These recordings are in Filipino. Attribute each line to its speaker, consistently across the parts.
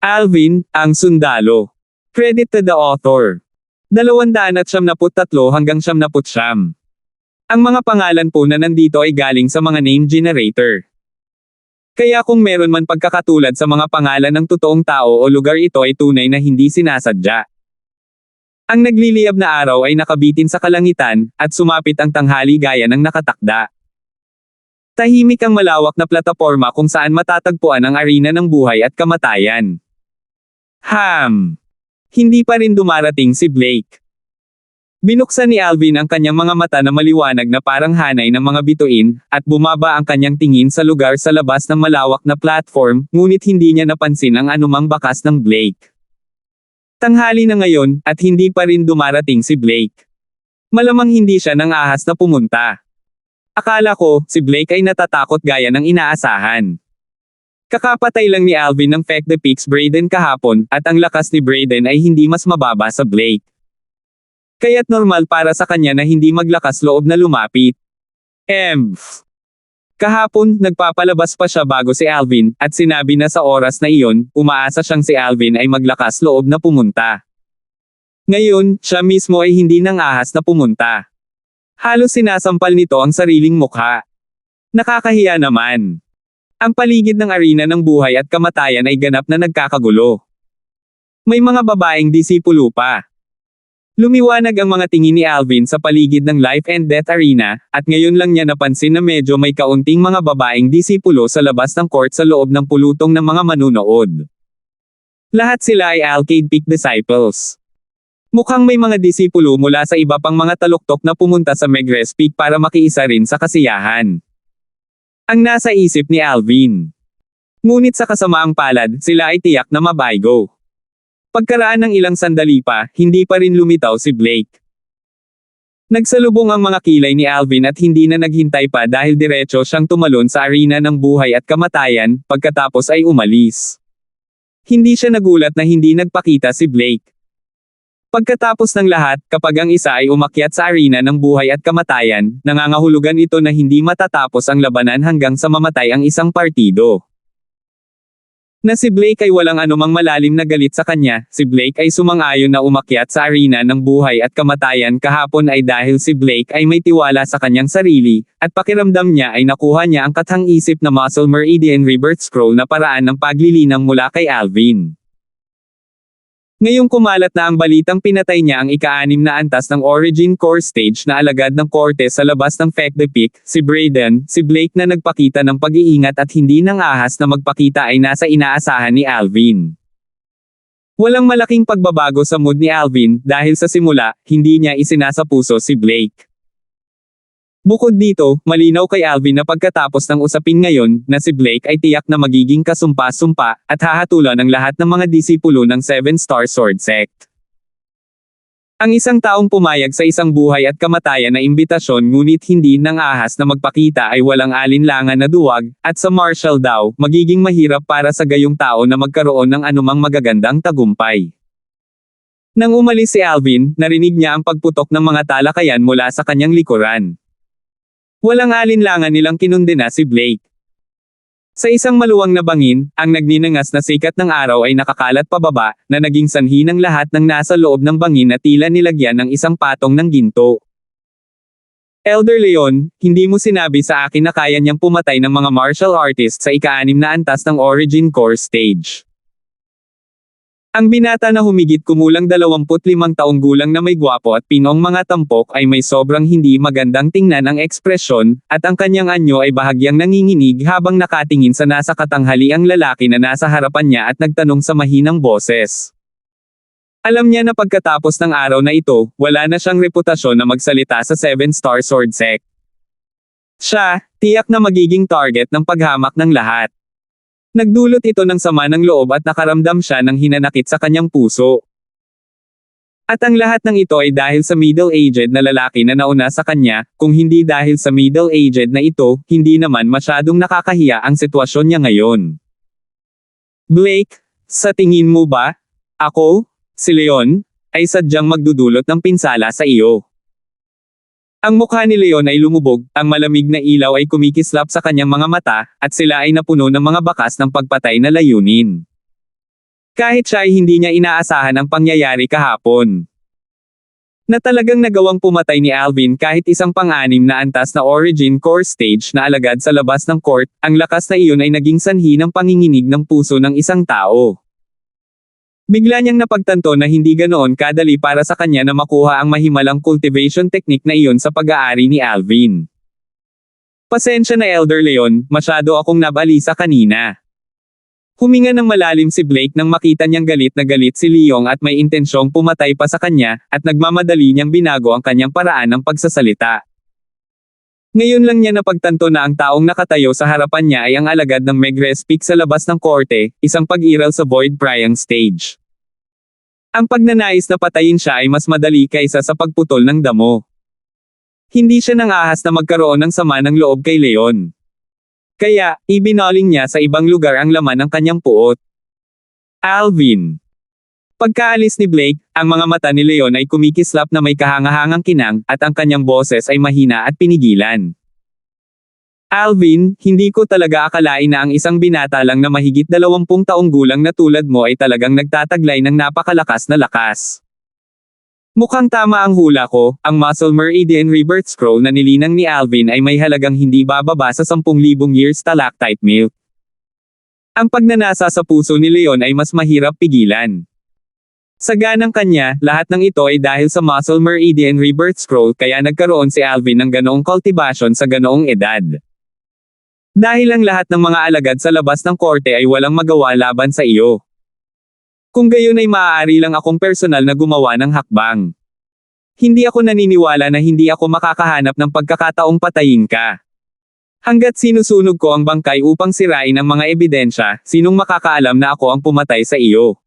Speaker 1: Alvin, ang sundalo. Credit to the author. 273 hanggang 79. Ang mga pangalan po na nandito ay galing sa mga name generator. Kaya kung meron man pagkakatulad sa mga pangalan ng totoong tao o lugar, ito ay tunay na hindi sinasadya. Ang nagliliyab na araw ay nakabitin sa kalangitan, at sumapit ang tanghali gaya ng nakatakda. Tahimik ang malawak na plataporma kung saan matatagpuan ang arena ng buhay at kamatayan. Hindi pa rin dumarating si Blake. Binuksan ni Alvin ang kanyang mga mata na maliwanag na parang hanay ng mga bituin, at bumaba ang kanyang tingin sa lugar sa labas ng malawak na platform, ngunit hindi niya napansin ang anumang bakas ng Blake. Tanghali na ngayon, at hindi pa rin dumarating si Blake. Malamang hindi siya nang ahas na pumunta. Akala ko, si Blake ay natatakot gaya ng inaasahan. Kakapatay lang ni Alvin ng Feck the Peaks Braden kahapon, at ang lakas ni Braden ay hindi mas mababa sa Blake. Kaya't normal para sa kanya na hindi maglakas loob na lumapit. Kahapon, nagpapalabas pa siya bago si Alvin, at sinabi na sa oras na iyon, umaasa siyang si Alvin ay maglakas loob na pumunta. Ngayon, siya mismo ay hindi nang ahas na pumunta. Halos sinasampal nito ang sariling mukha. Nakakahiya naman. Ang paligid ng arena ng buhay at kamatayan ay ganap na nagkakagulo. May mga babaeng disipulo pa. Lumiwanag ang mga tingin ni Alvin sa paligid ng life and death arena, at ngayon lang niya napansin na medyo may kaunting mga babaeng disipulo sa labas ng court sa loob ng pulutong ng mga manunood. Lahat sila ay Alcade Peak disciples. Mukhang may mga disipulo mula sa iba pang mga taluktok na pumunta sa Megrez Peak para makiisa rin sa kasiyahan. Ang nasa isip ni Alvin. Ngunit sa kasamaang palad, sila ay tiyak na mabaygo. Pagkaraan ng ilang sandali pa, hindi pa rin lumitaw si Blake. Nagsalubong ang mga kilay ni Alvin at hindi na naghintay pa dahil diretso siyang tumalon sa arena ng buhay at kamatayan, pagkatapos ay umalis. Hindi siya nagulat na hindi nagpakita si Blake. Pagkatapos ng lahat, kapag ang isa ay umakyat sa arena ng buhay at kamatayan, nangangahulugan ito na hindi matatapos ang labanan hanggang sa mamatay ang isang partido. Na si Blake ay walang anumang malalim na galit sa kanya, si Blake ay sumang-ayon na umakyat sa arena ng buhay at kamatayan kahapon ay dahil si Blake ay may tiwala sa kanyang sarili, at pakiramdam niya ay nakuha niya ang kathang-isip na Muscle Meridian Rebirth Scroll na paraan ng paglilinang mula kay Alvin. Ngayong kumalat na ang balitang pinatay niya ang ika-6 na antas ng Origin Core Stage na alagad ng Korte sa labas ng Feck the Peak, si Braden, si Blake na nagpakita ng pag-iingat at hindi nang ahas na magpakita ay nasa inaasahan ni Alvin. Walang malaking pagbabago sa mood ni Alvin dahil sa simula, hindi niya isinasapuso si Blake. Bukod dito, malinaw kay Alvin na pagkatapos ng usapin ngayon, na si Blake ay tiyak na magiging kasumpa-sumpa, at hahatulan ng lahat ng mga disipulo ng 7-Star Sword Sect. Ang isang taong pumayag sa isang buhay at kamatayan na imbitasyon ngunit hindi nang ahas na magpakita ay walang alinlangan na duwag, at sa martial daw, magiging mahirap para sa gayong tao na magkaroon ng anumang magagandang tagumpay. Nang umalis si Alvin, narinig niya ang pagputok ng mga talakayan mula sa kanyang likuran. Walang alinlangan nilang kinundena si Blake. Sa isang maluwang na bangin, ang nagninangas na sikat ng araw ay nakakalat pababa, na naging sanhi ng lahat ng nasa loob ng bangin na tila nilagyan ng isang patong ng ginto. Elder Leon, hindi mo sinabi sa akin na kaya niyang pumatay ng mga martial artists sa ika-6 na antas ng Origin Core Stage. Ang binata na humigit kumulang 25 taong gulang na may gwapo at pinong mga tampok ay may sobrang hindi magandang tingnan ang ekspresyon, at ang kanyang anyo ay bahagyang nanginginig habang nakatingin sa nasa katanghaliang lalaki na nasa harapan niya at nagtanong sa mahinang boses. Alam niya na pagkatapos ng araw na ito, wala na siyang reputasyon na magsalita sa 7-Star Sword Sect. Siya, tiyak na magiging target ng paghamak ng lahat. Nagdulot ito ng sama ng loob at nakaramdam siya ng hinanakit sa kanyang puso. At ang lahat ng ito ay dahil sa middle-aged na lalaki na nauna sa kanya, kung hindi dahil sa middle-aged na ito, hindi naman masyadong nakakahiya ang sitwasyon niya ngayon. Blake, sa tingin mo ba, ako, si Leon, ay sadyang magdudulot ng pinsala sa iyo? Ang mukha ni Leon ay lumubog, ang malamig na ilaw ay kumikislap sa kanyang mga mata, at sila ay napuno ng mga bakas ng pagpatay na layunin. Kahit siya ay hindi niya inaasahan ang pangyayari kahapon. Na talagang nagawang pumatay ni Alvin kahit isang pang-anim na antas na Origin Core Stage na alagad sa labas ng court, ang lakas na iyon ay naging sanhi ng panginginig ng puso ng isang tao. Bigla niyang napagtanto na hindi ganoon kadali para sa kanya na makuha ang mahimalang cultivation technique na iyon sa pag-aari ni Alvin. Pasensya na Elder Leon, masyado akong nabalisa kanina. Huminga ng malalim si Blake nang makita niyang galit na galit si Leong at may intensyong pumatay pa sa kanya, at nagmamadali niyang binago ang kanyang paraan ng pagsasalita. Ngayon lang niya napagtanto na ang taong nakatayo sa harapan niya ay ang alagad ng Meg Respik sa labas ng korte, isang pag-iral sa Void Pryang stage. Ang pagnanais na patayin siya ay mas madali kaysa sa pagputol ng damo. Hindi siya nang ahas na magkaroon ng sama ng loob kay Leon. Kaya, ibinaling niya sa ibang lugar ang laman ng kanyang puot. Alvin. Pagkaalis ni Blake, ang mga mata ni Leon ay kumikislap na may kahangahangang kinang, at ang kanyang boses ay mahina at pinigilan. Alvin, hindi ko talaga akalain na ang isang binata lang na mahigit 20 taong gulang na tulad mo ay talagang nagtataglay ng napakalakas na lakas. Mukhang tama ang hula ko, ang Muscle Meridian Rebirth Scroll na nilinang ni Alvin ay may halagang hindi bababa sa 10,000 years stalactite milk. Ang pagnanasa sa puso ni Leon ay mas mahirap pigilan. Sa ganang kanya, lahat ng ito ay dahil sa Muscle Meridian Rebirth Scroll kaya nagkaroon si Alvin ng ganoong cultivation sa ganoong edad. Dahil ang lahat ng mga alagad sa labas ng korte ay walang magawa laban sa iyo. Kung gayon ay maaari lang akong personal na gumawa ng hakbang. Hindi ako naniniwala na hindi ako makakahanap ng pagkakataong patayin ka. Hanggat sinusunog ko ang bangkay upang sirain ang mga ebidensya, sinong makakaalam na ako ang pumatay sa iyo?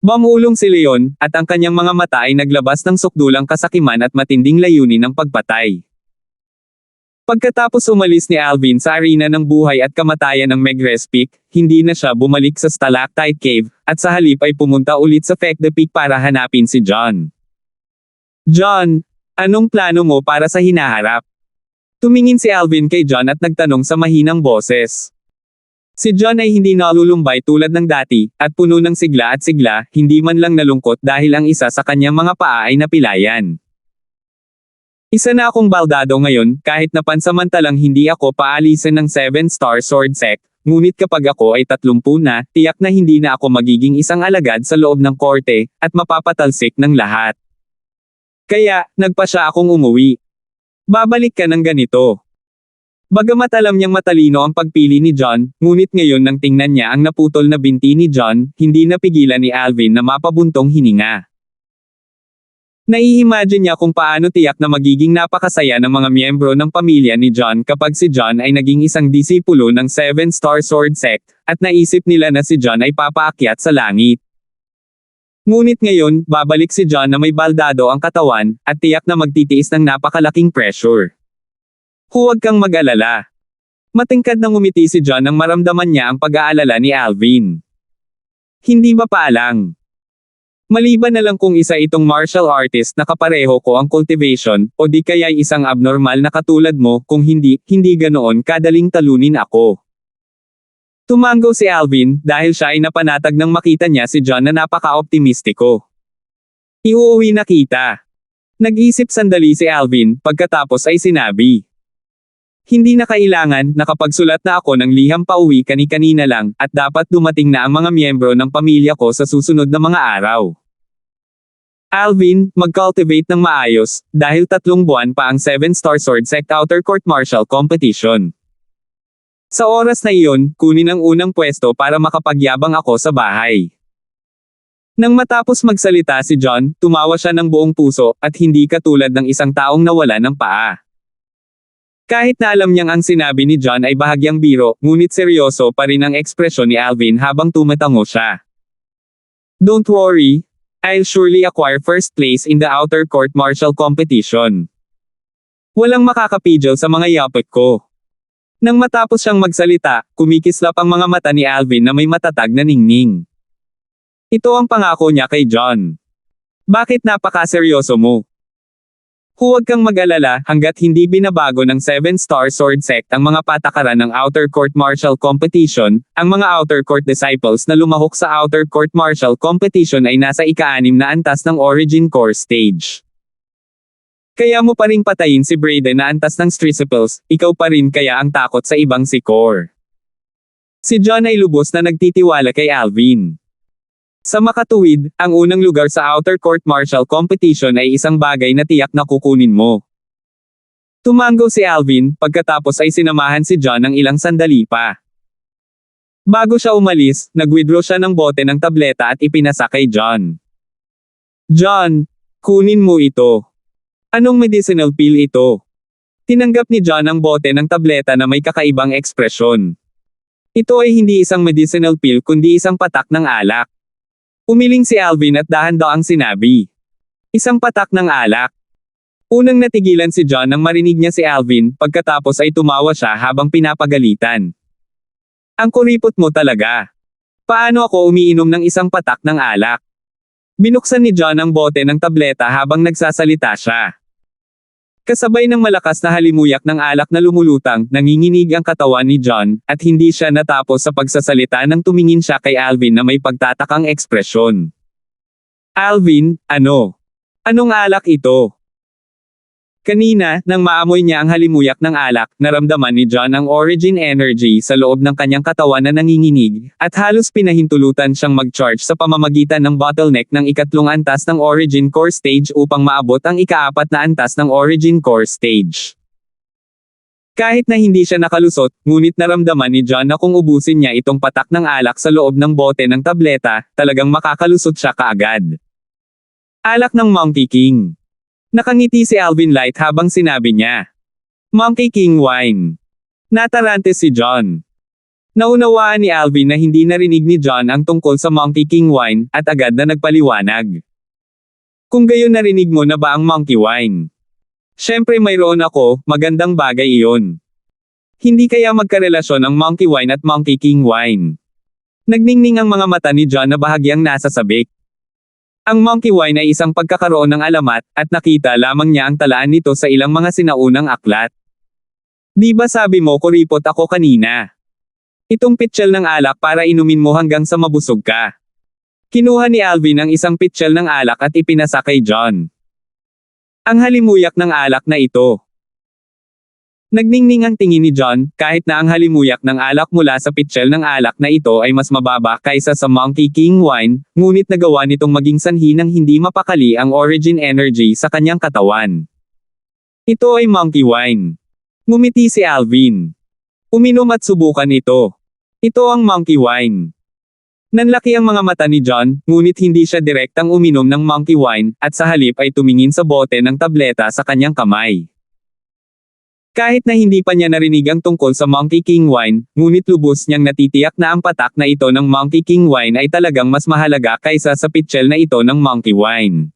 Speaker 1: Bamulong si Leon, at ang kanyang mga mata ay naglabas ng sukdulang kasakiman at matinding layunin ng pagpatay. Pagkatapos umalis ni Alvin sa arena ng buhay at kamatayan ng Meg Respik, hindi na siya bumalik sa Stalactite Cave, at sa halip ay pumunta ulit sa Fekda Peak para hanapin si John. John, anong plano mo para sa hinaharap? Tumingin si Alvin kay John at nagtanong sa mahinang boses. Si John ay hindi nalulumbay tulad ng dati, at puno ng sigla at sigla, hindi man lang nalungkot dahil ang isa sa kanyang mga paa ay napilayan. Isa na akong baldado ngayon, kahit na pansamantalang hindi ako paalisin ng 7-star sword sect, ngunit kapag ako ay 30 na, tiyak na hindi na ako magiging isang alagad sa loob ng korte, at mapapatalsik ng lahat. Kaya, nagpasya akong umuwi. Babalik ka ng ganito. Bagamat alam niyang matalino ang pagpili ni John, ngunit ngayon nang tingnan niya ang naputol na binti ni John, hindi napigilan ni Alvin na mapabuntong hininga. Nai-imagine niya kung paano tiyak na magiging napakasaya ng mga miyembro ng pamilya ni John kapag si John ay naging isang disipulo ng 7-star sword sect, at naisip nila na si John ay papaakyat sa langit. Ngunit ngayon, babalik si John na may baldado ang katawan, at tiyak na magtitiis ng napakalaking pressure. Huwag kang mag-alala. Matingkad nang ngumiti si John nang maramdaman niya ang pag-aalala ni Alvin. Hindi ba paalang? Maliban na lang kung isa itong martial artist na kapareho ko ang cultivation, o di kaya'y isang abnormal na katulad mo, kung hindi ganoon kadaling talunin ako. Tumango si Alvin, dahil siya ay napanatag nang makita niya si John na napaka-optimistiko. Iuuwi na kita. Nag-isip sandali si Alvin, pagkatapos ay sinabi. Hindi na kailangan, nakapagsulat na ako ng liham pauwi kani-kanina lang, at dapat dumating na ang mga miyembro ng pamilya ko sa susunod na mga araw. Alvin, mag-cultivate ng maayos, dahil 3 buwan pa ang 7-star sword sect outer court martial competition. Sa oras na iyon, kunin ang unang pwesto para makapagyabang ako sa bahay. Nang matapos magsalita si John, tumawa siya ng buong puso, at hindi katulad ng isang taong nawala ng paa. Kahit na alam niyang ang sinabi ni John ay bahagyang biro, ngunit seryoso pa rin ang ekspresyon ni Alvin habang tumatango siya. Don't worry, I'll surely acquire first place in the outer court martial competition. Walang makakapigil sa mga yapit ko. Nang matapos siyang magsalita, kumikislap ang mga mata ni Alvin na may matatag na ningning. Ito ang pangako niya kay John. Bakit napakaseryoso mo? Huwag kang mag-alala hanggat hindi binabago ng 7-Star Sword Sect ang mga patakaran ng Outer Court Martial Competition, ang mga Outer Court Disciples na lumahok sa Outer Court Martial Competition ay nasa ika-6 na antas ng Origin Core Stage. Kaya mo pa ring patayin si Brayden na antas ng Striciples, ikaw pa rin kaya ang takot sa ibang si Core. Si John ay lubos na nagtitiwala kay Alvin. Sa makatuwid, ang unang lugar sa Outer Court Martial Competition ay isang bagay na tiyak na kukunin mo. Tumango si Alvin, pagkatapos ay sinamahan si John ng ilang sandali pa. Bago siya umalis, nag-withdraw siya ng bote ng tableta at ipinasa kay John. John, kunin mo ito. Anong medicinal pill ito? Tinanggap ni John ang bote ng tableta na may kakaibang ekspresyon. Ito ay hindi isang medicinal pill kundi isang patak ng alak. Umiling si Alvin at dahan-daang sinabi. Isang patak ng alak. Unang natigilan si John nang marinig niya si Alvin, pagkatapos ay tumawa siya habang pinapagalitan. Ang kuripot mo talaga. Paano ako umiinom ng isang patak ng alak? Binuksan ni John ang bote ng tableta habang nagsasalita siya. Kasabay ng malakas na halimuyak ng alak na lumulutang, nanginginig ang katawan ni John, at hindi siya natapos sa pagsasalita nang tumingin siya kay Alvin na may pagtatakang ekspresyon. Alvin, ano? Anong alak ito? Kanina, nang maamoy niya ang halimuyak ng alak, naramdaman ni John ang origin energy sa loob ng kanyang katawan na nanginginig, at halos pinahintulutan siyang mag-charge sa pamamagitan ng bottleneck ng ikatlong antas ng Origin Core Stage upang maabot ang ika-4 na antas ng Origin Core Stage. Kahit na hindi siya nakalusot, ngunit naramdaman ni John na kung ubusin niya itong patak ng alak sa loob ng bote ng tableta, talagang makakalusot siya kaagad. Alak ng Monkey King. Nakangiti si Alvin Light habang sinabi niya. Monkey King Wine. Natarante si John. Naunawaan ni Alvin na hindi narinig ni John ang tungkol sa Monkey King Wine, at agad na nagpaliwanag. Kung gayon narinig mo na ba ang Monkey Wine? Siyempre mayroon ako, magandang bagay iyon. Hindi kaya magkarelasyon ang Monkey Wine at Monkey King Wine. Nagningning ang mga mata ni John na bahagyang nasa sabik. Ang Monkey Wine ay isang pagkakaroon ng alamat, at nakita lamang niya ang talaan nito sa ilang mga sinaunang aklat. Di ba sabi mo kuripot ako kanina? Itong pitchel ng alak para inumin mo hanggang sa mabusog ka. Kinuha ni Alvin ang isang pitchel ng alak at ipinasa kay John. Ang halimuyak ng alak na ito. Nagningning ang tingin ni John, kahit na ang halimuyak ng alak mula sa pitchel ng alak na ito ay mas mababa kaysa sa Monkey King Wine, ngunit nagawa nitong maging sanhi ng hindi mapakali ang origin energy sa kanyang katawan. Ito ay Monkey Wine. Ngumiti si Alvin. Uminom at subukan ito. Ito ang Monkey Wine. Nanlaki ang mga mata ni John, ngunit hindi siya direktang uminom ng Monkey Wine, at sa halip ay tumingin sa bote ng tableta sa kanyang kamay. Kahit na hindi pa niya narinig ang tungkol sa Monkey King Wine, ngunit lubos niyang natitiyak na ang patak na ito ng Monkey King Wine ay talagang mas mahalaga kaysa sa pitchel na ito ng Monkey Wine.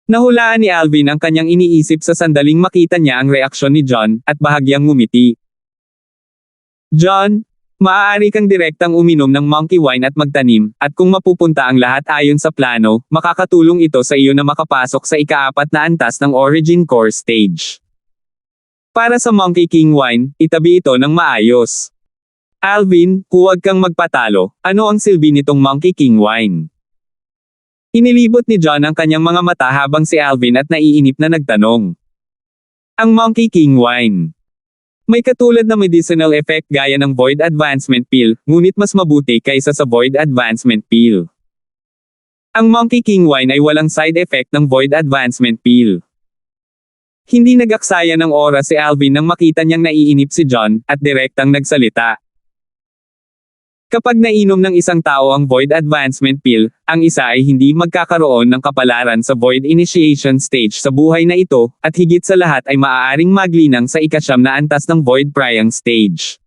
Speaker 1: Nahulaan ni Alvin ang kanyang iniisip sa sandaling makita niya ang reaksyon ni John, at bahagyang ngumiti. John, maaari kang direktang uminom ng Monkey Wine at magtanim, at kung mapupunta ang lahat ayon sa plano, makakatulong ito sa iyo na makapasok sa ika-4 na antas ng Origin Core Stage. Para sa Monkey King Wine, itabi ito ng maayos. Alvin, huwag kang magpatalo, ano ang silbi nitong Monkey King Wine? Inilibot ni John ang kanyang mga mata habang si Alvin at naiinip na nagtanong. Ang Monkey King Wine. May katulad na medicinal effect gaya ng Void Advancement Pill, ngunit mas mabuti kaysa sa Void Advancement Pill. Ang Monkey King Wine ay walang side effect ng Void Advancement Pill. Hindi nag-aksaya ng oras si Alvin nang makita niyang naiinip si John, at direktang nagsalita. Kapag nainom ng isang tao ang Void Advancement Pill, ang isa ay hindi magkakaroon ng kapalaran sa Void Initiation Stage sa buhay na ito, at higit sa lahat ay maaaring maglinang sa ika-9 na antas ng Void Priang Stage.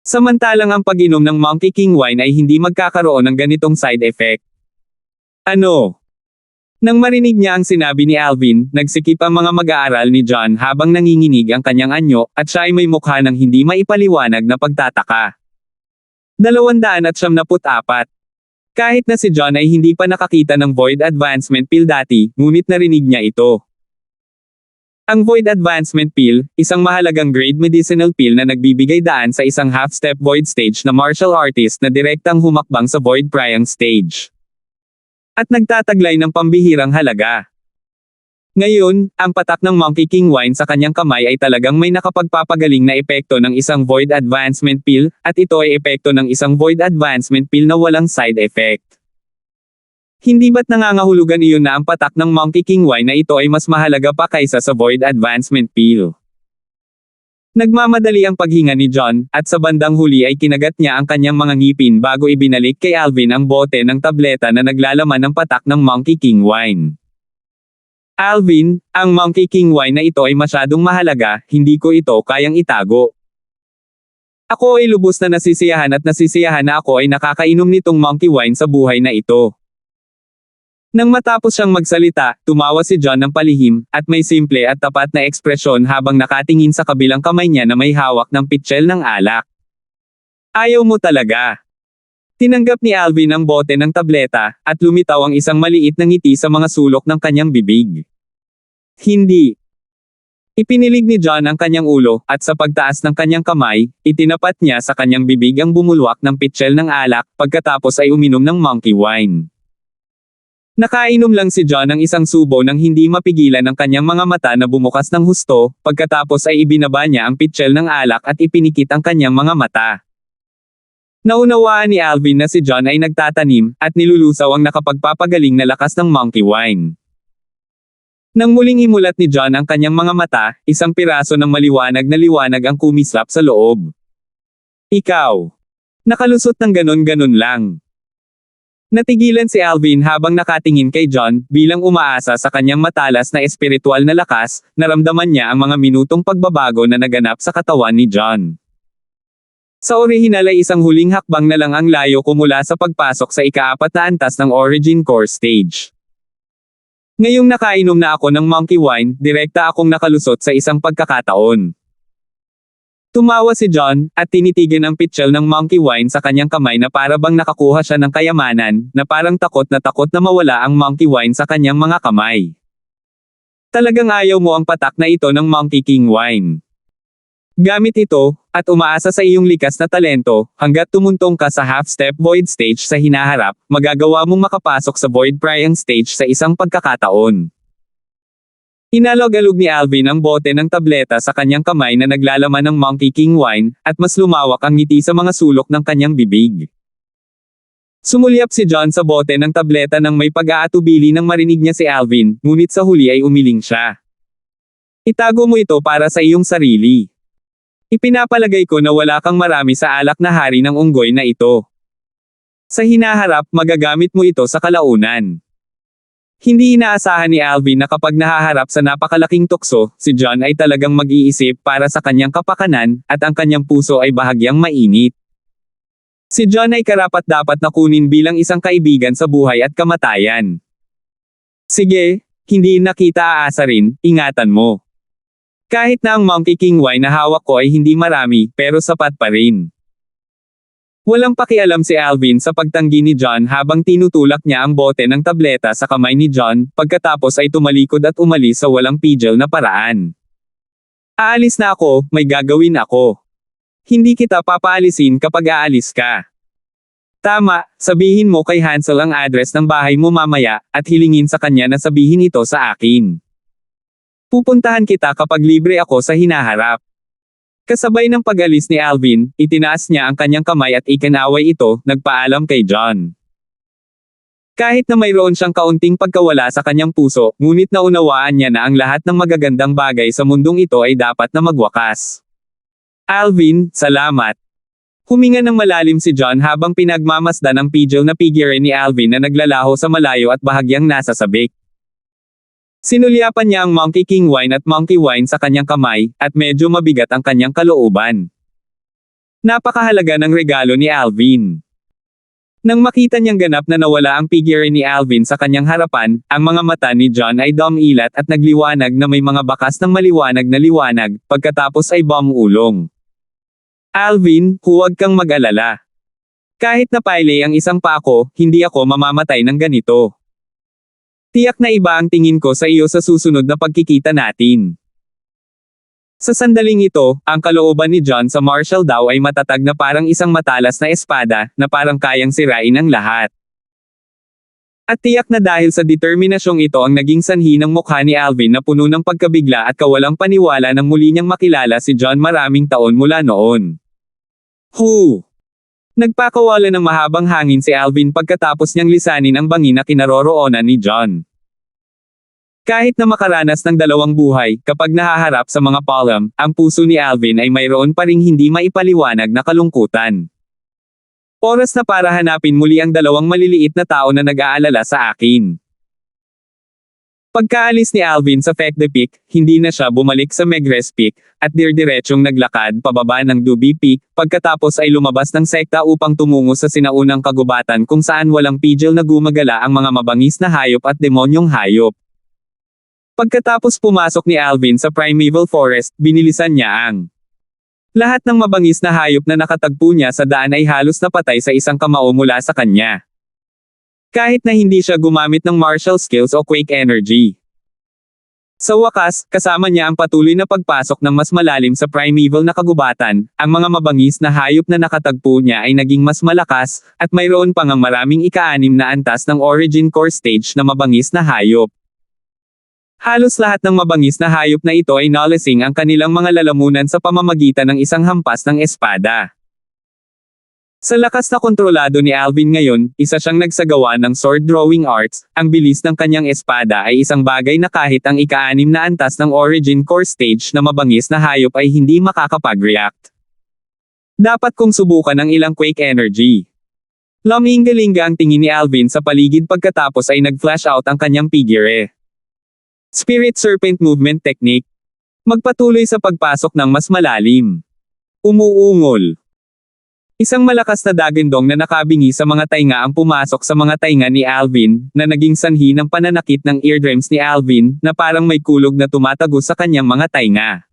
Speaker 1: Samantalang ang pag-inom ng Monkey King Wine ay hindi magkakaroon ng ganitong side effect. Ano? Nang marinig niya ang sinabi ni Alvin, nagsikip ang mga mag-aaral ni John habang nanginginig ang kanyang anyo, at siya ay may mukha ng hindi maipaliwanag na pagtataka. 274. Kahit na si John ay hindi pa nakakita ng Void Advancement Pill dati, ngunit narinig niya ito. Ang Void Advancement Pill, isang mahalagang grade medicinal pill na nagbibigay daan sa isang half-step Void stage na martial artist na direktang humakbang sa Void Priang stage. At nagtataglay ng pambihirang halaga. Ngayon, ang patak ng Monkey King Wine sa kanyang kamay ay talagang may nakapagpapagaling na epekto ng isang Void Advancement Pill, at ito ay epekto ng isang Void Advancement Pill na walang side effect. Hindi ba't nangangahulugan iyon na ang patak ng Monkey King Wine na ito ay mas mahalaga pa kaysa sa Void Advancement Pill? Nagmamadali ang paghinga ni John, at sa bandang huli ay kinagat niya ang kanyang mga ngipin bago ibinalik kay Alvin ang bote ng tableta na naglalaman ng patak ng Monkey King Wine. Alvin, ang Monkey King Wine na ito ay masyadong mahalaga, hindi ko ito kayang itago. Ako ay lubos na nasisiyahan at nasisiyahan na ako ay nakakainom nitong Monkey Wine sa buhay na ito. Nang matapos siyang magsalita, tumawa si John ng palihim, at may simple at tapat na ekspresyon habang nakatingin sa kabilang kamay niya na may hawak ng pitchel ng alak. Ayaw mo talaga. Tinanggap ni Alvin ang bote ng tableta, at lumitaw ang isang maliit na ngiti sa mga sulok ng kanyang bibig. Hindi. Ipinilig ni John ang kanyang ulo, at sa pagtaas ng kanyang kamay, itinapat niya sa kanyang bibig ang bumulwak ng pitchel ng alak, pagkatapos ay uminom ng Monkey Wine. Nakainom lang si John ng isang subo nang hindi mapigilan ang kanyang mga mata na bumukas ng husto, pagkatapos ay ibinaba niya ang pitchel ng alak at ipinikit ang kanyang mga mata. Naunawaan ni Alvin na si John ay nagtatanim, at nilulusaw ang nakapagpapagaling na lakas ng Monkey Wine. Nang muling imulat ni John ang kanyang mga mata, isang piraso ng maliwanag na liwanag ang kumislap sa loob. Ikaw. Nakalusot ng ganon-ganon lang. Natigilan si Alvin habang nakatingin kay John, bilang umaasa sa kanyang matalas na espiritual na lakas, naramdaman niya ang mga minutong pagbabago na naganap sa katawan ni John. Sa orihinal ay isang huling hakbang na lang ang layo ko mula sa pagpasok sa ika-4 na antas ng Origin Core Stage. Ngayong nakainom na ako ng Monkey Wine, direkta akong nakalusot sa isang pagkakataon. Tumawa si John, at tinitigan ang pitchel ng Monkey Wine sa kanyang kamay na para bang nakakuha siya ng kayamanan, na parang takot na mawala ang Monkey Wine sa kanyang mga kamay. Talagang ayaw mo ang patak na ito ng Monkey King Wine. Gamit ito, at umaasa sa iyong likas na talento, hanggat tumuntong ka sa half-step Void stage sa hinaharap, magagawa mong makapasok sa Void Priang stage sa isang pagkakataon. Inalog-alog ni Alvin ang bote ng tableta sa kanyang kamay na naglalaman ng Monkey King Wine, at mas lumawak ang ngiti sa mga sulok ng kanyang bibig. Sumulyap si John sa bote ng tableta nang may pag-aatubili nang marinig niya si Alvin, ngunit sa huli ay umiling siya. Itago mo ito para sa iyong sarili. Ipinapalagay ko na wala kang marami sa alak na hari ng unggoy na ito. Sa hinaharap, magagamit mo ito sa kalaunan. Hindi inaasahan ni Alvin na kapag nahaharap sa napakalaking tukso, si John ay talagang mag-iisip para sa kanyang kapakanan, at ang kanyang puso ay bahagyang mainit. Si John ay karapat-dapat na kunin bilang isang kaibigan sa buhay at kamatayan. Sige, hindi na kita aasarin, ingatan mo. Kahit na ang Monkey King Wine na hawak ko ay hindi marami, pero sapat pa rin. Walang pakialam si Alvin sa pagtanggi ni John habang tinutulak niya ang bote ng tableta sa kamay ni John, pagkatapos ay tumalikod at umalis sa walang pigil na paraan. Aalis na ako, may gagawin ako. Hindi kita papaalisin kapag aalis ka. Tama, sabihin mo kay Hansel ang address ng bahay mo mamaya, at hilingin sa kanya na sabihin ito sa akin. Pupuntahan kita kapag libre ako sa hinaharap. Kasabay ng pag-alis ni Alvin, itinaas niya ang kanyang kamay at ikinaway ito, nagpaalam kay John. Kahit na mayroon siyang kaunting pagkawala sa kanyang puso, ngunit naunawaan niya na ang lahat ng magagandang bagay sa mundong ito ay dapat na magwakas. Alvin, salamat. Huminga ng malalim si John habang pinagmamasdan ang pigil na figure ni Alvin na naglalaho sa malayo at bahagyang nasa sabik. Sinulyapan niya ang Monkey King Wine at Monkey Wine sa kanyang kamay, at medyo mabigat ang kanyang kalooban. Napakahalaga ng regalo ni Alvin. Nang makita niyang ganap na nawala ang figure ni Alvin sa kanyang harapan, ang mga mata ni John ay dumilat at nagliwanag na may mga bakas ng maliwanag na liwanag, pagkatapos ay bumulong. Alvin, huwag kang mag-alala. Kahit na paile ang isang pa ako, hindi ako mamamatay ng ganito. Tiyak na iba ang tingin ko sa iyo sa susunod na pagkikita natin. Sa sandaling ito, ang kalooban ni John sa martial daw ay matatag na parang isang matalas na espada, na parang kayang sirain ang lahat. At tiyak na dahil sa determinasyong ito ang naging sanhi ng mukha ni Alvin na puno ng pagkabigla at kawalang paniwala nang muli niyang makilala si John maraming taon mula noon. Hu! Nagpakawala ng mahabang hangin si Alvin pagkatapos niyang lisanin ang bangin na kinaroroonan ni John. Kahit na makaranas ng dalawang buhay, kapag nahaharap sa mga palm, ang puso ni Alvin ay mayroon pa ring hindi maipaliwanag na kalungkutan. Oras na para hanapin muli ang dalawang maliliit na tao na nag-aalala sa akin. Pagkaalis ni Alvin sa Fekde Peak, hindi na siya bumalik sa Megres Peak, at dirdiretsong naglakad pababa ng Dubi Peak, pagkatapos ay lumabas ng sekta upang tumungo sa sinaunang kagubatan kung saan walang pigil na gumagala ang mga mabangis na hayop at demonyong hayop. Pagkatapos pumasok ni Alvin sa Primeval Forest, binilisan niya ang lahat ng mabangis na hayop na nakatagpo niya sa daan ay halos napatay sa isang kamao mula sa kanya. Kahit na hindi siya gumamit ng martial skills o quake energy. Sa wakas, kasama niya ang patuloy na pagpasok ng mas malalim sa primeval na kagubatan, ang mga mabangis na hayop na nakatagpo niya ay naging mas malakas, at mayroon pang ang maraming ika-6 na antas ng Origin Core Stage na mabangis na hayop. Halos lahat ng mabangis na hayop na ito ay nalasing ang kanilang mga lalamunan sa pamamagitan ng isang hampas ng espada. Sa lakas na kontrolado ni Alvin ngayon, isa siyang nagsagawa ng sword drawing arts, ang bilis ng kanyang espada ay isang bagay na kahit ang ika-6 na antas ng Origin Core Stage na mabangis na hayop ay hindi makakapag-react. Dapat kong subukan ang ilang quake energy. Laminggalinga ang tingin ni Alvin sa paligid pagkatapos ay nag-flash out ang kanyang figure. Spirit Serpent Movement Technique. Magpatuloy sa pagpasok ng mas malalim. Umuungol. Isang malakas na dagandong na nakabingi sa mga tainga ang pumasok sa mga tainga ni Alvin, na naging sanhi ng pananakit ng eardrums ni Alvin, na parang may kulog na tumatago sa kanyang mga tainga.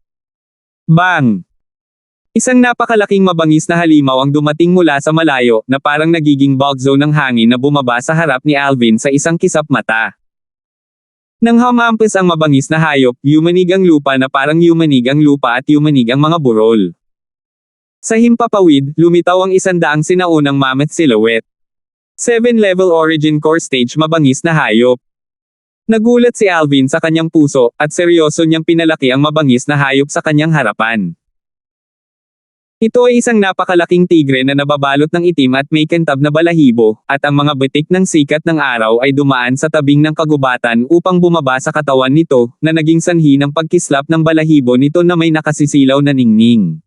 Speaker 1: Bang! Isang napakalaking mabangis na halimaw ang dumating mula sa malayo, na parang nagiging bug zone ng hangin na bumaba sa harap ni Alvin sa isang kisap mata. Nang hamampis ang mabangis na hayop, yumanig ang lupa na parang yumanig ang lupa at yumanig ang mga burol. Sa himpapawid, lumitaw ang 100 sinaunang mammoth silhouette. 7-level Origin Core Stage mabangis na hayop. Nagulat si Alvin sa kanyang puso, at seryoso niyang pinalaki ang mabangis na hayop sa kanyang harapan. Ito ay isang napakalaking tigre na nababalot ng itim at may kintab na balahibo, at ang mga batik ng sikat ng araw ay dumaan sa tabing ng kagubatan upang bumaba sa katawan nito, na naging sanhi ng pagkislap ng balahibo nito na may nakasisilaw na ningning.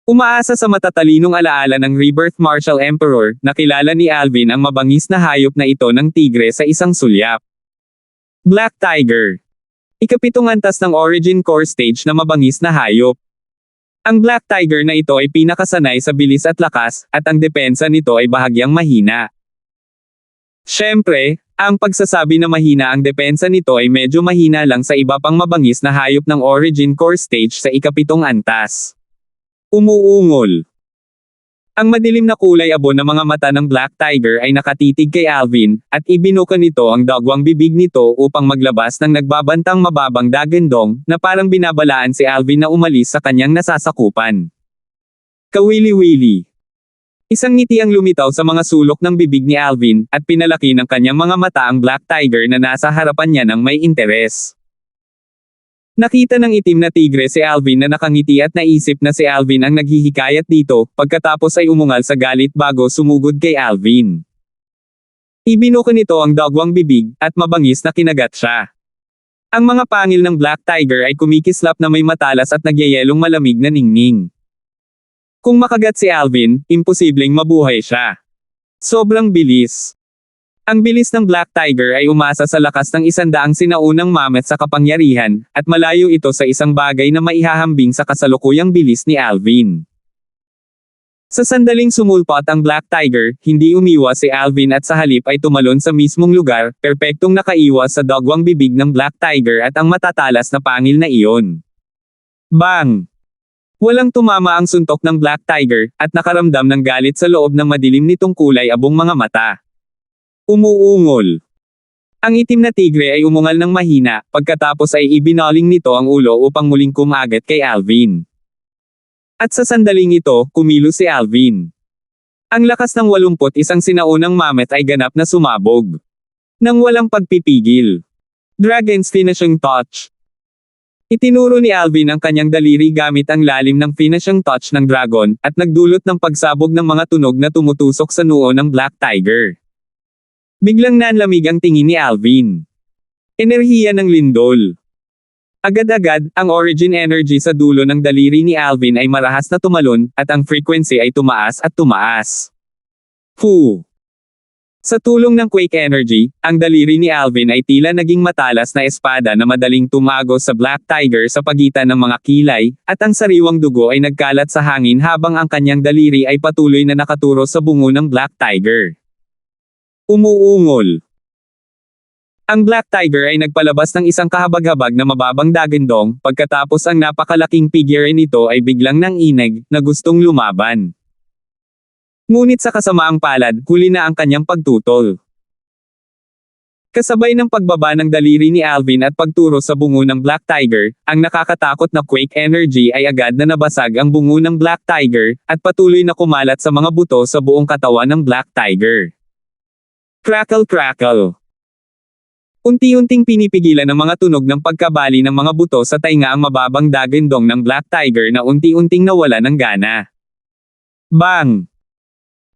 Speaker 1: Umaasa sa matatalinong alaala ng Rebirth Martial Emperor, nakilala ni Alvin ang mabangis na hayop na ito ng tigre sa isang sulyap. Black Tiger. Ikapitong antas ng Origin Core Stage na mabangis na hayop. Ang Black Tiger na ito ay pinakasanay sa bilis at lakas, at ang depensa nito ay bahagyang mahina. Siyempre, ang pagsasabi na mahina ang depensa nito ay medyo mahina lang sa iba pang mabangis na hayop ng Origin Core Stage sa ikapitong antas. Umuungol. Ang madilim na kulay abo ng mga mata ng Black Tiger ay nakatitig kay Alvin, at ibinuka nito ang dagwang bibig nito upang maglabas ng nagbabantang mababang dagandong, na parang binabalaan si Alvin na umalis sa kanyang nasasakupan. Kawili-wili. Isang ngiti ang lumitaw sa mga sulok ng bibig ni Alvin, at pinalaki ng kanyang mga mata ang Black Tiger na nasa harapan niya ng may interes. Nakita ng itim na tigre si Alvin na nakangiti at naisip na si Alvin ang naghihikayat dito, pagkatapos ay umungal sa galit bago sumugod kay Alvin. Ibinuka nito ang dagwang bibig, at mabangis na kinagat siya. Ang mga pangil ng Black Tiger ay kumikislap na may matalas at nagyayelong malamig na ningning. Kung makagat si Alvin, imposibleng mabuhay siya. Sobrang bilis. Ang bilis ng Black Tiger ay umasa sa lakas ng 100 sinaunang mammoth sa kapangyarihan, at malayo ito sa isang bagay na maihahambing sa kasalukuyang bilis ni Alvin. Sa sandaling sumulpot ang Black Tiger, hindi umiwas si Alvin at sa halip ay tumalon sa mismong lugar, perpektong nakaiwas sa dagwang bibig ng Black Tiger at ang matatalas na pangil na iyon. Bang! Walang tumama ang suntok ng Black Tiger, at nakaramdam ng galit sa loob ng madilim nitong kulay abong mga mata. Umuungol. Ang itim na tigre ay umungal ng mahina, pagkatapos ay ibinaling nito ang ulo upang muling kumagat kay Alvin. At sa sandaling ito, kumilos si Alvin. Ang lakas ng 81 sinaunang mammoth ay ganap na sumabog. Nang walang pagpipigil. Dragon's Finishing Touch. Itinuro ni Alvin ang kanyang daliri gamit ang lalim ng finishing touch ng dragon, at nagdulot ng pagsabog ng mga tunog na tumutusok sa noo ng Black Tiger. Biglang nanlamig ang tingin ni Alvin. Enerhiya ng lindol. Agad-agad, ang origin energy sa dulo ng daliri ni Alvin ay marahas na tumalon, at ang frequency ay tumaas at tumaas. Fu! Sa tulong ng quake energy, ang daliri ni Alvin ay tila naging matalas na espada na madaling tumagos sa Black Tiger sa pagitan ng mga kilay, at ang sariwang dugo ay nagkalat sa hangin habang ang kanyang daliri ay patuloy na nakaturo sa bungo ng Black Tiger. Umuungol. Ang Black Tiger ay nagpalabas ng isang kahabag-habag na mababang dagandong, pagkatapos ang napakalaking figure nito ay biglang nanginig, na gustong lumaban. Ngunit sa kasamaang palad, huli na ang kanyang pagtutol. Kasabay ng pagbaba ng daliri ni Alvin at pagturo sa bungo ng Black Tiger, ang nakakatakot na quake energy ay agad na nabasag ang bungo ng Black Tiger, at patuloy na kumalat sa mga buto sa buong katawan ng Black Tiger. Crackle crackle. Unti-unting pinipigilan ng mga tunog ng pagkabali ng mga buto sa tainga ang mababang dagandong ng Black Tiger na unti-unting nawala ng gana. Bang!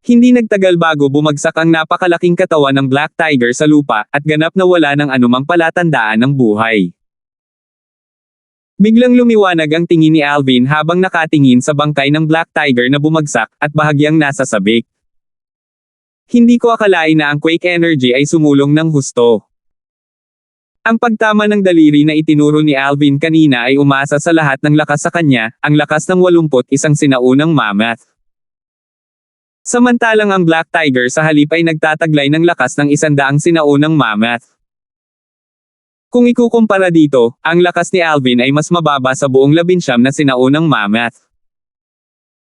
Speaker 1: Hindi nagtagal bago bumagsak ang napakalaking katawan ng Black Tiger sa lupa, at ganap na wala ng anumang palatandaan ng buhay. Biglang lumiwanag ang tingin ni Alvin habang nakatingin sa bangkay ng Black Tiger na bumagsak, at bahagyang nasa sabik. Hindi ko akalain na ang quake energy ay sumulong ng husto. Ang pagtama ng daliri na itinuro ni Alvin kanina ay umasa sa lahat ng lakas sa kanya, ang lakas ng 81 sinaunang mammoth. Samantalang ang Black Tiger sa halip ay nagtataglay ng lakas ng 100 sinaunang mammoth. Kung ikukumpara dito, ang lakas ni Alvin ay mas mababa sa buong 19 na sinaunang mammoth.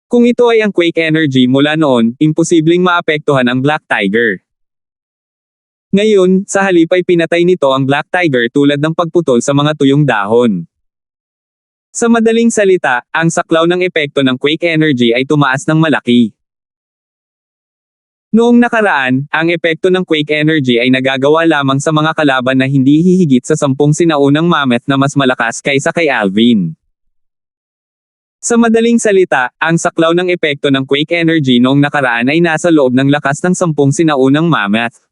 Speaker 1: Kung ito ay ang quake energy mula noon, imposibleng maapektuhan ang Black Tiger. Ngayon, sa halip ay pinatay nito ang Black Tiger tulad ng pagputol sa mga tuyong dahon. Sa madaling salita, ang saklaw ng epekto ng quake energy ay tumaas ng malaki. Noong nakaraan, ang epekto ng quake energy ay nagagawa lamang sa mga kalaban na hindi hihigit sa 10 sinaunang mammoth na mas malakas kaysa kay Alvin. Sa madaling salita, ang saklaw ng epekto ng quake energy noong nakaraan ay nasa loob ng lakas ng 10 sinaunang mammoth.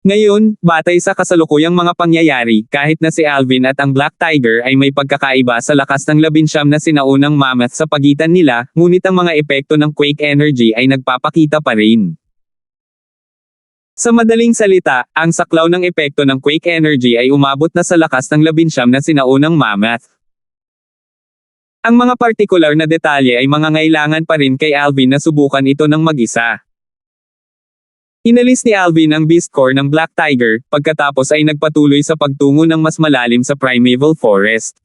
Speaker 1: Ngayon, batay sa kasalukuyang mga pangyayari, kahit na si Alvin at ang Black Tiger ay may pagkakaiba sa lakas ng 19 na sinaunang mammoth sa pagitan nila, ngunit ang mga epekto ng quake energy ay nagpapakita pa rin. Sa madaling salita, ang saklaw ng epekto ng quake energy ay umabot na sa lakas ng 19 na sinaunang mammoth. Ang mga partikular na detalye ay mangangailangan pa rin kay Alvin na subukan ito ng mag-isa. Inalis ni Alvin ang beast core ng Black Tiger, pagkatapos ay nagpatuloy sa pagtungo ng mas malalim sa primeval forest.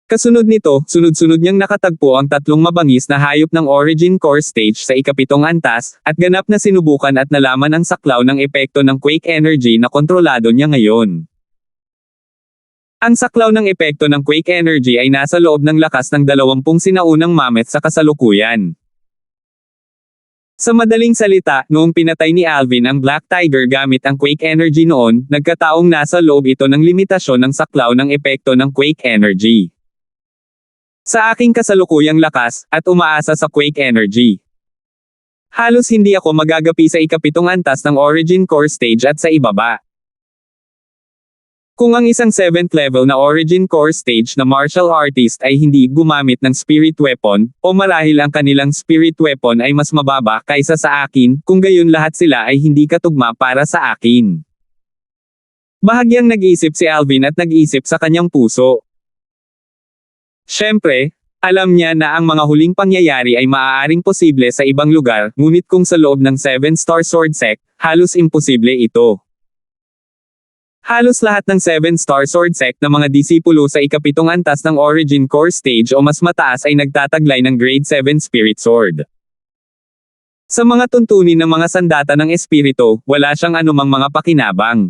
Speaker 1: Kasunod nito, sunod-sunod niyang nakatagpo ang 3 mabangis na hayop ng origin core stage sa ika-7 antas, at ganap na sinubukan at nalaman ang saklaw ng epekto ng quake energy na kontrolado niya ngayon. Ang saklaw ng epekto ng quake energy ay nasa loob ng lakas ng 20 sinaunang mammoth sa kasalukuyan. Sa madaling salita, noong pinatay ni Alvin ang Black Tiger gamit ang quake energy noon, nagkataong nasa loob ito ng limitasyon ng saklaw ng epekto ng quake energy. Sa aking kasalukuyang lakas, at umaasa sa quake energy. Halos hindi ako magagapi sa ika-7 antas ng origin core stage at sa ibaba. Kung ang isang 7th level na origin core stage na martial artist ay hindi gumamit ng spirit weapon, o marahil ang kanilang spirit weapon ay mas mababa kaysa sa akin, kung gayon lahat sila ay hindi katugma para sa akin. Bahagyang nag-isip si Alvin at nag-isip sa kanyang puso. Siyempre, alam niya na ang mga huling pangyayari ay maaaring posible sa ibang lugar, ngunit kung sa loob ng 7-star sword sect, halos imposible ito. Halos lahat ng 7-star sword sect na mga disipulo sa ika-7 antas ng origin core stage o mas mataas ay nagtataglay ng grade 7 spirit sword. Sa mga tuntunin ng mga sandata ng espiritu, wala siyang anumang mga pakinabang.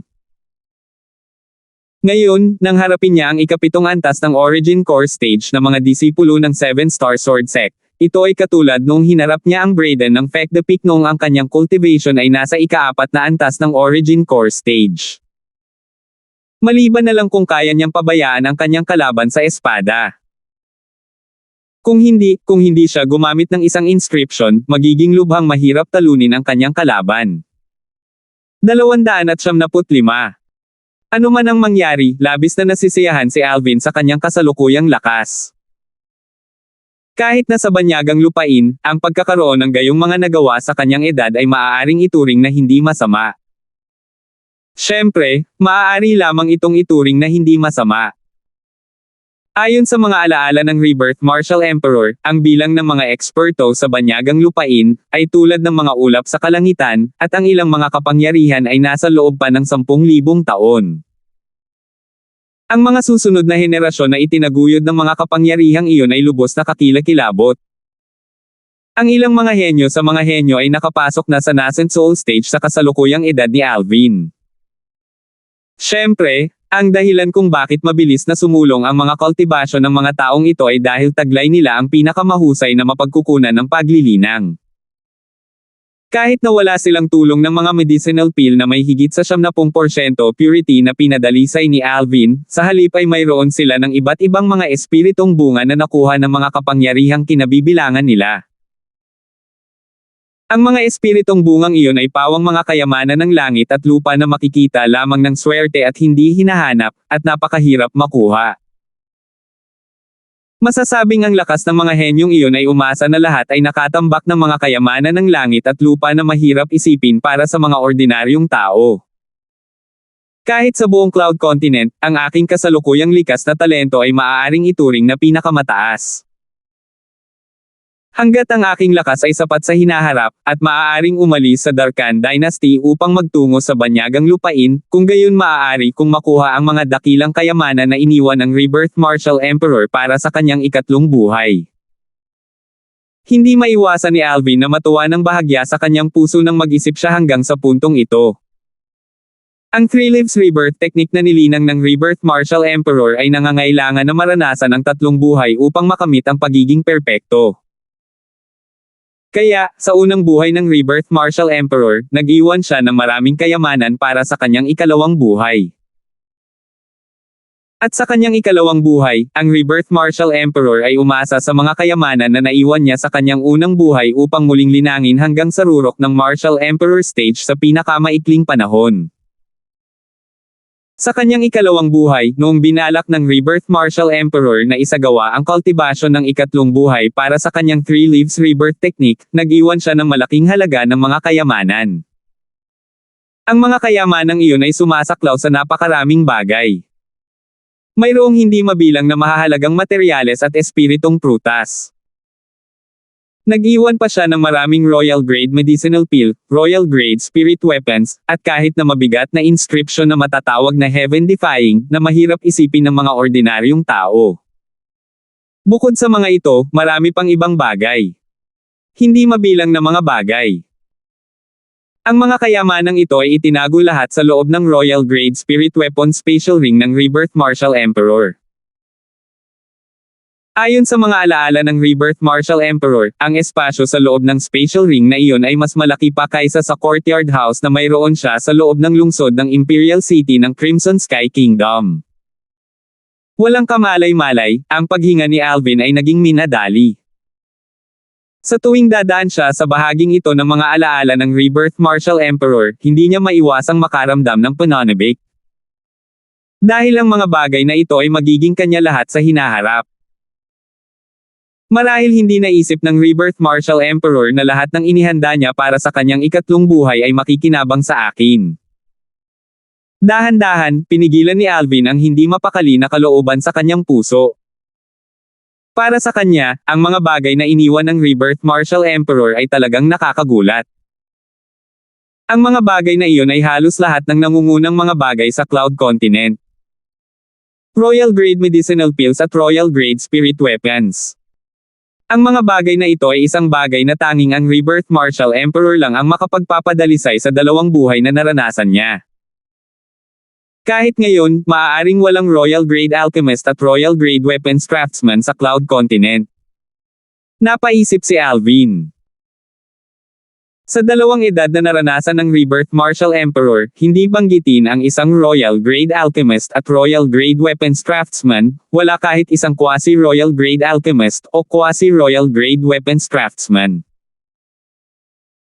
Speaker 1: Ngayon, nang harapin niya ang ikapitong antas ng Origin Core Stage ng mga disipulo ng Seven Star Sword Sect, ito ay katulad nung hinarap niya ang Brayden ng Feck the Peak noong ang kanyang cultivation ay nasa ikaapat na antas ng Origin Core Stage. Maliban na lang kung kaya niyang pabayaan ang kanyang kalaban sa espada. Kung hindi siya gumamit ng isang inscription, magiging lubhang mahirap talunin ang kanyang kalaban. 275. Ano man ang mangyari, labis na nasisiyahan si Alvin sa kanyang kasalukuyang lakas. Kahit na sa banyagang lupain, ang pagkakaroon ng gayong mga nagawa sa kanyang edad ay maaaring ituring na hindi masama. Siyempre, maaari lamang itong ituring na hindi masama. Ayon sa mga alaala ng Rebirth Martial Emperor, ang bilang ng mga eksperto sa banyagang lupain, ay tulad ng mga ulap sa kalangitan, at ang ilang mga kapangyarihan ay nasa loob pa ng 10,000 taon. Ang mga susunod na henerasyon na itinaguyod ng mga kapangyarihang iyon ay lubos na kakilakilabot. Ang ilang mga henyo sa mga henyo ay nakapasok na sa nascent soul stage sa kasalukuyang edad ni Alvin. Siyempre, ang dahilan kung bakit mabilis na sumulong ang mga kultibasyon ng mga taong ito ay dahil taglay nila ang pinakamahusay na mapagkukunan ng paglilinang. Kahit na wala silang tulong ng mga medicinal pill na may higit sa 70% purity na pinadalisay ni Alvin, sa halip ay mayroon sila ng iba't ibang mga espiritong bunga na nakuha ng mga kapangyarihang kinabibilangan nila. Ang mga espiritong bungang iyon ay pawang mga kayamanan ng langit at lupa na makikita lamang ng swerte at hindi hinahanap, at napakahirap makuha. Masasabing ang lakas ng mga henyong iyon ay umasa na lahat ay nakatambak ng mga kayamanan ng langit at lupa na mahirap isipin para sa mga ordinaryong tao. Kahit sa buong Cloud Continent, ang aking kasalukuyang likas na talento ay maaaring ituring na pinakamataas. Hanggat ang aking lakas ay sapat sa hinaharap, at maaaring umalis sa Darkan Dynasty upang magtungo sa banyagang lupain, kung gayon maaari kung makuha ang mga dakilang kayamanan na iniwan ng Rebirth Martial Emperor para sa kanyang ikatlong buhay. Hindi maiwasan ni Alvin na matuwa ng bahagya sa kanyang puso nang mag-isip siya hanggang sa puntong ito. Ang Three Lives Rebirth technique na nilinang ng Rebirth Martial Emperor ay nangangailangan na maranasan ang tatlong buhay upang makamit ang pagiging perpekto. Kaya, sa unang buhay ng Rebirth Martial Emperor, nag-iwan siya ng maraming kayamanan para sa kanyang ikalawang buhay. At sa kanyang ikalawang buhay, ang Rebirth Martial Emperor ay umasa sa mga kayamanan na naiwan niya sa kanyang unang buhay upang muling linangin hanggang sa rurok ng Martial Emperor stage sa pinakamaikling panahon. Sa kanyang ikalawang buhay, noong binalak ng Rebirth Martial Emperor na isagawa ang kultibasyon ng ikatlong buhay para sa kanyang Three Lives Rebirth technique, nag-iwan siya ng malaking halaga ng mga kayamanan. Ang mga kayamanang iyon ay sumasaklaw sa napakaraming bagay. Mayroong hindi mabilang na mahahalagang materyales at espiritong prutas. Nag-iwan pa siya ng maraming royal grade medicinal pill, royal grade spirit weapons, at kahit na mabigat na inscription na matatawag na heaven-defying, na mahirap isipin ng mga ordinaryong tao. Bukod sa mga ito, marami pang ibang bagay. Hindi mabilang na mga bagay. Ang mga kayamanang ito ay itinago lahat sa loob ng royal grade spirit weapon special ring ng Rebirth Martial Emperor. Ayon sa mga alaala ng Rebirth Martial Emperor, ang espasyo sa loob ng spatial ring na iyon ay mas malaki pa kaysa sa courtyard house na mayroon siya sa loob ng lungsod ng Imperial City ng Crimson Sky Kingdom. Walang kamalay-malay, ang paghinga ni Alvin ay naging minadali. Sa tuwing dadaan siya sa bahaging ito ng mga alaala ng Rebirth Martial Emperor, hindi niya maiwasang makaramdam ng pananabik. Dahil ang mga bagay na ito ay magiging kanya lahat sa hinaharap. Marahil hindi naisip ng Rebirth Martial Emperor na lahat ng inihanda niya para sa kanyang ikatlong buhay ay makikinabang sa akin. Dahan-dahan, pinigilan ni Alvin ang hindi mapakali na kalooban sa kanyang puso. Para sa kanya, ang mga bagay na iniwan ng Rebirth Martial Emperor ay talagang nakakagulat. Ang mga bagay na iyon ay halos lahat ng nangungunang mga bagay sa Cloud Continent. Royal Grade Medicinal Pills at Royal Grade Spirit Weapons. Ang mga bagay na ito ay isang bagay na tanging ang Rebirth Martial Emperor lang ang makapagpapadalisay sa dalawang buhay na naranasan niya. Kahit ngayon, maaaring walang Royal Grade Alchemist at Royal Grade Weapons Craftsman sa Cloud Continent. Napaisip si Alvin. Sa dalawang edad na naranasan ng Rebirth Martial Emperor, hindi banggitin ang isang Royal Grade Alchemist at Royal Grade Weapons Craftsman, wala kahit isang Quasi-Royal Grade Alchemist o Quasi-Royal Grade Weapons Craftsman.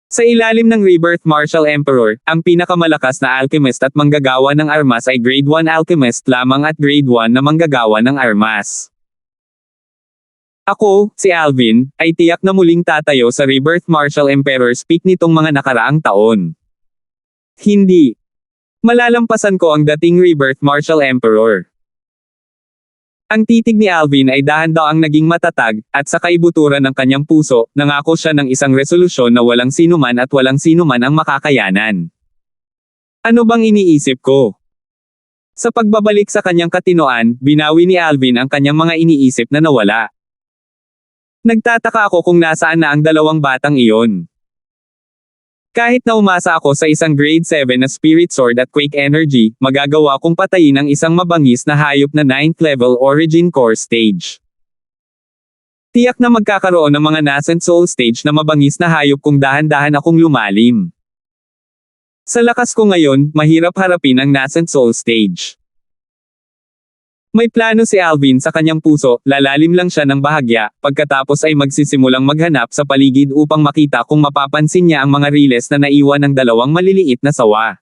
Speaker 1: Sa ilalim ng Rebirth Martial Emperor, ang pinakamalakas na alchemist at manggagawa ng armas ay Grade 1 Alchemist lamang at Grade 1 na manggagawa ng armas. Ako, si Alvin, ay tiyak na muling tatayo sa Rebirth Martial Emperor's peak nitong mga nakaraang taon. Hindi. Malalampasan ko ang dating Rebirth Martial Emperor. Ang titig ni Alvin ay dahan-daang naging matatag, at sa kaibuturan ng kanyang puso, nangako siya ng isang resolusyon na walang sinuman at walang sinuman ang makakayanan. Ano bang iniisip ko? Sa pagbabalik sa kanyang katinoan, binawi ni Alvin ang kanyang mga iniisip na nawala. Nagtataka ako kung nasaan na ang dalawang batang iyon. Kahit na umasa ako sa isang Grade 7 na Spirit Sword at Quake Energy, magagawa kong patayin ang isang mabangis na hayop na 9th level Origin Core Stage. Tiyak na magkakaroon ng mga Nascent Soul Stage na mabangis na hayop kung dahan-dahan akong lumalim. Sa lakas ko ngayon, mahirap harapin ang Nascent Soul Stage. May plano si Alvin sa kanyang puso, lalalim lang siya ng bahagya, pagkatapos ay magsisimulang maghanap sa paligid upang makita kung mapapansin niya ang mga riles na naiwan ng dalawang maliliit na sawa.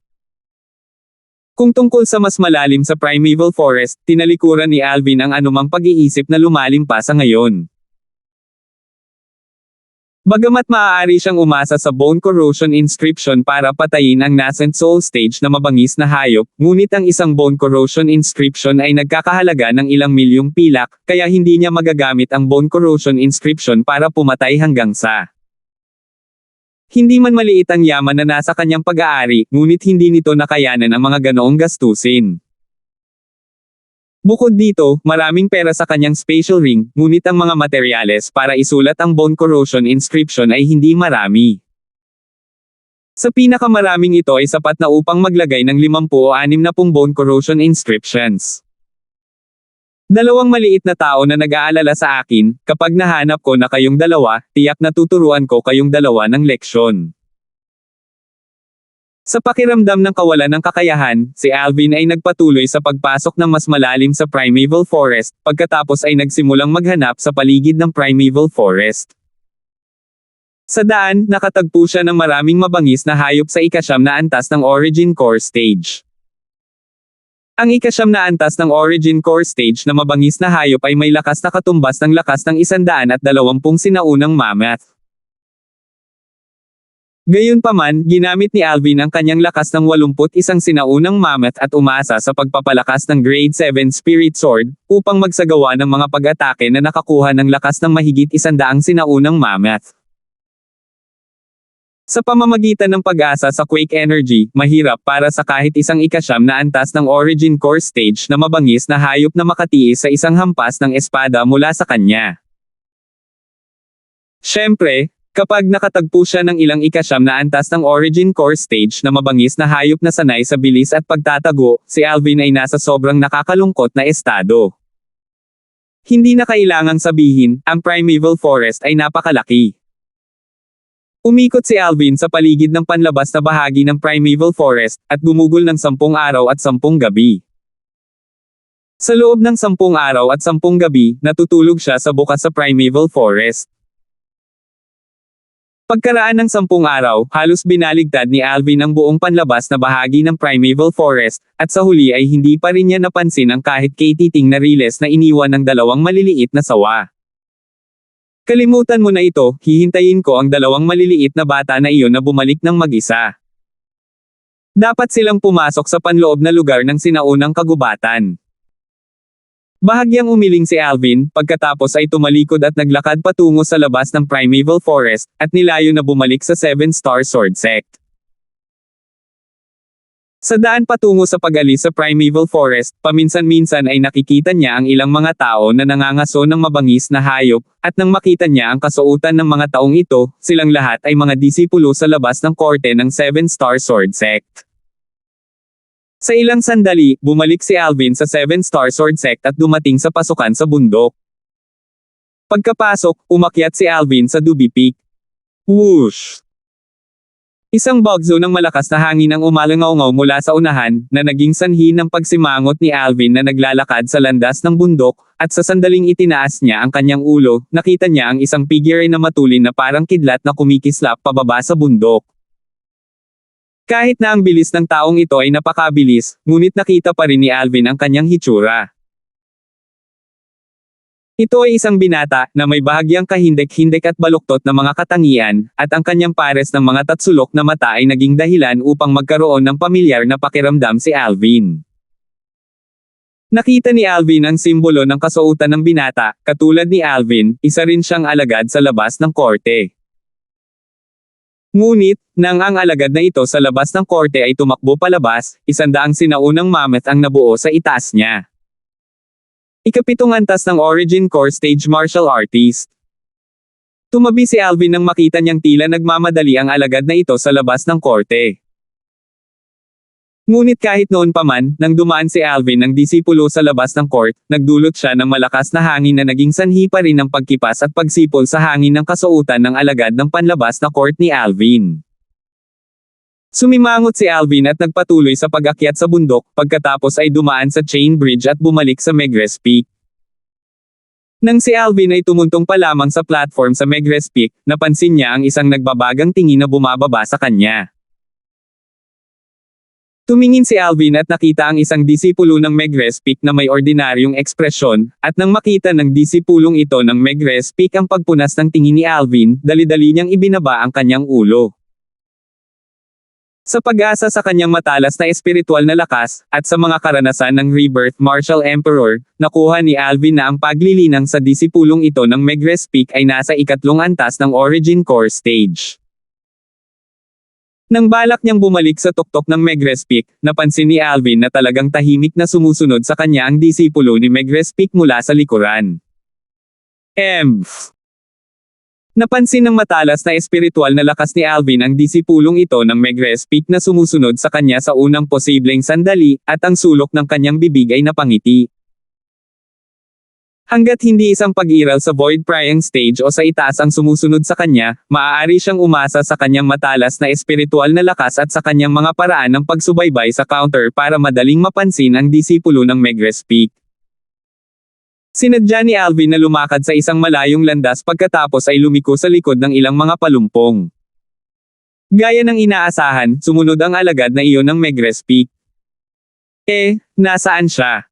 Speaker 1: Kung tungkol sa mas malalim sa Primeval Forest, tinalikuran ni Alvin ang anumang pag-iisip na lumalim pa sa ngayon. Bagamat maaari siyang umasa sa Bone Corrosion Inscription para patayin ang Nascent Soul Stage na mabangis na hayop, ngunit ang isang Bone Corrosion Inscription ay nagkakahalaga ng ilang milyong pilak, kaya hindi niya magagamit ang Bone Corrosion Inscription para pumatay hanggang sa. Hindi man maliit ang yaman na nasa kanyang pag-aari, ngunit hindi nito nakayanan ang mga ganoong gastusin. Bukod dito, maraming pera sa kanyang spatial ring, ngunit ang mga materyales para isulat ang Bone Corrosion Inscription ay hindi marami. Sa pinakamaraming ito ay sapat na upang maglagay ng 50 o 60 Bone Corrosion Inscriptions. Dalawang maliit na tao na nag-aalala sa akin, kapag nahanap ko na kayong dalawa, tiyak na tuturuan ko kayong dalawa ng leksyon. Sa pakiramdam ng kawalan ng kakayahan, si Alvin ay nagpatuloy sa pagpasok ng mas malalim sa Primeval Forest, pagkatapos ay nagsimulang maghanap sa paligid ng Primeval Forest. Sa daan, nakatagpo siya ng maraming mabangis na hayop sa ika-9 na antas ng Origin Core Stage. Ang ika-9 na antas ng Origin Core Stage na mabangis na hayop ay may lakas na katumbas ng lakas ng 120 sinaunang mammoth. Gayunpaman, ginamit ni Alvin ang kanyang lakas ng 81 sinaunang mammoth at umasa sa pagpapalakas ng Grade 7 Spirit Sword, upang magsagawa ng mga pag-atake na nakakuha ng lakas ng mahigit 100 sinaunang mammoth. Sa pamamagitan ng pag-asa sa Quake Energy, mahirap para sa kahit isang ika-9 na antas ng Origin Core Stage na mabangis na hayop na makatiis sa isang hampas ng espada mula sa kanya. Siyempre, kapag nakatagpo siya ng ilang ika-9 na antas ng Origin Core Stage na mabangis na hayop na sanay sa bilis at pagtatago, si Alvin ay nasa sobrang nakakalungkot na estado. Hindi na kailangang sabihin, ang Primeval Forest ay napakalaki. Umikot si Alvin sa paligid ng panlabas na bahagi ng Primeval Forest, at gumugol ng 10 araw at 10 gabi. Sa loob ng 10 araw at 10 gabi, natutulog siya sa bukas sa Primeval Forest. Pagkaraan ng 10 araw, halos binaligtad ni Alvin ang buong panlabas na bahagi ng Primeval Forest, at sa huli ay hindi pa rin niya napansin ang kahit katiting na riles na iniwan ng dalawang maliliit na sawa. Kalimutan mo na ito, hihintayin ko ang dalawang maliliit na bata na iyon na bumalik ng mag-isa. Dapat silang pumasok sa panloob na lugar ng sinaunang kagubatan. Bahagyang umiling si Alvin, pagkatapos ay tumalikod at naglakad patungo sa labas ng Primeval Forest, at nilayo na bumalik sa 7-Star Sword Sect. Sa daan patungo sa pag-alis sa Primeval Forest, paminsan-minsan ay nakikita niya ang ilang mga tao na nangangaso ng mabangis na hayop, at nang makita niya ang kasuotan ng mga taong ito, silang lahat ay mga disipulo sa labas ng korte ng Seven Star Sword Sect. Sa ilang sandali, bumalik si Alvin sa Seven Star Sword Sect at dumating sa pasukan sa bundok. Pagkapasok, umakyat si Alvin sa Duby Peak. Whoosh! Isang bagzo ng malakas na hangin ang umalangaw-ngaw mula sa unahan, na naging sanhi ng pagsimangot ni Alvin na naglalakad sa landas ng bundok, at sa sandaling itinaas niya ang kanyang ulo, nakita niya ang isang figure na matulin na parang kidlat na kumikislap pababa sa bundok. Kahit na ang bilis ng taong ito ay napakabilis, ngunit nakita pa rin ni Alvin ang kanyang hitsura. Ito ay isang binata, na may bahagyang kahindik-hindik at baluktot na mga katangian, at ang kanyang pares ng mga tatsulok na mata ay naging dahilan upang magkaroon ng pamilyar na pakiramdam si Alvin. Nakita ni Alvin ang simbolo ng kasuotan ng binata, katulad ni Alvin, isa rin siyang alagad sa labas ng korte. Ngunit, nang ang alagad na ito sa labas ng korte ay tumakbo palabas, 100 sinaunang mammoth ang nabuo sa itaas niya. Ikapitong antas ng Origin Core Stage Martial Artist. Tumabi si Alvin nang makita niyang tila nagmamadali ang alagad na ito sa labas ng korte. Ngunit kahit noon pa man, nang dumaan si Alvin ng disipulo sa labas ng court, nagdulot siya ng malakas na hangin na naging sanhi pa rin ng pagkipas at pagsipol sa hangin ng kasuotan ng alagad ng panlabas na court ni Alvin. Sumimangot si Alvin at nagpatuloy sa pag-akyat sa bundok, pagkatapos ay dumaan sa chain bridge at bumalik sa Megrez Peak. Nang si Alvin ay tumuntong pa lamang sa platform sa Megrez Peak, napansin niya ang isang nagbabagang tingin na bumababa sa kanya. Tumingin si Alvin at nakita ang isang disipulo ng Megrez Peak na may ordinaryong ekspresyon, at nang makita ng disipulong ito ng Megrez Peak ang pagpunas ng tingin ni Alvin, dali-dali niyang ibinaba ang kanyang ulo. Sa pag-asa sa kanyang matalas na espiritual na lakas, at sa mga karanasan ng Rebirth Martial Emperor, nakuha ni Alvin na ang paglilinang sa disipulong ito ng Megrez Peak ay nasa ikatlong antas ng Origin Core Stage. Nang balak niyang bumalik sa tuktok ng Megrez Peak, napansin ni Alvin na talagang tahimik na sumusunod sa kanya ang disipulo ni Megrez Peak mula sa likuran. Napansin ng matalas na espiritual na lakas ni Alvin ang disipulong ito ng Megrez Peak na sumusunod sa kanya sa unang posibleng sandali, at ang sulok ng kanyang bibig ay napangiti. Hanggat hindi isang pag-iral sa Void Prying Stage o sa itaas ang sumusunod sa kanya, maaari siyang umasa sa kanyang matalas na espiritual na lakas at sa kanyang mga paraan ng pagsubaybay sa counter para madaling mapansin ang disipulo ng Megrez Peak. Sinadya ni Alvin na lumakad sa isang malayong landas pagkatapos ay lumiko sa likod ng ilang mga palumpong. Gaya ng inaasahan, sumunod ang alagad na iyon ng Megrez Peak. Nasaan siya?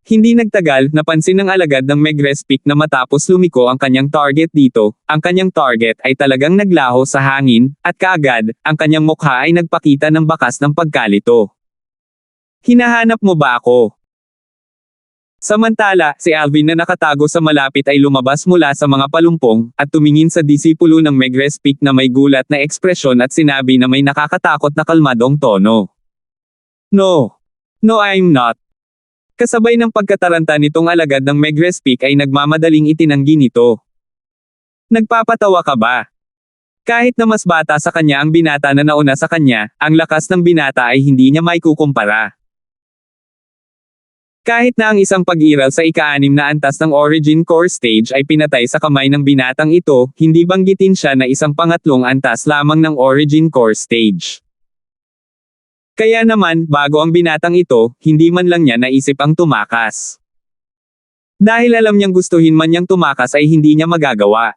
Speaker 1: Hindi nagtagal, napansin ng alagad ng Megrez Peak na matapos lumiko ang kanyang target dito, ang kanyang target ay talagang naglaho sa hangin, at kaagad, ang kanyang mukha ay nagpakita ng bakas ng pagkalito. Hinahanap mo ba ako? Samantala, si Alvin na nakatago sa malapit ay lumabas mula sa mga palumpong, at tumingin sa disipulo ng Megrez Peak na may gulat na ekspresyon at sinabi na may nakakatakot na kalmadong tono. No, I'm not. Kasabay ng pagkataranta nitong alagad ng Megrez Peak ay nagmamadaling itinanggi nito. Nagpapatawa ka ba? Kahit na mas bata sa kanya ang binata na nauna sa kanya, ang lakas ng binata ay hindi niya maikukumpara. Kahit na ang isang pag-iral sa ika-6 na antas ng Origin Core Stage ay pinatay sa kamay ng binatang ito, hindi banggitin siya na isang pangatlong antas lamang ng Origin Core Stage. Kaya naman, bago ang binatang ito, hindi man lang niya naisip ang tumakas. Dahil alam niyang gustuhin man niyang tumakas ay hindi niya magagawa.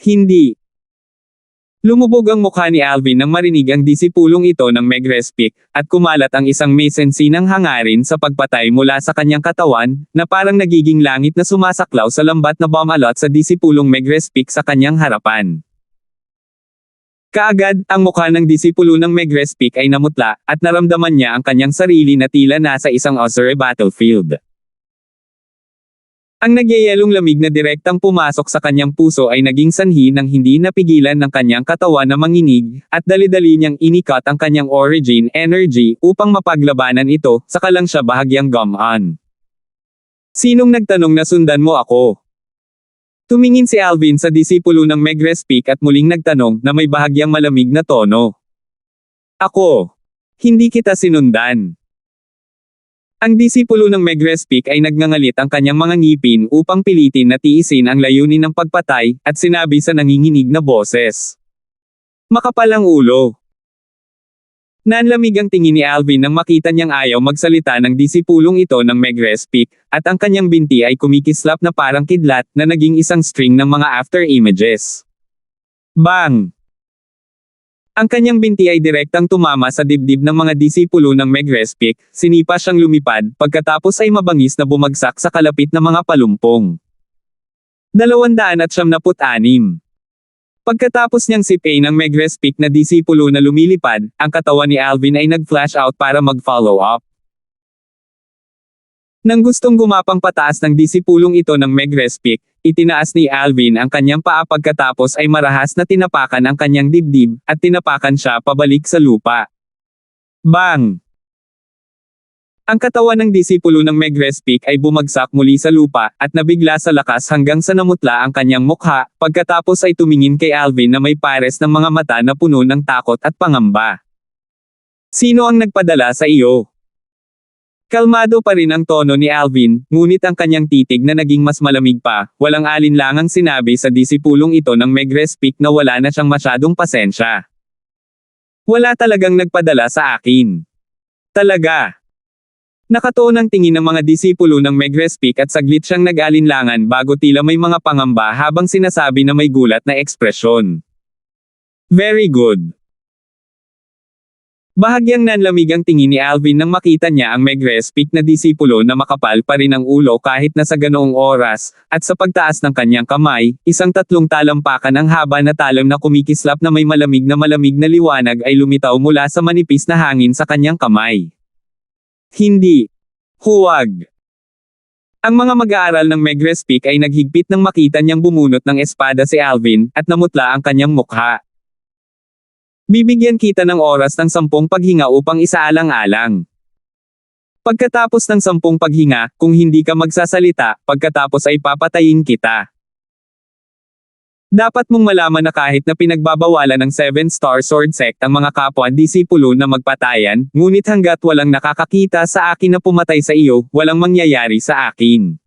Speaker 1: Hindi. Lumubog ang mukha ni Alvin nang marinig ang disipulong ito ng Megrez Peak, at kumalat ang isang mesensinang hangarin sa pagpatay mula sa kanyang katawan, na parang nagiging langit na sumasaklaw sa lambat na bumalot sa disipulong Megrez Peak sa kanyang harapan. Kaagad, ang mukha ng disipulo ng Megrez Peak ay namutla, at naramdaman niya ang kanyang sarili na tila nasa isang Ozure battlefield. Ang nagyayelong lamig na direktang pumasok sa kanyang puso ay naging sanhi ng hindi napigilan ng kanyang katawan na manginig, at dali-dali niyang inikat ang kanyang origin energy upang mapaglabanan ito, saka lang siya bahagyang gumaan. Sinong nagtanong na sundan mo ako? Tumingin si Alvin sa disipulo ng Megrespik at muling nagtanong na may bahagyang malamig na tono. Ako. Hindi kita sinundan. Ang disipulo ng Megrespik ay nagngangalit ang kanyang mga ngipin upang pilitin na tiisin ang layunin ng pagpatay, at sinabi sa nanginginig na boses. Makapal ang ulo. Nanlamig ang tingin ni Alvin nang makita niyang ayaw magsalita ng disipulong ito ng Megrespik, at ang kanyang binti ay kumikislap na parang kidlat na naging isang string ng mga after images. Bang! Ang kanyang binti ay direktang tumama sa dibdib ng mga disipulo ng Megrespik, sinipa siyang lumipad, pagkatapos ay mabangis na bumagsak sa kalapit na mga palumpong. 276. Pagkatapos niyang sipain ng Megrespik na disipulo na lumilipad, ang katawan ni Alvin ay nag-flash out para mag-follow up. Nang gustong gumapang pataas ng disipulong ito ng Megrespik, itinaas ni Alvin ang kanyang paa pagkatapos ay marahas na tinapakan ang kanyang dibdib, at tinapakan siya pabalik sa lupa. Bang! Ang katawan ng disipulo ng Megrespik ay bumagsak muli sa lupa, at nabigla sa lakas hanggang sa namutla ang kanyang mukha, pagkatapos ay tumingin kay Alvin na may pares ng mga mata na puno ng takot at pangamba. Sino ang nagpadala sa iyo? Kalmado pa rin ang tono ni Alvin, ngunit ang kanyang titig na naging mas malamig pa, walang alinlangang sinabi sa disipulong ito ng Megrespik na wala na siyang masyadong pasensya. Wala talagang nagpadala sa akin. Talaga. Nakatuon ang tingin ng mga disipulo ng Megrespik at saglit siyang nag-alinlangan bago tila may mga pangamba habang sinasabi na may gulat na ekspresyon. Very good. Bahagyang nanlamig ang tingin ni Alvin nang makita niya ang Megrespik na disipulo na makapal pa rin ang ulo kahit na sa ganoong oras, at sa pagtaas ng kanyang kamay, isang 3 talampakan ang haba na talam na kumikislap na may malamig na liwanag ay lumitaw mula sa manipis na hangin sa kanyang kamay. Hindi. Huwag. Ang mga mag-aaral ng Megrespik ay naghigpit nang makita niyang bumunot ng espada si Alvin, at namutla ang kanyang mukha. Bibigyan kita ng oras ng 10 paghinga upang isaalang-alang. Pagkatapos ng 10 paghinga, kung hindi ka magsasalita, pagkatapos ay papatayin kita. Dapat mong malaman na kahit na pinagbabawalan ng 7-star sword sect ang mga kapwa-disipulo na magpatayan, ngunit hanggat walang nakakakita sa akin na pumatay sa iyo, walang mangyayari sa akin.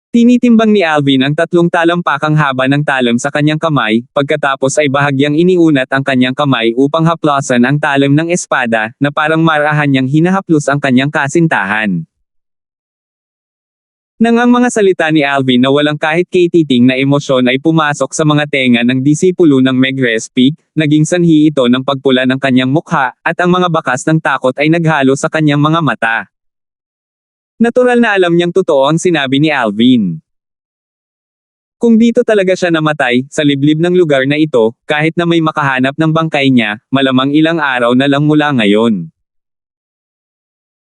Speaker 1: Tinitimbang ni Alvin ang 3 talampakang haba ng talam sa kanyang kamay, pagkatapos ay bahagyang iniunat ang kanyang kamay upang haplasan ang talam ng espada, na parang marahan niyang hinahaplos ang kanyang kasintahan. Nang ang mga salita ni Alvin na walang kahit kaititing na emosyon ay pumasok sa mga tenga ng disipulo ng Megrespik, naging sanhi ito ng pagpula ng kanyang mukha, at ang mga bakas ng takot ay naghalo sa kanyang mga mata. Natural na alam niyang totoo ang sinabi ni Alvin. Kung dito talaga siya namatay, sa liblib ng lugar na ito, kahit na may makahanap ng bangkay niya, malamang ilang araw na lang mula ngayon.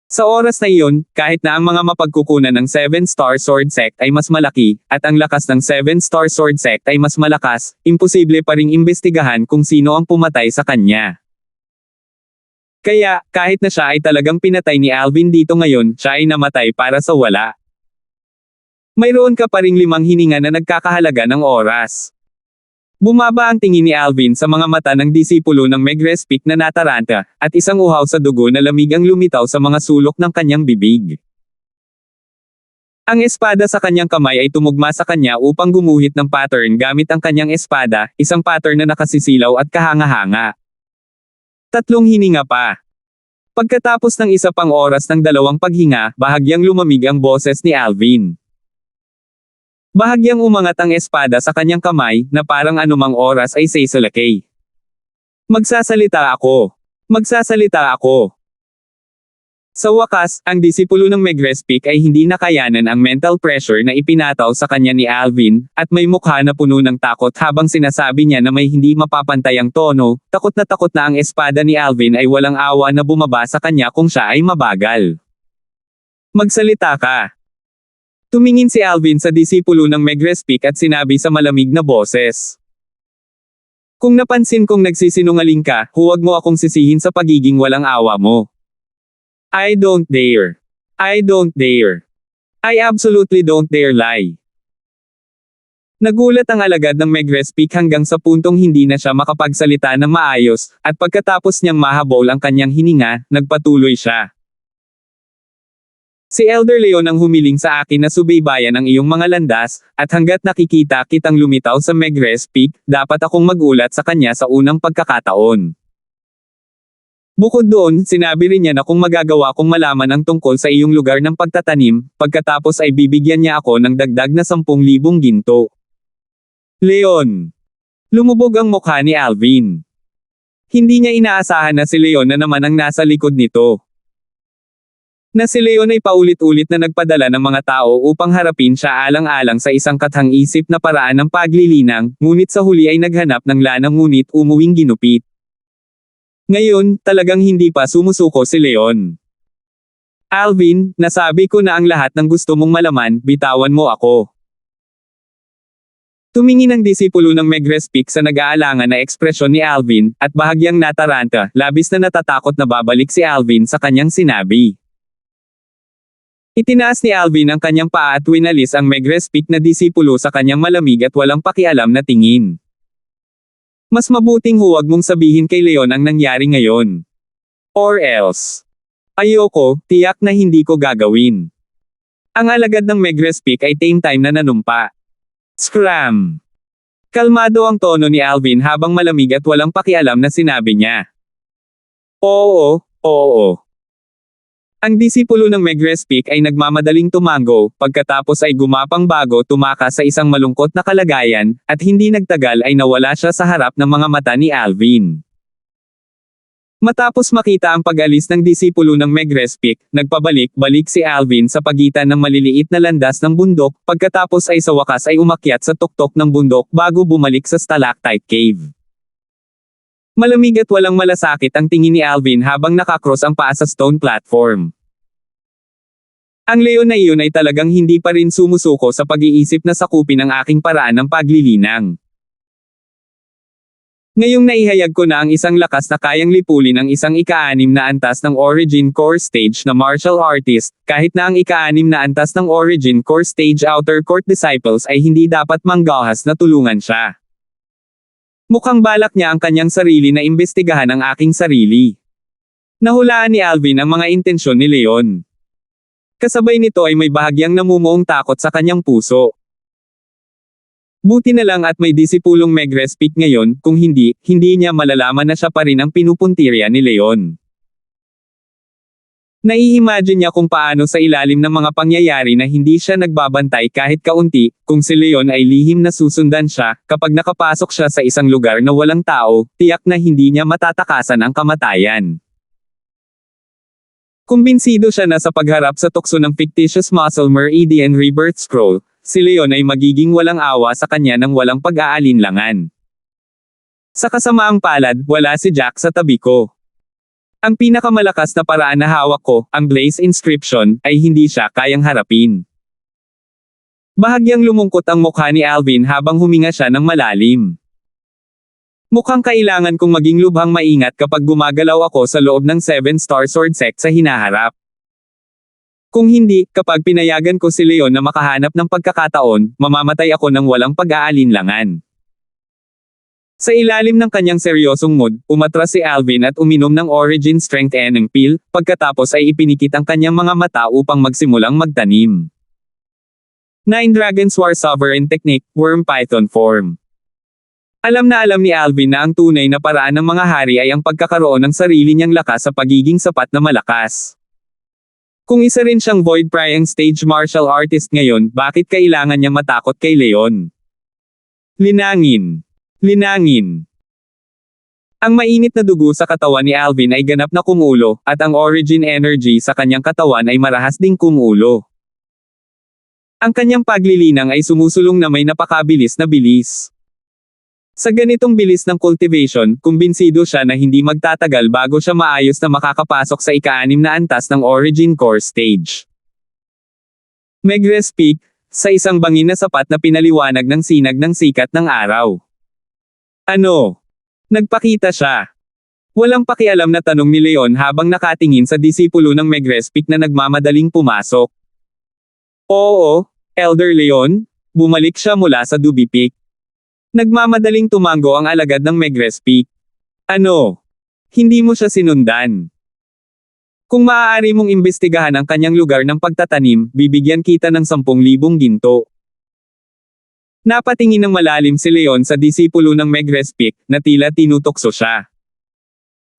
Speaker 1: Sa oras na iyon, kahit na ang mga mapagkukunan ng 7-star sword sect ay mas malaki, at ang lakas ng 7-star sword sect ay mas malakas, imposible pa ring imbestigahan kung sino ang pumatay sa kanya. Kaya, kahit na siya ay talagang pinatay ni Alvin dito ngayon, siya ay namatay para sa wala. Mayroon ka pa ring 5 hininga na nagkakahalaga ng oras. Bumaba ang tingin ni Alvin sa mga mata ng disipulo ng Megrespik na nataranta, at isang uhaw sa dugo na lamig ang lumitaw sa mga sulok ng kanyang bibig. Ang espada sa kanyang kamay ay tumugma sa kanya upang gumuhit ng pattern gamit ang kanyang espada, isang pattern na nakasisilaw at kahanga-hanga. 3 hininga pa. Pagkatapos ng isa pang oras ng 2 paghinga, bahagyang lumamig ang boses ni Alvin. Bahagyang umangat ang espada sa kanyang kamay, na parang anumang oras ay sasalakay. Magsasalita ako. Magsasalita ako. Sa wakas, ang disipulo ng Megrespik ay hindi nakayanan ang mental pressure na ipinataw sa kanya ni Alvin, at may mukha na puno ng takot habang sinasabi niya na may hindi mapapantayang tono, takot na ang espada ni Alvin ay walang awa na bumaba sa kanya kung siya ay mabagal. Magsalita ka. Tumingin si Alvin sa disipulo ng Magrespik at sinabi sa malamig na boses. Kung napansin kong nagsisinungaling ka, huwag mo akong sisihin sa pagiging walang awa mo. I don't dare. I don't dare. I absolutely don't dare lie. Nagulat ang alagad ng Magrespik hanggang sa puntong hindi na siya makapagsalita ng maayos, at pagkatapos niyang mahabol ang kanyang hininga, nagpatuloy siya. Si Elder Leon ang humiling sa akin na subaybayan ang iyong mga landas, at hanggat nakikita kitang lumitaw sa Magrespik, dapat akong magulat sa kanya sa unang pagkakataon. Bukod doon, sinabi rin niya na kung magagawa kong malaman ang tungkol sa iyong lugar ng pagtatanim, pagkatapos ay bibigyan niya ako ng dagdag na 10,000 ginto. Leon. Lumubog ang mukha ni Alvin. Hindi niya inaasahan na si Leon na naman ang nasa likod nito. Na si Leon ay paulit-ulit na nagpadala ng mga tao upang harapin siya alang-alang sa isang kathang-isip na paraan ng paglilinang, ngunit sa huli ay naghanap ng lanang ngunit umuwing ginupit. Ngayon, talagang hindi pa sumusuko si Leon. Alvin, nasabi ko na ang lahat ng gusto mong malaman, bitawan mo ako. Tumingin ang disipulo ng Magrespik sa nag-aalangan na ekspresyon ni Alvin, at bahagyang nataranta, labis na natatakot na babalik si Alvin sa kanyang sinabi. Itinaas ni Alvin ang kanyang paa at winalis ang Magrespik na disipulo sa kanyang malamig at walang pakialam na tingin. Mas mabuting huwag mong sabihin kay Leon ang nangyari ngayon. Or else. Ayoko, tiyak na hindi ko gagawin. Ang alagad ng Magrespik ay time na nanumpa. Scram! Kalmado ang tono ni Alvin habang malamig at walang pakialam na sinabi niya. Oo, oo. Ang disipulo ng Magrespik ay nagmamadaling tumango, pagkatapos ay gumapang bago tumakas sa isang malungkot na kalagayan, at hindi nagtagal ay nawala siya sa harap ng mga mata ni Alvin. Matapos makita ang pag-alis ng disipulo ng Magrespik, nagpabalik-balik si Alvin sa pagitan ng maliliit na landas ng bundok, pagkatapos ay sa wakas ay umakyat sa tuktok ng bundok bago bumalik sa stalactite cave. Malamig at walang malasakit ang tingin ni Alvin habang nakakross ang paa sa stone platform. Ang Leon na iyon ay talagang hindi pa rin sumusuko sa pag-iisip na sakupin ang aking paraan ng paglilinang. Ngayong naihayag ko na ang isang lakas na kayang lipulin ang isang ika-6 na antas ng Origin Core Stage na martial artist, kahit na ang ika-6 na antas ng Origin Core Stage Outer Court Disciples ay hindi dapat manggahas na tulungan siya. Mukhang balak niya ang kanyang sarili na imbestigahan ang aking sarili. Nahulaan ni Alvin ang mga intensyon ni Leon. Kasabay nito ay may bahagyang namumuong takot sa kanyang puso. Buti na lang at may disipulong Magrespik ngayon, kung hindi niya malalaman na siya pa rin ang pinupuntirya ni Leon. Nai-imagine niya kung paano sa ilalim ng mga pangyayari na hindi siya nagbabantay kahit kaunti, kung si Leon ay lihim na susundan siya, kapag nakapasok siya sa isang lugar na walang tao, tiyak na hindi niya matatakasan ang kamatayan. Kumbinsido siya na sa pagharap sa tukso ng fictitious muscle meridian rebirth scroll, si Leon ay magiging walang awa sa kanya ng walang pag-aalinlangan. Sa kasamaang palad, wala si Jack sa tabi ko. Ang pinakamalakas na paraan na hawak ko, ang Blaze Inscription, ay hindi siya kayang harapin. Bahagyang lumungkot ang mukha ni Alvin habang huminga siya ng malalim. Mukhang kailangan kong maging lubhang maingat kapag gumagalaw ako sa loob ng 7-star sword sect sa hinaharap. Kung hindi, kapag pinayagan ko si Leon na makahanap ng pagkakataon, mamamatay ako ng walang pag-aalinlangan. Sa ilalim ng kanyang seryosong mood, umatras si Alvin at uminom ng Origin Strength Eneng Pill, pagkatapos ay ipinikit ang kanyang mga mata upang magsimulang magtanim. 9 Dragon's War Sovereign Technique, Worm Python Form. Alam na alam ni Alvin na ang tunay na paraan ng mga hari ay ang pagkakaroon ng sarili niyang lakas sa pagiging sapat na malakas. Kung isa rin siyang Void Prying Stage Martial Artist ngayon, bakit kailangan niya matakot kay Leon? Linangin. Linangin. Ang mainit na dugo sa katawan ni Alvin ay ganap na kumulo, at ang origin energy sa kanyang katawan ay marahas ding kumulo. Ang kanyang paglilinang ay sumusulong na may napakabilis na bilis. Sa ganitong bilis ng cultivation, kumbinsido siya na hindi magtatagal bago siya maayos na makakapasok sa ika-6 na antas ng Origin Core Stage. Megrez Peak, sa isang bangin na sapat na pinaliwanag ng sinag ng sikat ng araw. Ano? Nagpakita siya. Walang pakialam na tanong ni Leon habang nakatingin sa disipulo ng Megrez Peak na nagmamadaling pumasok. Oo, Elder Leon, bumalik siya mula sa Duby Peak. Nagmamadaling tumango ang alagad ng Megrez Peak. Ano? Hindi mo siya sinundan. Kung maaari mong imbestigahan ang kanyang lugar ng pagtatanim, bibigyan kita ng 10,000 ginto. Napatingin ng malalim si Leon sa disipulo ng Megrez Peak, na tila tinutokso siya.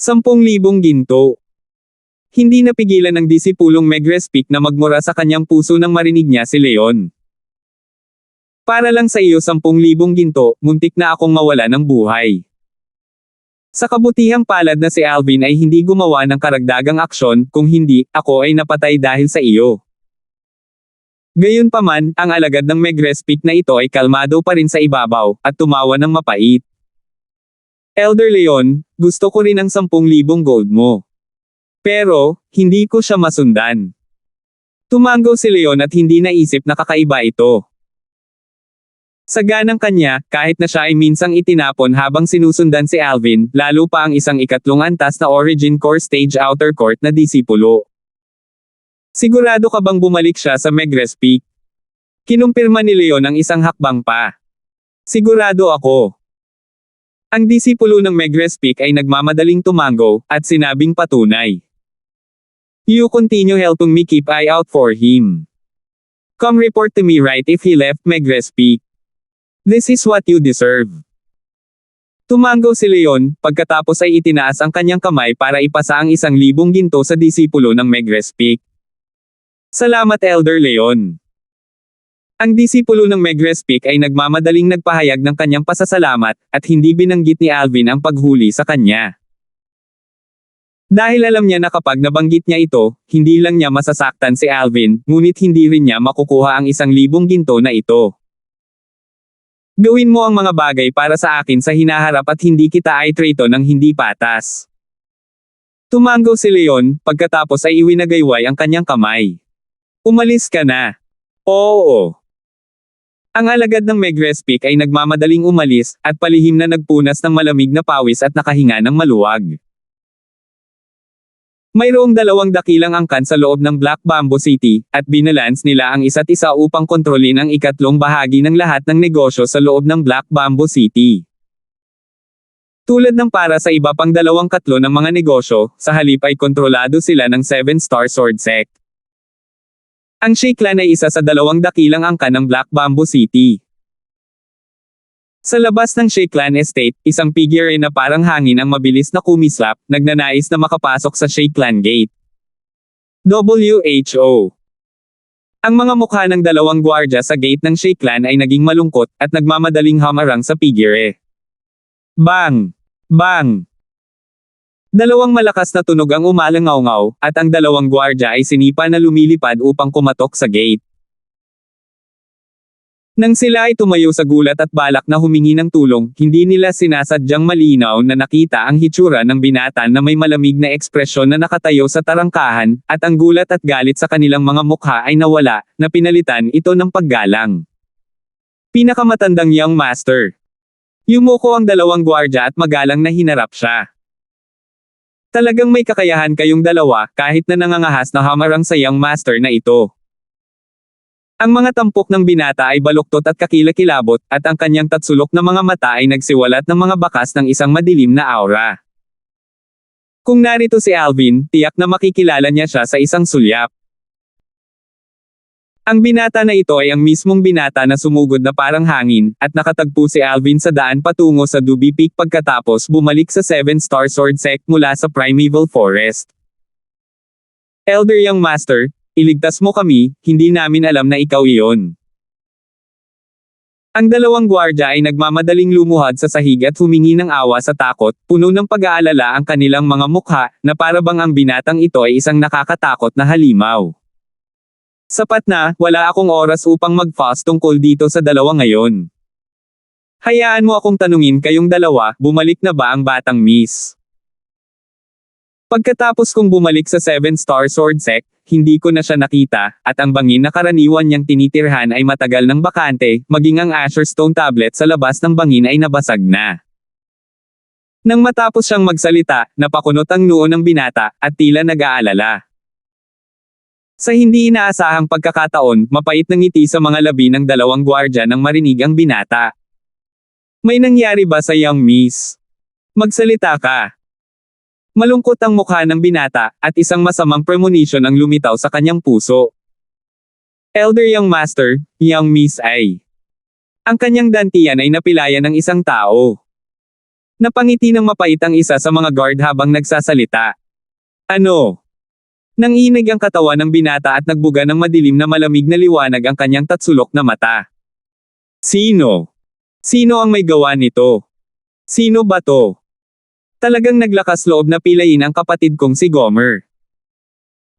Speaker 1: 10,000 ginto. Hindi napigilan ng disipulong Megrez Peak na magmura sa kanyang puso nang marinig niya si Leon. Para lang sa iyo 10,000 ginto, muntik na akong mawala ng buhay. Sa kabutihang palad na si Alvin ay hindi gumawa ng karagdagang aksyon, kung hindi, ako ay napatay dahil sa iyo. Gayunpaman, ang alagad ng Megrez Peak na ito ay kalmado pa rin sa ibabaw, at tumawa ng mapait. Elder Leon, gusto ko rin ang 10,000 gold mo. Pero, hindi ko siya masundan. Tumango si Leon at hindi naisip na kakaiba ito. Saganang kanya, kahit na siya ay minsang itinapon habang sinusundan si Alvin, lalo pa ang isang ikatlong antas na Origin Core Stage Outer Court na disipulo. Sigurado ka bang bumalik siya sa Megrez Peak? Kinumpirma ni Leon ang isang hakbang pa. Sigurado ako. Ang disipulo ng Megrez Peak ay nagmamadaling tumango, at sinabing patunay. You continue helping me keep eye out for him. Come report to me right if he left Megrez Peak. This is what you deserve. Tumango si Leon, pagkatapos ay itinaas ang kanyang kamay para ipasa ang 1,000 ginto sa disipulo ng Megrez Peak. Salamat Elder Leon. Ang disipulo ng Megrez Peak ay nagmamadaling nagpahayag ng kanyang pasasalamat, at hindi binanggit ni Alvin ang paghuli sa kanya. Dahil alam niya na kapag nabanggit niya ito, hindi lang niya masasaktan si Alvin, ngunit hindi rin niya makukuha ang 1,000 ginto na ito. Gawin mo ang mga bagay para sa akin sa hinaharap at hindi kita i-treto ng hindi patas. Tumango si Leon, pagkatapos ay iwinagayway ang kanyang kamay. Umalis ka na. Oo. Ang alagad ng Megrez Peak ay nagmamadaling umalis, at palihim na nagpunas ng malamig na pawis at nakahinga ng maluwag. Mayroong 2 dakilang angkan sa loob ng Black Bamboo City, at binalance nila ang isa't isa upang kontrolin ang ikatlong bahagi ng lahat ng negosyo sa loob ng Black Bamboo City. Tulad ng para sa iba pang 2 ng mga negosyo, sa halip ay kontrolado sila ng 7-Star Sword Sect. Ang Shake Clan ay isa sa 2 dakilang angkan ng Black Bamboo City. Sa labas ng Shake Clan Estate, isang figure na parang hangin ang mabilis na kumislap, nagnanais na makapasok sa Shake Clan Gate. WHO. Ang mga mukha ng 2 gwardya sa gate ng Shake Clan ay naging malungkot, at nagmamadaling hamarang sa figure. Bang! Bang! 2 malakas na tunog ang umalangaw-ngaw, at ang 2 gwardya ay sinipa na lumilipad upang kumatok sa gate. Nang sila ay tumayo sa gulat at balak na humingi ng tulong, hindi nila sinasadyang malinaw na nakita ang hitsura ng binata na may malamig na ekspresyon na nakatayo sa tarangkahan, at ang gulat at galit sa kanilang mga mukha ay nawala, na pinalitan ito ng paggalang. Pinakamatandang young master. Yumuko ang 2 gwardya at magalang na hinarap siya. Talagang may kakayahan kayong 2, kahit na nangangahas na hamarang sa young master na ito. Ang mga tampok ng binata ay baluktot at kakilakilabot, at ang kanyang tatsulok na mga mata ay nagsiwalat ng mga bakas ng isang madilim na aura. Kung narito si Alvin, tiyak na makikilala niya siya sa isang sulyap. Ang binata na ito ay ang mismong binata na sumugod na parang hangin, at nakatagpo si Alvin sa daan patungo sa Duby Peak pagkatapos bumalik sa 7-Star Sword Sect mula sa Primeval Forest. Elder Young Master, iligtas mo kami, hindi namin alam na ikaw iyon. Ang 2 gwardya ay nagmamadaling lumuhad sa sahig at humingi ng awa sa takot, puno ng pag-aalala ang kanilang mga mukha, na parabang ang binatang ito ay isang nakakatakot na halimaw. Sapat na, wala akong oras upang mag-fast tungkol dito sa 2 ngayon. Hayaan mo akong tanungin kayong 2, bumalik na ba ang batang miss? Pagkatapos kong bumalik sa 7-Star Sword Sect, hindi ko na siya nakita, at ang bangin na karaniwan niyang tinitirhan ay matagal ng bakante, maging ang Azure Stone tablet sa labas ng bangin ay nabasag na. Nang matapos siyang magsalita, napakunot ang noo ng binata, at tila nag-aalala. Sa hindi inaasahang pagkakataon, mapait ng ngiti sa mga labi ng dalawang gwardya nang marinig ang binata. May nangyari ba sa young miss? Magsalita ka. Malungkot ang mukha ng binata, at isang masamang premonition ang lumitaw sa kanyang puso. Elder young master, young miss ay. Ang kanyang dantian ay napilayan ng isang tao. Napangiti ng mapait ang isa sa mga guard habang nagsasalita. Ano? Nanginig ang katawan ng binata at nagbuga ng madilim na malamig na liwanag ang kanyang tatsulok na mata. Sino? Sino ang may gawa nito? Sino ba to? Talagang naglakas loob na pilayin ang kapatid kong si Gomer.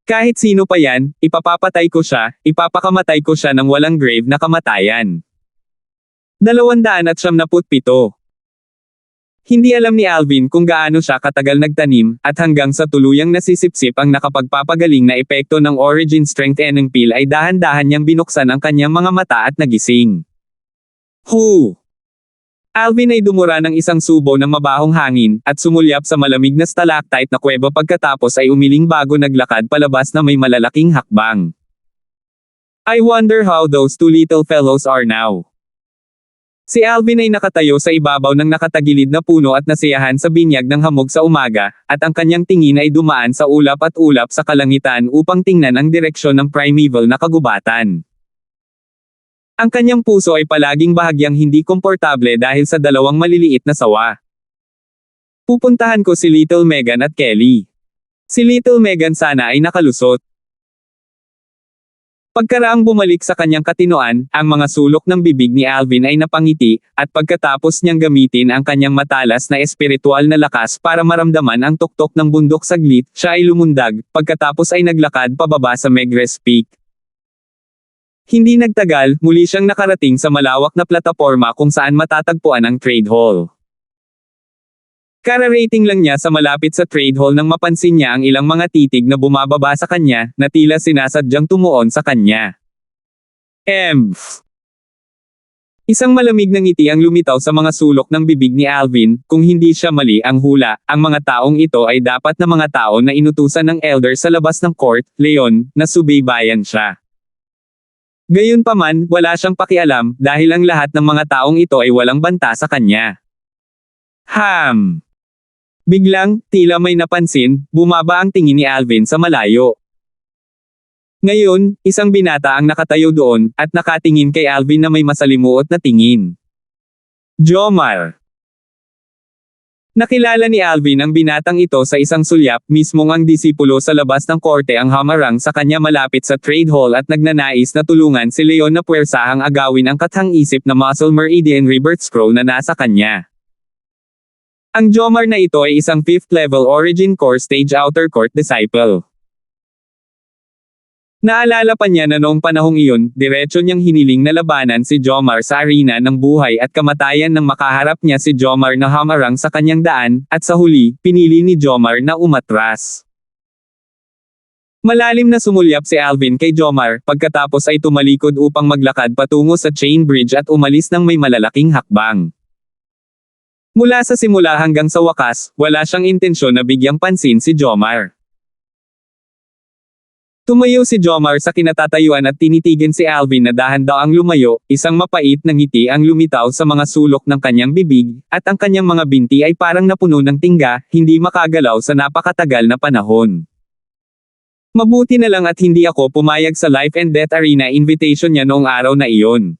Speaker 1: Kahit sino pa yan, ipapapatay ko siya, ipapakamatay ko siya ng walang grave na kamatayan. 297. Hindi alam ni Alvin kung gaano siya katagal nagtanim, at hanggang sa tuluyang nasisipsip ang nakapagpapagaling na epekto ng Origin Strength Eneng Pill ay dahan-dahan niyang binuksan ang kanyang mga mata at nagising. Hu! Alvin ay dumura ng isang subo ng mabahong hangin, at sumulyap sa malamig na stalactite na kuweba pagkatapos ay umiling bago naglakad palabas na may malalaking hakbang. I wonder how those two little fellows are now. Si Alvin ay nakatayo sa ibabaw ng nakatagilid na puno at nasiyahan sa binyag ng hamog sa umaga, at ang kanyang tingin ay dumaan sa ulap at ulap sa kalangitan upang tingnan ang direksyon ng primeval na kagubatan. Ang kanyang puso ay palaging bahagyang hindi komportable dahil sa dalawang maliliit na sawa. Pupuntahan ko si Little Megan at Kelly. Si Little Megan sana ay nakalusot. Pagkaraang bumalik sa kanyang katinoan, ang mga sulok ng bibig ni Alvin ay napangiti, at pagkatapos niyang gamitin ang kanyang matalas na espiritual na lakas para maramdaman ang tuktok ng bundok saglit, siya ay lumundag, pagkatapos ay naglakad pababa sa Megrez Peak. Hindi nagtagal, muli siyang nakarating sa malawak na plataporma kung saan matatagpuan ang trade hall. Kararating lang niya sa malapit sa trade hall nang mapansin niya ang ilang mga titig na bumababa sa kanya, na tila sinasadyang tumuon sa kanya. Isang malamig na ngiti ang lumitaw sa mga sulok ng bibig ni Alvin, kung hindi siya mali ang hula, ang mga taong ito ay dapat na mga tao na inutusan ng elder sa labas ng court, Leon, na subaybayan siya. Gayunpaman, wala siyang pakialam, dahil ang lahat ng mga taong ito ay walang banta sa kanya. Biglang, tila may napansin, bumaba ang tingin ni Alvin sa malayo. Ngayon, isang binata ang nakatayo doon, at nakatingin kay Alvin na may masalimuot na tingin. Jomar! Nakilala ni Alvin ang binatang ito sa isang sulyap, mismong ang disipulo sa labas ng korte ang hamarang sa kanya malapit sa trade hall at nagnanais na tulungan si Leon na puwersahang agawin ang kathang-isip na Muscle Meridian Rebirth Scroll na nasa kanya. Ang Jomar na ito ay isang 5th level Origin Core Stage Outer Court disciple. Naalala pa niya na noong panahong iyon, diretso niyang hiniling na labanan si Jomar sa arena ng buhay at kamatayan nang makaharap niya si Jomar na hamarang sa kanyang daan, at sa huli, pinili ni Jomar na umatras. Malalim na sumulyap si Alvin kay Jomar, pagkatapos ay tumalikod upang maglakad patungo sa chain bridge at umalis ng may malalaking hakbang. Mula sa simula hanggang sa wakas, wala siyang intensyon na bigyang pansin si Jomar. Tumayo si Jomar sa kinatatayuan at tinitigan si Alvin na dahan-daang lumayo, isang mapait na ngiti ang lumitaw sa mga sulok ng kanyang bibig, at ang kanyang mga binti ay parang napuno ng tingga, hindi makagalaw sa napakatagal na panahon. Mabuti na lang at hindi ako pumayag sa Life and Death Arena invitation niya noong araw na iyon.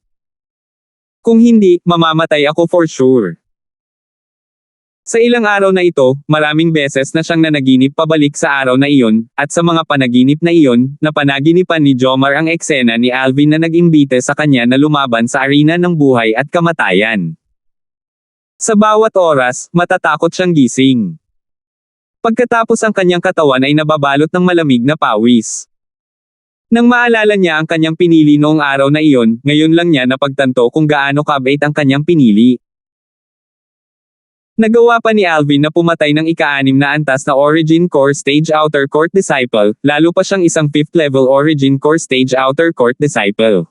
Speaker 1: Kung hindi, mamamatay ako for sure. Sa ilang araw na ito, maraming beses na siyang nanaginip pabalik sa araw na iyon, at sa mga panaginip na iyon, napanaginipan ni Jomar ang eksena ni Alvin na nag-imbite sa kanya na lumaban sa arena ng buhay at kamatayan. Sa bawat oras, matatakot siyang gising. Pagkatapos ang kanyang katawan ay nababalot ng malamig na pawis. Nang maalala niya ang kanyang pinili noong araw na iyon, ngayon lang niya napagtanto kung gaano kabait ang kanyang pinili. Nagawa pa ni Alvin na pumatay ng ika-6 na antas na Origin Core Stage Outer Court Disciple, lalo pa siyang isang 5th level Origin Core Stage Outer Court Disciple.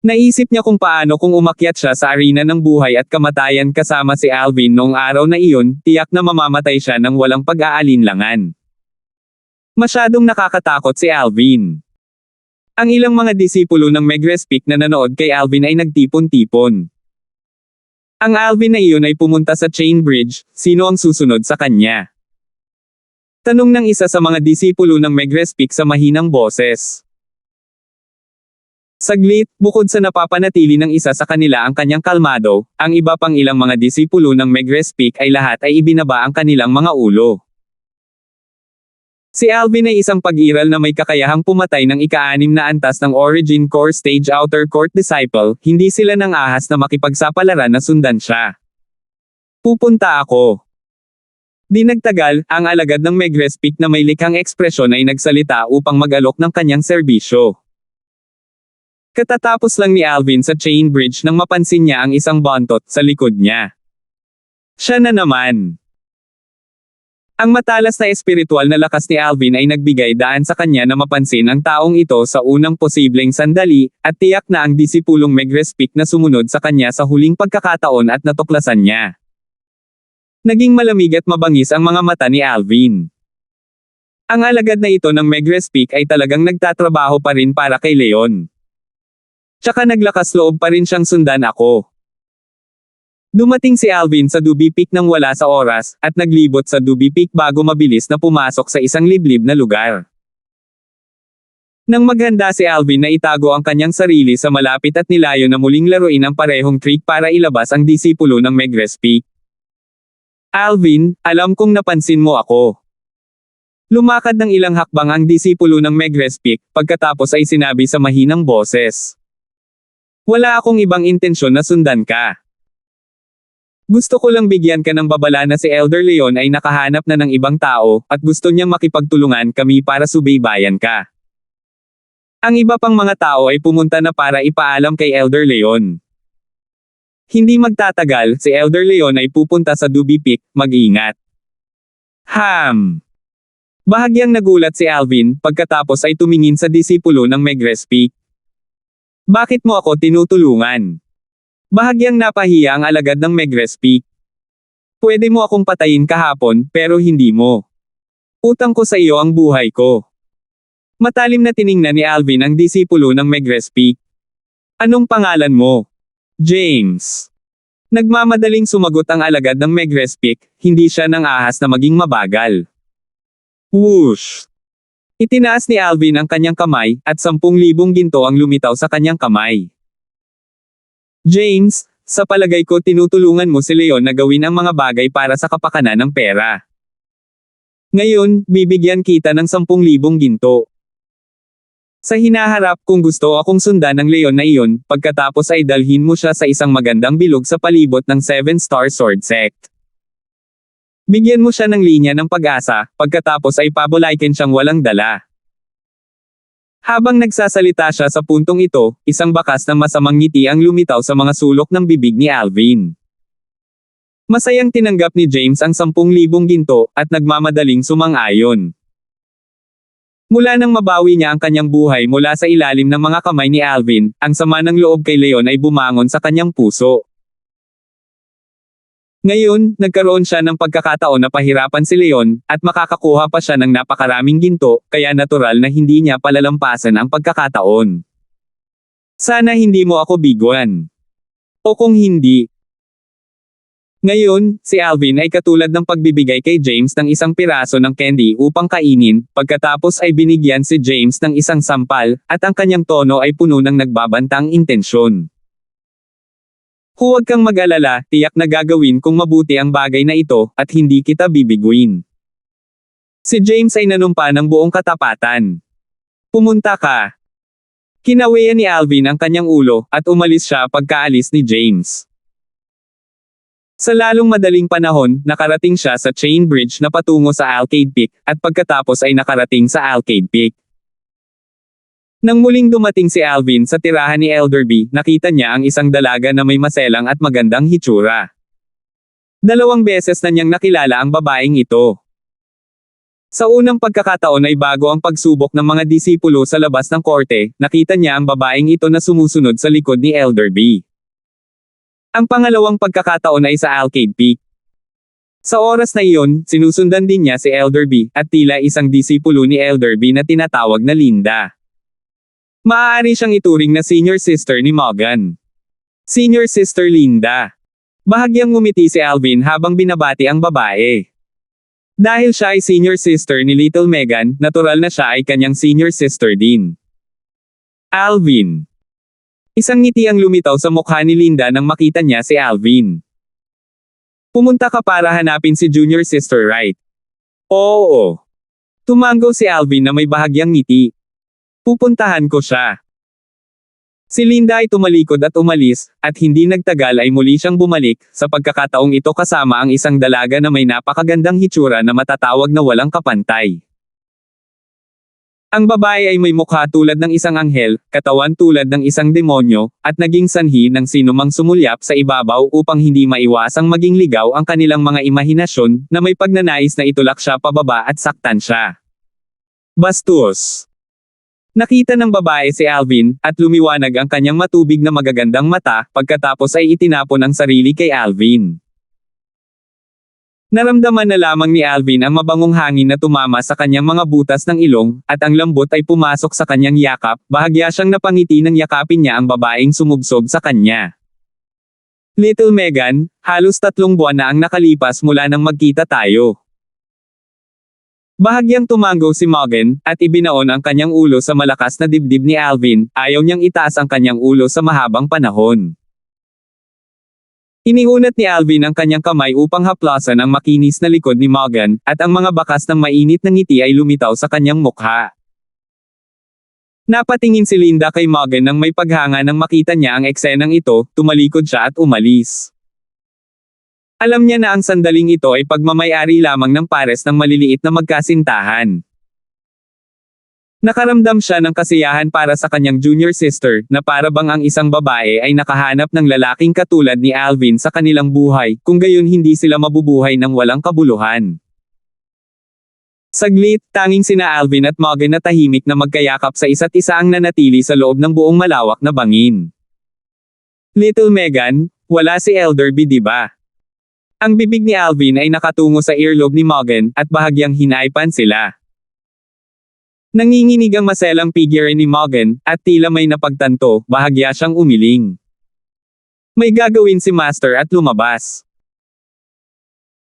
Speaker 1: Naisip niya kung paano kung umakyat siya sa arena ng buhay at kamatayan kasama si Alvin noong araw na iyon, tiyak na mamamatay siya ng walang pag-aalinlangan. Masyadong nakakatakot si Alvin. Ang ilang mga disipulo ng Megrespik na nanood kay Alvin ay nagtipon-tipon. Ang Alvin na iyon ay pumunta sa Chain Bridge, sino ang susunod sa kanya? Tanong ng isa sa mga disipulo ng Megrespik sa mahinang boses. Saglit, bukod sa napapanatili ng isa sa kanila ang kanyang kalmado, ang iba pang ilang mga disipulo ng Megrespik ay lahat ay ibinaba ang kanilang mga ulo. Si Alvin ay isang pag-iral na may kakayahang pumatay ng ika-6 na antas ng Origin Core Stage Outer Court Disciple, hindi sila nang ahas na makipagsapalaran na sundan siya. Pupunta ako. Di nagtagal, ang alagad ng Megrespik na may likhang ekspresyon ay nagsalita upang mag-alok ng kanyang serbisyo. Katatapos lang ni Alvin sa Chain Bridge nang mapansin niya ang isang bontot sa likod niya. Siya na naman. Ang matalas na espiritual na lakas ni Alvin ay nagbigay daan sa kanya na mapansin ang taong ito sa unang posibleng sandali, at tiyak na ang disipulong Megrespik na sumunod sa kanya sa huling pagkakataon at natuklasan niya. Naging malamig at mabangis ang mga mata ni Alvin. Ang alagad na ito ng Megrespik ay talagang nagtatrabaho pa rin para kay Leon. Tsaka naglakas loob pa rin siyang sundan ako. Dumating si Alvin sa Duby Peak nang wala sa oras, at naglibot sa Duby Peak bago mabilis na pumasok sa isang liblib na lugar. Nang maghanda si Alvin na itago ang kanyang sarili sa malapit at nilayo na muling laruin ang parehong trick para ilabas ang disipulo ng Megrespik. Alvin, alam kong napansin mo ako. Lumakad ng ilang hakbang ang disipulo ng Megrespik, pagkatapos ay sinabi sa mahinang boses. Wala akong ibang intensyon na sundan ka. Gusto ko lang bigyan ka ng babala na si Elder Leon ay nakahanap na ng ibang tao, at gusto niyang makipagtulungan kami para subaybayan ka. Ang iba pang mga tao ay pumunta na para ipaalam kay Elder Leon. Hindi magtatagal, si Elder Leon ay pupunta sa Duby Peak, mag-ingat. Bahagyang nagulat si Alvin, pagkatapos ay tumingin sa disipulo ng Megrespik. Bakit mo ako tinutulungan? Bahagyang napahiya ang alagad ng Megrespik. Pwede mo akong patayin kahapon, pero hindi mo. Utang ko sa iyo ang buhay ko. Matalim na tiningnan ni Alvin ang disipulo ng Megrespik. Anong pangalan mo? James. Nagmamadaling sumagot ang alagad ng Megrespik, hindi siya nang ahas na maging mabagal. Whoosh! Itinaas ni Alvin ang kanyang kamay, at 10,000 ginto ang lumitaw sa kanyang kamay. James, sa palagay ko tinutulungan mo si Leon na gawin ang mga bagay para sa kapakanan ng pera. Ngayon, bibigyan kita ng 10,000 ginto. Sa hinaharap, kung gusto akong sundan ng Leon na iyon, pagkatapos ay dalhin mo siya sa isang magandang bilog sa palibot ng 7-star sword sect. Bigyan mo siya ng linya ng pag-asa, pagkatapos ay pabulaykin siyang walang dala. Habang nagsasalita siya sa puntong ito, isang bakas ng masamang ngiti ang lumitaw sa mga sulok ng bibig ni Alvin. Masayang tinanggap ni James ang 10,000 ginto, at nagmamadaling sumang-ayon. Mula nang mabawi niya ang kanyang buhay mula sa ilalim ng mga kamay ni Alvin, ang sama ng loob kay Leon ay bumangon sa kanyang puso. Ngayon, nagkaroon siya ng pagkakataon na pahirapan si Leon, at makakakuha pa siya ng napakaraming ginto, kaya natural na hindi niya palalampasan ang pagkakataon. Sana hindi mo ako biguan. O kung hindi. Ngayon, si Alvin ay katulad ng pagbibigay kay James ng isang piraso ng candy upang kainin, pagkatapos ay binigyan si James ng isang sampal, at ang kanyang tono ay puno ng nagbabantang intensyon. Huwag kang mag-alala, tiyak na gagawin kong mabuti ang bagay na ito, at hindi kita bibiguin. Si James ay nanumpa ng buong katapatan. Pumunta ka. Kinawian ni Alvin ang kanyang ulo, at umalis siya pagkaalis ni James. Sa lalong madaling panahon, nakarating siya sa Chain Bridge na patungo sa Arcade Peak, at pagkatapos ay nakarating sa Arcade Peak. Nang muling dumating si Alvin sa tirahan ni Elderby, nakita niya ang isang dalaga na may maselang at magandang hitsura. 2 beses na niyang nakilala ang babaeng ito. Sa unang pagkakataon ay bago ang pagsubok ng mga disipulo sa labas ng korte, nakita niya ang babaeng ito na sumusunod sa likod ni Elderby. Ang pangalawang pagkakataon ay sa Arcade Peak. Sa oras na iyon, sinusundan din niya si Elderby, at tila isang disipulo ni Elderby na tinatawag na Linda. Maaari siyang ituring na senior sister ni Morgan. Senior sister Linda. Bahagyang ngumiti si Alvin habang binabati ang babae. Dahil siya ay senior sister ni Little Megan, natural na siya ay kanyang senior sister din. Alvin. Isang ngiti ang lumitaw sa mukha ni Linda nang makita niya si Alvin. Pumunta ka para hanapin si junior sister, right? Oo. Tumango si Alvin na may bahagyang ngiti. Pupuntahan ko siya. Si Linda ay tumalikod at umalis, at hindi nagtagal ay muli siyang bumalik, sa pagkakataong ito kasama ang isang dalaga na may napakagandang hitsura na matatawag na walang kapantay. Ang babae ay may mukha tulad ng isang anghel, katawan tulad ng isang demonyo, at naging sanhi ng sinumang sumulyap sa ibabaw upang hindi maiwasang maging ligaw ang kanilang mga imahinasyon, na may pagnanais na itulak siya pababa at saktan siya. Bastos. Nakita ng babae si Alvin, at lumiwanag ang kanyang matubig na magagandang mata, pagkatapos ay itinapon ang sarili kay Alvin. Naramdaman na lamang ni Alvin ang mabangong hangin na tumama sa kanyang mga butas ng ilong, at ang lambot ay pumasok sa kanyang yakap, bahagya siyang napangiti nang yakapin niya ang babaeng sumubsob sa kanya. Little Megan, halos 3 buwan na ang nakalipas mula nang magkita tayo. Bahagyang tumango si Morgan, at ibinaon ang kanyang ulo sa malakas na dibdib ni Alvin, ayaw niyang itaas ang kanyang ulo sa mahabang panahon. Iniunat ni Alvin ang kanyang kamay upang haplasan ang makinis na likod ni Morgan, at ang mga bakas ng mainit na ngiti ay lumitaw sa kanyang mukha. Napatingin si Linda kay Morgan nang may paghanga nang makita niya ang eksenang ito, tumalikod siya at umalis. Alam niya na ang sandaling ito ay pagmamayari lamang ng pares ng maliliit na magkasintahan. Nakaramdam siya ng kasiyahan para sa kanyang junior sister, na para bang ang isang babae ay nakahanap ng lalaking katulad ni Alvin sa kanilang buhay, kung gayon hindi sila mabubuhay ng walang kabuluhan. Saglit, tanging sina Alvin at Morgan na tahimik na magkayakap sa isa't isa ang nanatili sa loob ng buong malawak na bangin. Little Megan, wala si Elderby, di ba? Ang bibig ni Alvin ay nakatungo sa earlobe ni Morgan, at bahagyang hinaipan sila. Nanginginig ang maselang figure ni Morgan, at tila may napagtanto, bahagya siyang umiling. May gagawin si Master at lumabas.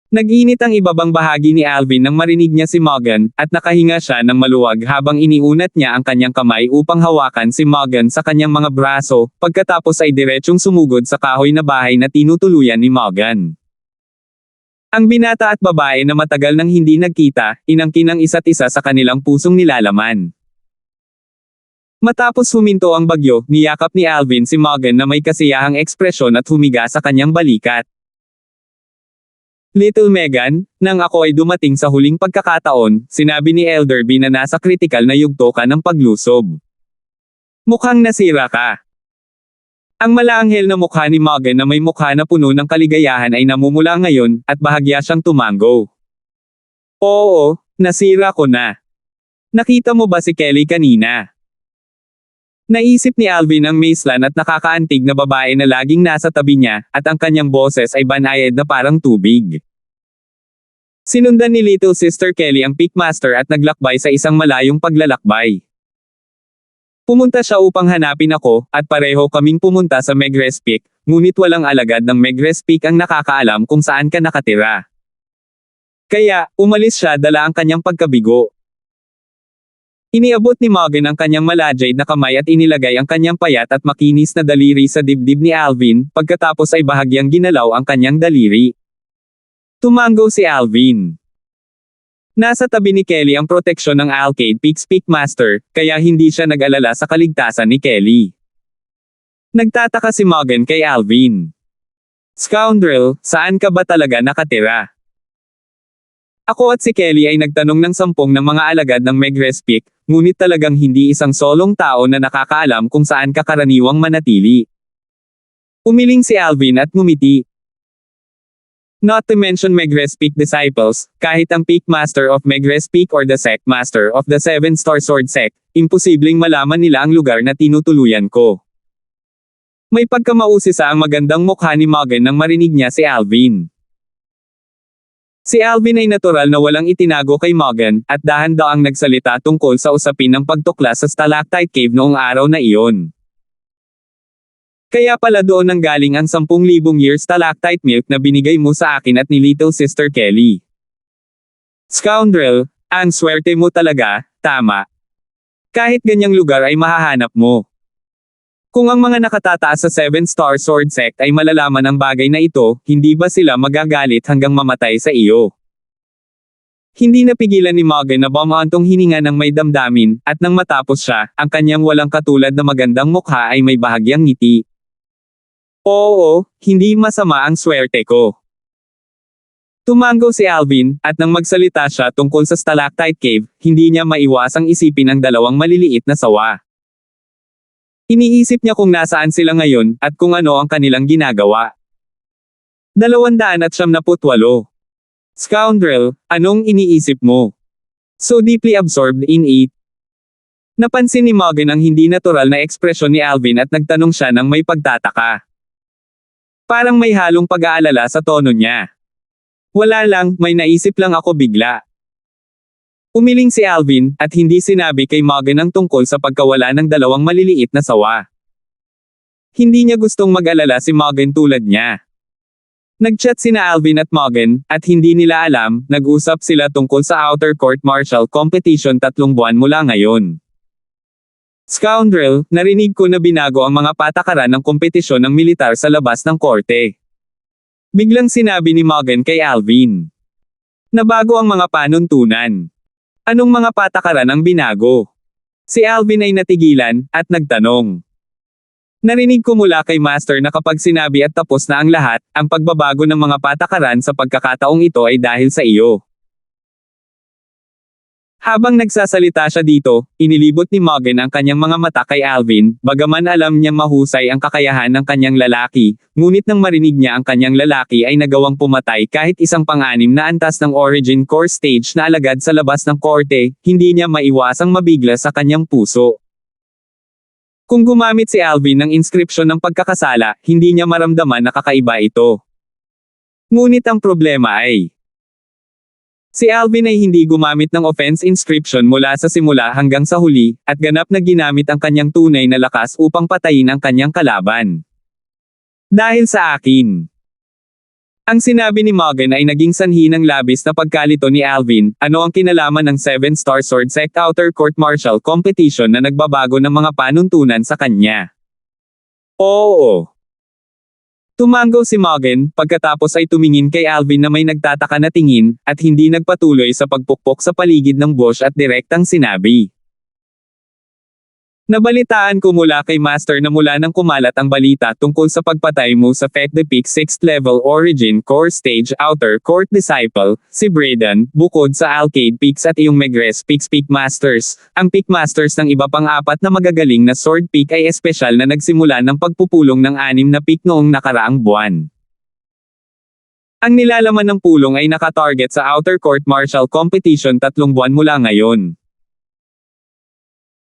Speaker 1: Nag-init ang ibabang bahagi ni Alvin nang marinig niya si Morgan, at nakahinga siya ng maluwag habang iniunat niya ang kanyang kamay upang hawakan si Morgan sa kanyang mga braso, pagkatapos ay diretsyong sumugod sa kahoy na bahay na tinutuluyan ni Morgan. Ang binata at babae na matagal nang hindi nagkita, inangkin ang isa't isa sa kanilang pusong nilalaman. Matapos huminto ang bagyo, niyakap ni Alvin si Morgan na may kasiyahang ekspresyon at humiga sa kanyang balikat. Little Megan, nang ako ay dumating sa huling pagkakataon, sinabi ni Elderby na nasa kritikal na yugto ka ng paglusob. Mukhang nasira ka. Ang malaanghel na mukha ni Morgan na may mukha na puno ng kaligayahan ay namumula ngayon, at bahagya siyang tumango. Oo, nasira ko na. Nakita mo ba si Kelly kanina? Naisip ni Alvin ang maislan at nakakaantig na babae na laging nasa tabi niya, at ang kanyang boses ay banayad na parang tubig. Sinundan ni Little Sister Kelly ang Peakmaster at naglakbay sa isang malayong paglalakbay. Pumunta siya upang hanapin ako, at pareho kaming pumunta sa Megrez Peak, ngunit walang alagad ng Megrez Peak ang nakakaalam kung saan ka nakatira. Kaya, umalis siya dala ang kanyang pagkabigo. Iniabot ni Morgan ang kanyang malajade na kamay at inilagay ang kanyang payat at makinis na daliri sa dibdib ni Alvin, pagkatapos ay bahagyang ginalaw ang kanyang daliri. Tumango si Alvin. Nasa tabi ni Kelly ang proteksyon ng Arcade Peak's Peakmaster, kaya hindi siya nag-alala sa kaligtasan ni Kelly. Nagtataka si Morgan kay Alvin. Scoundrel, saan ka ba talaga nakatira? Ako at si Kelly ay nagtanong ng 10 ng mga alagad ng Megrez Peak, ngunit talagang hindi isang solong tao na nakakaalam kung saan ka karaniwang manatili. Umiling si Alvin at ngumiti. Not to mention Megres Peak disciples, kahit ang Peak Master of Megres Peak or the Sect Master of the Seven Star Sword Sect, imposibleng malaman nila ang lugar na tinutuluyan ko. May pagkamausisa ang magandang mukha ni Morgan nang marinig niya si Alvin. Si Alvin ay natural na walang itinago kay Morgan, at dahan-daang nagsalita tungkol sa usapin ng pagtuklas sa Stalactite Cave noong araw na iyon. Kaya pala doon nanggaling ang 10,000 year stalactite milk na binigay mo sa akin at ni Little Sister Kelly. Scoundrel, ang swerte mo talaga, tama. Kahit ganyang lugar ay mahahanap mo. Kung ang mga nakatataas sa 7-star sword sect ay malalaman ang bagay na ito, hindi ba sila magagalit hanggang mamatay sa iyo? Hindi napigilan ni Morgan na bumaantong hininga ng may damdamin, at nang matapos siya, ang kanyang walang katulad na magandang mukha ay may bahagyang ngiti. Oo, hindi masama ang swerte ko. Tumango si Alvin, at nang magsalita siya tungkol sa Stalactite Cave, hindi niya maiwasang isipin ang dalawang maliliit na sawa. Iniisip niya kung nasaan sila ngayon, at kung ano ang kanilang ginagawa. 278. Scoundrel, anong iniisip mo? So deeply absorbed in it. Napansin ni Morgan ang hindi natural na ekspresyon ni Alvin at nagtanong siya ng may pagtataka. Parang may halong pag-aalala sa tono niya. Wala lang, may naisip lang ako bigla. Umiling si Alvin, at hindi sinabi kay Morgan ang tungkol sa pagkawala ng dalawang maliliit na sawa. Hindi niya gustong mag-alala si Morgan tulad niya. Nag-chat sina Alvin at Morgan, at hindi nila alam, nag-usap sila tungkol sa Outer Court Martial Competition 3 buwan mula ngayon. Scoundrel, narinig ko na binago ang mga patakaran ng kompetisyon ng militar sa labas ng korte. Biglang sinabi ni Morgan kay Alvin. Nabago ang mga panuntunan. Anong mga patakaran ang binago? Si Alvin ay natigilan, at nagtanong. Narinig ko mula kay Master na kapag sinabi at tapos na ang lahat, ang pagbabago ng mga patakaran sa pagkakataong ito ay dahil sa iyo. Habang nagsasalita siya dito, inilibot ni Morgan ang kanyang mga mata kay Alvin, bagaman alam niyang mahusay ang kakayahan ng kanyang lalaki, ngunit nang marinig niya ang kanyang lalaki ay nagawang pumatay kahit isang pang-anim na antas ng Origin Core Stage na alagad sa labas ng korte, hindi niya maiwasang mabigla sa kanyang puso. Kung gumamit si Alvin ng inskripsyon ng pagkakasala, hindi niya maramdaman na kakaiba ito. Ngunit ang problema ay, si Alvin ay hindi gumamit ng offense inscription mula sa simula hanggang sa huli, at ganap na ginamit ang kanyang tunay na lakas upang patayin ang kanyang kalaban. Dahil sa akin. Ang sinabi ni Morgan ay naging sanhi ng labis na pagkalito ni Alvin, ano ang kinalaman ng 7-star sword sect outer court martial competition na nagbabago ng mga panuntunan sa kanya. Oo. Tumango si Morgan, pagkatapos ay tumingin kay Alvin na may nagtataka na tingin, at hindi nagpatuloy sa pagpukpok sa paligid ng bush at direktang sinabi. Nabalitaan ko mula kay Master na mula nang kumalat ang balita tungkol sa pagpatay mo sa Fect the Peak 6th Level Origin Core Stage Outer Court Disciple, si Braden, bukod sa Alcade Peaks at iyong Megres Peaks Peak Masters, ang Peak Masters ng iba pang 4 na magagaling na Sword Peak ay espesyal na nagsimula ng pagpupulong ng 6 na peak noong nakaraang buwan. Ang nilalaman ng pulong ay nakatarget sa Outer Court Martial Competition 3 buwan mula ngayon.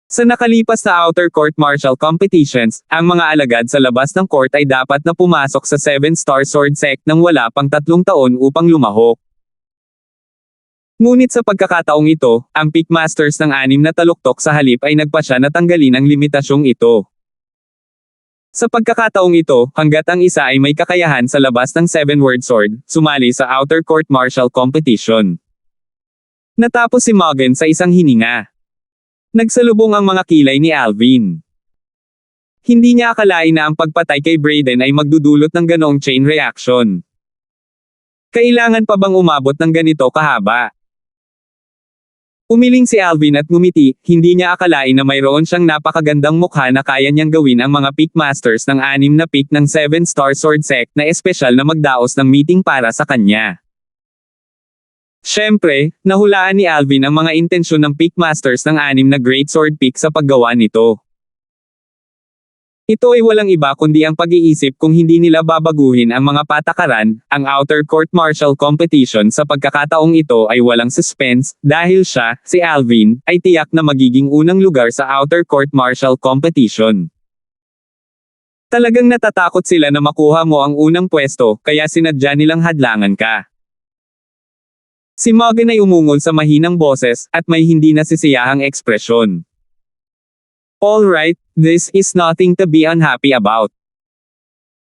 Speaker 1: Sa nakalipas na Outer Court Martial Competitions, ang mga alagad sa labas ng court ay dapat na pumasok sa 7-star sword sect nang wala pang 3 taon upang lumahok. Ngunit sa pagkakataong ito, ang Peak Masters ng 6 na taluktok sa halip ay nagpasya na tanggalin ang limitasyong ito. Sa pagkakataong ito, hanggat ang isa ay may kakayahan sa labas ng 7-word sword, sumali sa Outer Court Martial Competition. Natapos si Morgan sa isang hininga. Nagsalubong ang mga kilay ni Alvin. Hindi niya akalain na ang pagpatay kay Braden ay magdudulot ng ganoong chain reaction. Kailangan pa bang umabot ng ganito kahaba? Umiling si Alvin at ngumiti, hindi niya akalain na mayroon siyang napakagandang mukha na kaya niyang gawin ang mga Peak Masters ng 6 na peak ng 7-star sword sect na espesyal na magdaos ng meeting para sa kanya. Siyempre, nahulaan ni Alvin ang mga intensyon ng Peak Masters ng 6 na Great Sword Peak sa paggawa nito. Ito ay walang iba kundi ang pag-iisip kung hindi nila babaguhin ang mga patakaran, ang outer court martial competition sa pagkakataong ito ay walang suspense, dahil siya, si Alvin, ay tiyak na magiging unang lugar sa outer court martial competition. Talagang natatakot sila na makuha mo ang unang pwesto, kaya sinadya nilang hadlangan ka. Si Morgan ay umungol sa mahinang boses, at may hindi nasisiyahang ekspresyon. Alright, this is nothing to be unhappy about.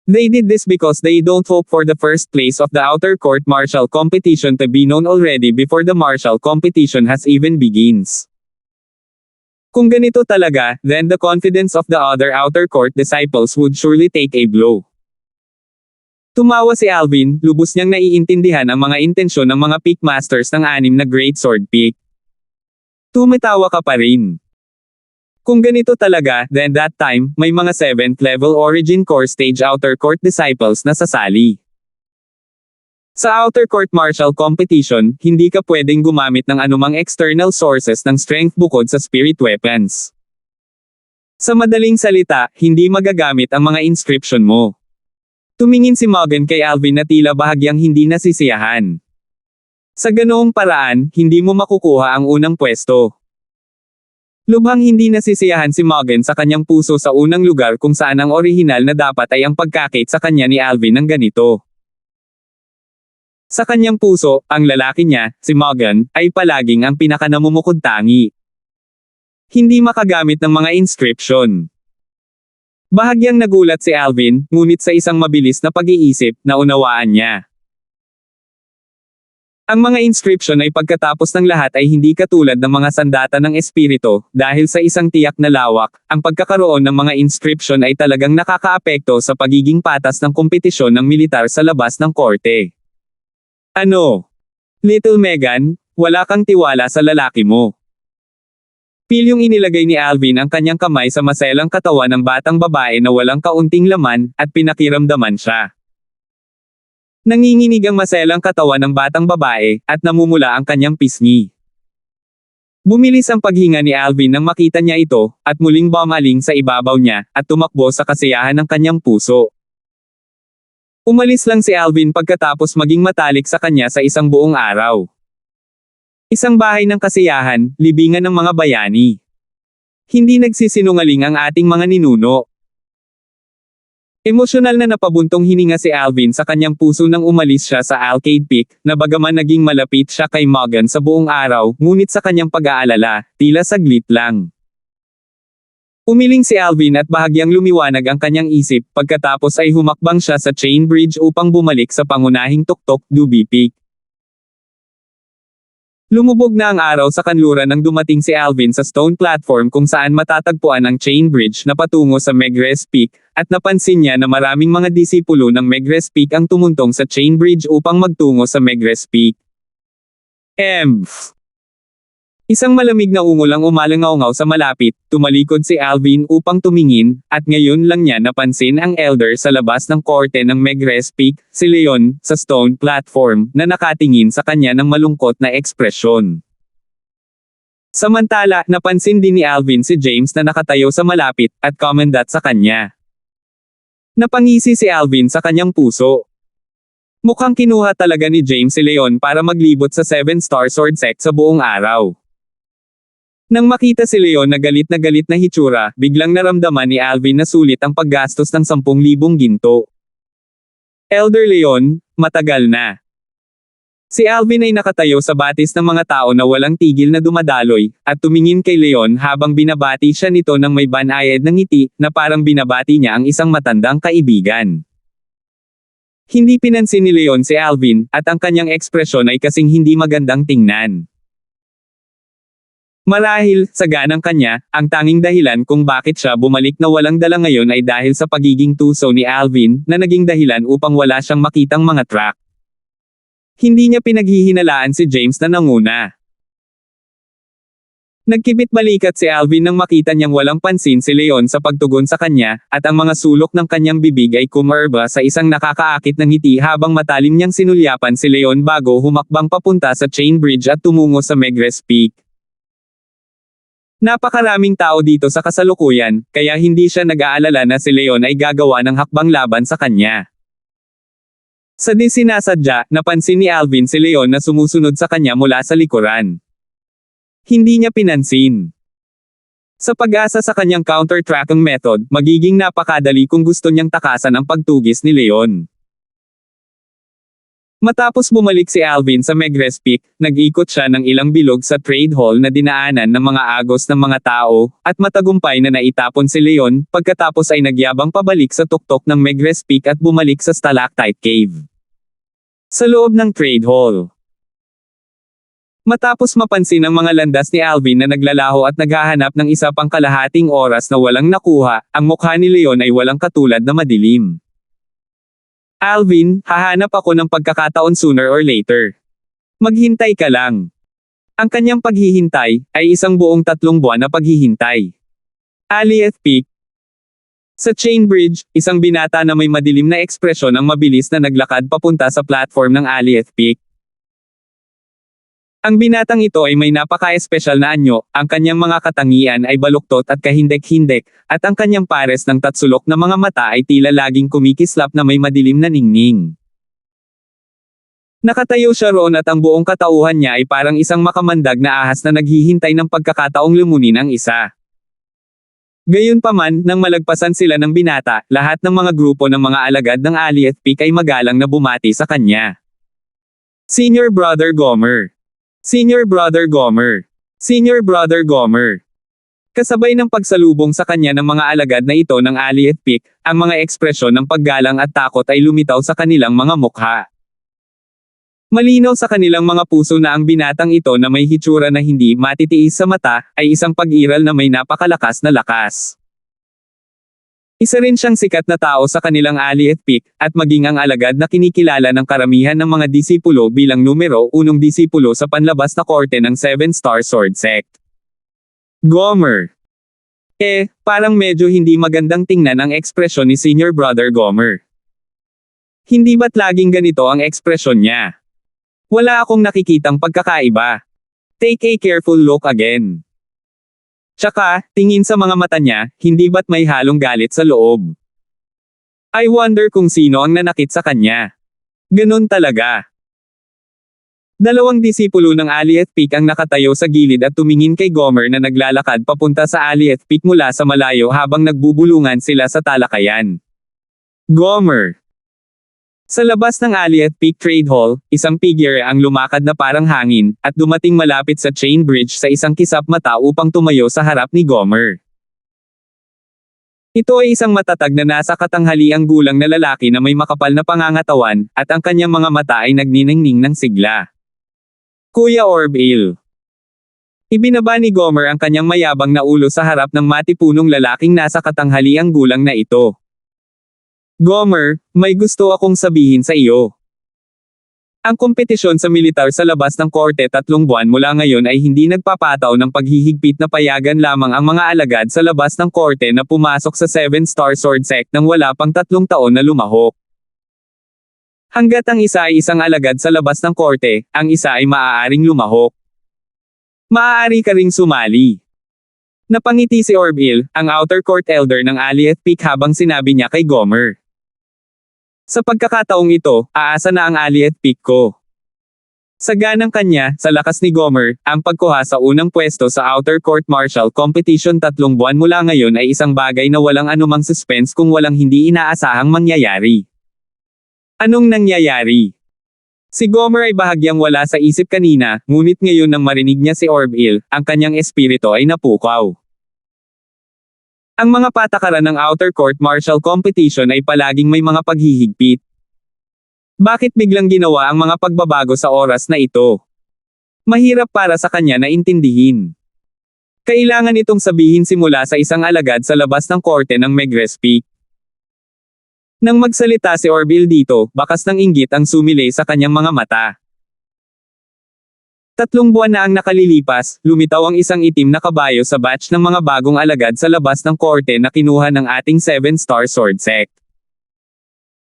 Speaker 1: They did this because they don't hope for the first place of the outer court martial competition to be known already before the martial competition has even begins. Kung ganito talaga, then the confidence of the other outer court disciples would surely take a blow. Tumawa si Alvin, lubos niyang naiintindihan ang mga intensyon ng mga peak masters ng 6 na Great Sword Peak. Tumatawa ka pa rin. Kung ganito talaga, then that time, may mga 7th level Origin Core Stage Outer Court Disciples na sasali. Sa Outer Court Martial Competition, hindi ka pwedeng gumamit ng anumang external sources ng strength bukod sa spirit weapons. Sa madaling salita, hindi magagamit ang mga inscription mo. Tumingin si Morgan kay Alvin na tila bahagyang hindi nasisiyahan. Sa ganoong paraan, hindi mo makukuha ang unang pwesto. Lubhang hindi nasisiyahan si Morgan sa kanyang puso sa unang lugar kung saan ang orihinal na dapat ay ang pagkakait sa kanya ni Alvin ng ganito. Sa kanyang puso, ang lalaki niya, si Morgan, ay palaging ang pinakanamumukod tangi. Hindi makagamit ng mga inscription. Bahagyang nagulat si Alvin, ngunit sa isang mabilis na pag-iisip, naunawaan niya. Ang mga inscription ay pagkatapos ng lahat ay hindi katulad ng mga sandata ng espiritu, dahil sa isang tiyak na lawak, ang pagkakaroon ng mga inscription ay talagang nakakaapekto sa pagiging patas ng kompetisyon ng militar sa labas ng korte. Ano? Little Megan, wala kang tiwala sa lalaki mo. Pilyong inilagay ni Alvin ang kanyang kamay sa maselang katawan ng batang babae na walang kaunting laman, at pinakiramdaman siya. Nanginginig ang maselang katawan ng batang babae, at namumula ang kanyang pisngi. Bumilis ang paghinga ni Alvin nang makita niya ito, at muling bumaling sa ibabaw niya, at tumakbo sa kasiyahan ng kanyang puso. Umalis lang si Alvin pagkatapos maging matalik sa kanya sa isang buong araw. Isang bahay ng kasiyahan, libingan ng mga bayani. Hindi nagsisinungaling ang ating mga ninuno. Emosyonal na napabuntong hininga si Alvin sa kanyang puso nang umalis siya sa Arcade Peak, na bagaman naging malapit siya kay Morgan sa buong araw, ngunit sa kanyang pag-aalala, tila saglit lang. Umiling si Alvin at bahagyang lumiwanag ang kanyang isip, pagkatapos ay humakbang siya sa chain bridge upang bumalik sa pangunahing tuktok, Duby Peak. Lumubog na ang araw sa kanluran nang dumating si Alvin sa stone platform kung saan matatagpuan ang chain bridge na patungo sa Megrez Peak, at napansin niya na maraming mga disipulo ng Megrez Peak ang tumuntong sa chain bridge upang magtungo sa Megrez Peak. Isang malamig na ungol ang umalangaw-ngaw sa malapit, tumalikod si Alvin upang tumingin, at ngayon lang niya napansin ang elder sa labas ng korte ng Megrez Peak, si Leon, sa stone platform, na nakatingin sa kanya ng malungkot na ekspresyon. Samantala, napansin din ni Alvin si James na nakatayo sa malapit, at komendat sa kanya. Napangisi si Alvin sa kanyang puso. Mukhang kinuha talaga ni James si Leon para maglibot sa 7-star sword sect sa buong araw. Nang makita si Leon na galit na hitsura, biglang naramdaman ni Alvin na sulit ang paggastos ng 10,000 ginto. Elder Leon, matagal na. Si Alvin ay nakatayo sa batis ng mga tao na walang tigil na dumadaloy, at tumingin kay Leon habang binabati siya nito ng may banayad ng ngiti, na parang binabati niya ang isang matandang kaibigan. Hindi pinansin ni Leon si Alvin, at ang kanyang ekspresyon ay kasing hindi magandang tingnan. Marahil, sa ganang kanya, ang tanging dahilan kung bakit siya bumalik na walang dala ngayon ay dahil sa pagiging tuso ni Alvin, na naging dahilan upang wala siyang makitang mga track. Hindi niya pinaghihinalaan si James na nanguna. Nagkibit balikat si Alvin nang makita niyang walang pansin si Leon sa pagtugon sa kanya, at ang mga sulok ng kanyang bibig ay kumarba sa isang nakakaakit na ngiti habang matalim niyang sinulyapan si Leon bago humakbang papunta sa chain bridge at tumungo sa Megrez Peak. Napakaraming tao dito sa kasalukuyan, kaya hindi siya nag-aalala na si Leon ay gagawa ng hakbang laban sa kanya. Sa di sinasadya, napansin ni Alvin si Leon na sumusunod sa kanya mula sa likuran. Hindi niya pinansin. Sa pag-asa sa kanyang counter-tracking method, magiging napakadali kung gusto niyang takasan ang pagtugis ni Leon. Matapos bumalik si Alvin sa Megrez Peak, nag-ikot siya ng ilang bilog sa trade hall na dinaanan ng mga agos ng mga tao, at matagumpay na naitapon si Leon, pagkatapos ay nagyabang pabalik sa tuktok ng Megrez Peak at bumalik sa Stalactite Cave. Sa loob ng trade hall. Matapos mapansin ang mga landas ni Alvin na naglalaho at naghahanap ng isa pang kalahating oras na walang nakuha, ang mukha ni Leon ay walang katulad na madilim. Alvin, hahanap ako ng pagkakataon sooner or later. Maghintay ka lang. Ang kanyang paghihintay, ay isang buong 3 buwan na paghihintay. Alieth Peak. Sa Chain Bridge, isang binata na may madilim na ekspresyon ang mabilis na naglakad papunta sa platform ng Alieth Peak. Ang binatang ito ay may napaka-espesyal na anyo, ang kanyang mga katangian ay baluktot at kahindek-hindek, at ang kanyang pares ng tatsulok na mga mata ay tila laging kumikislap na may madilim na ningning. Nakatayo siya roon at ang buong katauhan niya ay parang isang makamandag na ahas na naghihintay ng pagkakataong lumunin ang isa. Gayunpaman, nang malagpasan sila ng binata, lahat ng mga grupo ng mga alagad ng Alieth Peak ay magalang na bumati sa kanya. Senior Brother Gomer. Senior Brother Gomer. Senior Brother Gomer. Kasabay ng pagsalubong sa kanya ng mga alagad na ito ng Alieth Peak, ang mga ekspresyon ng paggalang at takot ay lumitaw sa kanilang mga mukha. Malinaw sa kanilang mga puso na ang binatang ito na may hitsura na hindi matitiis sa mata, ay isang pag-iral na may napakalakas na lakas. Isa rin siyang sikat na tao sa kanilang Alieth Peak, at maging ang alagad na kinikilala ng karamihan ng mga disipulo bilang numero 1 disipulo sa panlabas na korte ng 7-Star Sword Sect. Gomer. Parang medyo hindi magandang tingnan ang ekspresyon ni Senior Brother Gomer. Hindi ba't laging ganito ang ekspresyon niya? Wala akong nakikitang pagkakaiba. Take a careful look again. Tsaka, tingin sa mga mata niya, hindi ba't may halong galit sa loob? I wonder kung sino ang nanakit sa kanya. Ganun talaga. 2 disipulo ng Alieth Peak ang nakatayo sa gilid at tumingin kay Gomer na naglalakad papunta sa Alieth Peak mula sa malayo habang nagbubulungan sila sa talakayan. Gomer. Sa labas ng Alieth Peak Trade Hall, isang figure ang lumakad na parang hangin, at dumating malapit sa Chain Bridge sa isang kisap mata upang tumayo sa harap ni Gomer. Ito ay isang matatag na nasa katanghaliang gulang na lalaki na may makapal na pangangatawan, at ang kanyang mga mata ay nagniningning ng sigla. Kuya Orville. Ibinaba ni Gomer ang kanyang mayabang na ulo sa harap ng matipunong lalaking nasa katanghaliang gulang na ito. Gomer, may gusto akong sabihin sa iyo. Ang kompetisyon sa militar sa labas ng korte 3 buwan mula ngayon ay hindi nagpapataw ng paghihigpit na payagan lamang ang mga alagad sa labas ng korte na pumasok sa 7-Star Sword Sect nang wala pang 3 taon na lumahok. Hanggat ang isa ay isang alagad sa labas ng korte, ang isa ay maaaring lumahok. Maaari ka ring sumali. Napangiti si Orville, ang outer court elder ng Alieth Peak habang sinabi niya kay Gomer. Sa pagkakataong ito, aasa na ang Alieth Peak ko. Sa ganang kanya, sa lakas ni Gomer, ang pagkuha sa unang pwesto sa Outer Court Martial Competition 3 buwan mula ngayon ay isang bagay na walang anumang suspense kung walang hindi inaasahang mangyayari. Anong nangyayari? Si Gomer ay bahagyang wala sa isip kanina, ngunit ngayon nang marinig niya si Orville, ang kanyang espiritu ay napukaw. Ang mga patakaran ng Outer Court Martial Competition ay palaging may mga paghihigpit. Bakit biglang ginawa ang mga pagbabago sa oras na ito? Mahirap para sa kanya na intindihin. Kailangan itong sabihin simula sa isang alagad sa labas ng korte ng Megrez Peak. Nang magsalita si Orville dito, bakas ng inggit ang sumilay sa kanyang mga mata. 3 buwan na ang nakalilipas, lumitaw ang isang itim na kabayo sa batch ng mga bagong alagad sa labas ng korte na kinuha ng ating 7-Star Sword Sect.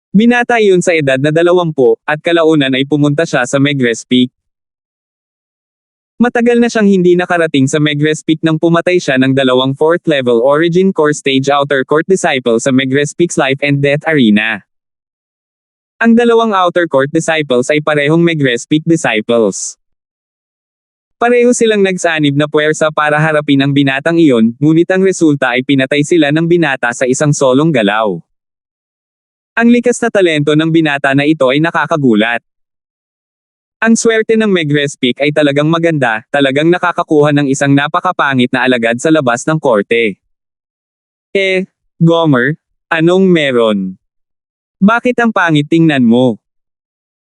Speaker 1: Binata iyon sa edad na 20, at kalaunan ay pumunta siya sa Megrez Peak. Matagal na siyang hindi nakarating sa Megres Peak nang pumatay siya ng dalawang 4th level Origin Core Stage Outer Court Disciples sa Megres Peak's Life and Death Arena. Ang dalawang Outer Court Disciples ay parehong Megres Peak Disciples. Pareho silang nagsanib na puwersa para harapin ang binatang iyon, ngunit ang resulta ay pinatay sila ng binata sa isang solong galaw. Ang likas na talento ng binata na ito ay nakakagulat. Ang swerte ng Megres Peak ay talagang maganda, talagang nakakakuha ng isang napakapangit na alagad sa labas ng korte. Gomer, anong meron? Bakit ang pangit tingnan mo?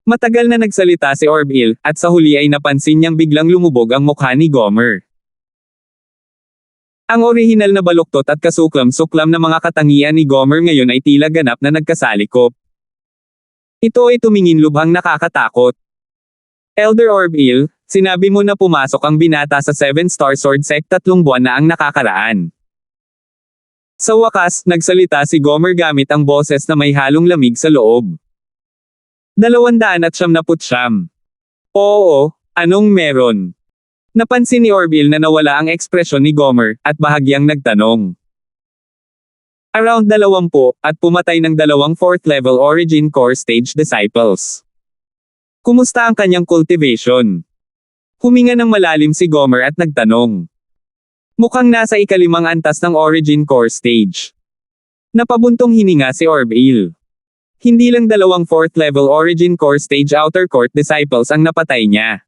Speaker 1: Matagal na nagsalita si Orville, at sa huli ay napansin niyang biglang lumubog ang mukha ni Gomer. Ang orihinal na baluktot at kasuklam-suklam na mga katangian ni Gomer ngayon ay tila ganap na nagkasalikop. Ito ay tumingin lubhang nakakatakot. Elder Orville, sinabi mo na pumasok ang binata sa 7-star sword sect 3 buwan na ang nakakaraan. Sa wakas, nagsalita si Gomer gamit ang boses na may halong lamig sa loob. 279. Oo, anong meron? Napansin ni Orville na nawala ang ekspresyon ni Gomer, at bahagyang nagtanong. Around 20, at pumatay ng dalawang 4th level Origin Core Stage Disciples. Kumusta ang kanyang cultivation? Huminga ng malalim si Gomer at nagtanong. Mukhang nasa ika-5 antas ng Origin Core Stage. Napabuntong hininga si Orville. Hindi lang dalawang 4th level Origin Core Stage Outer Court Disciples ang napatay niya.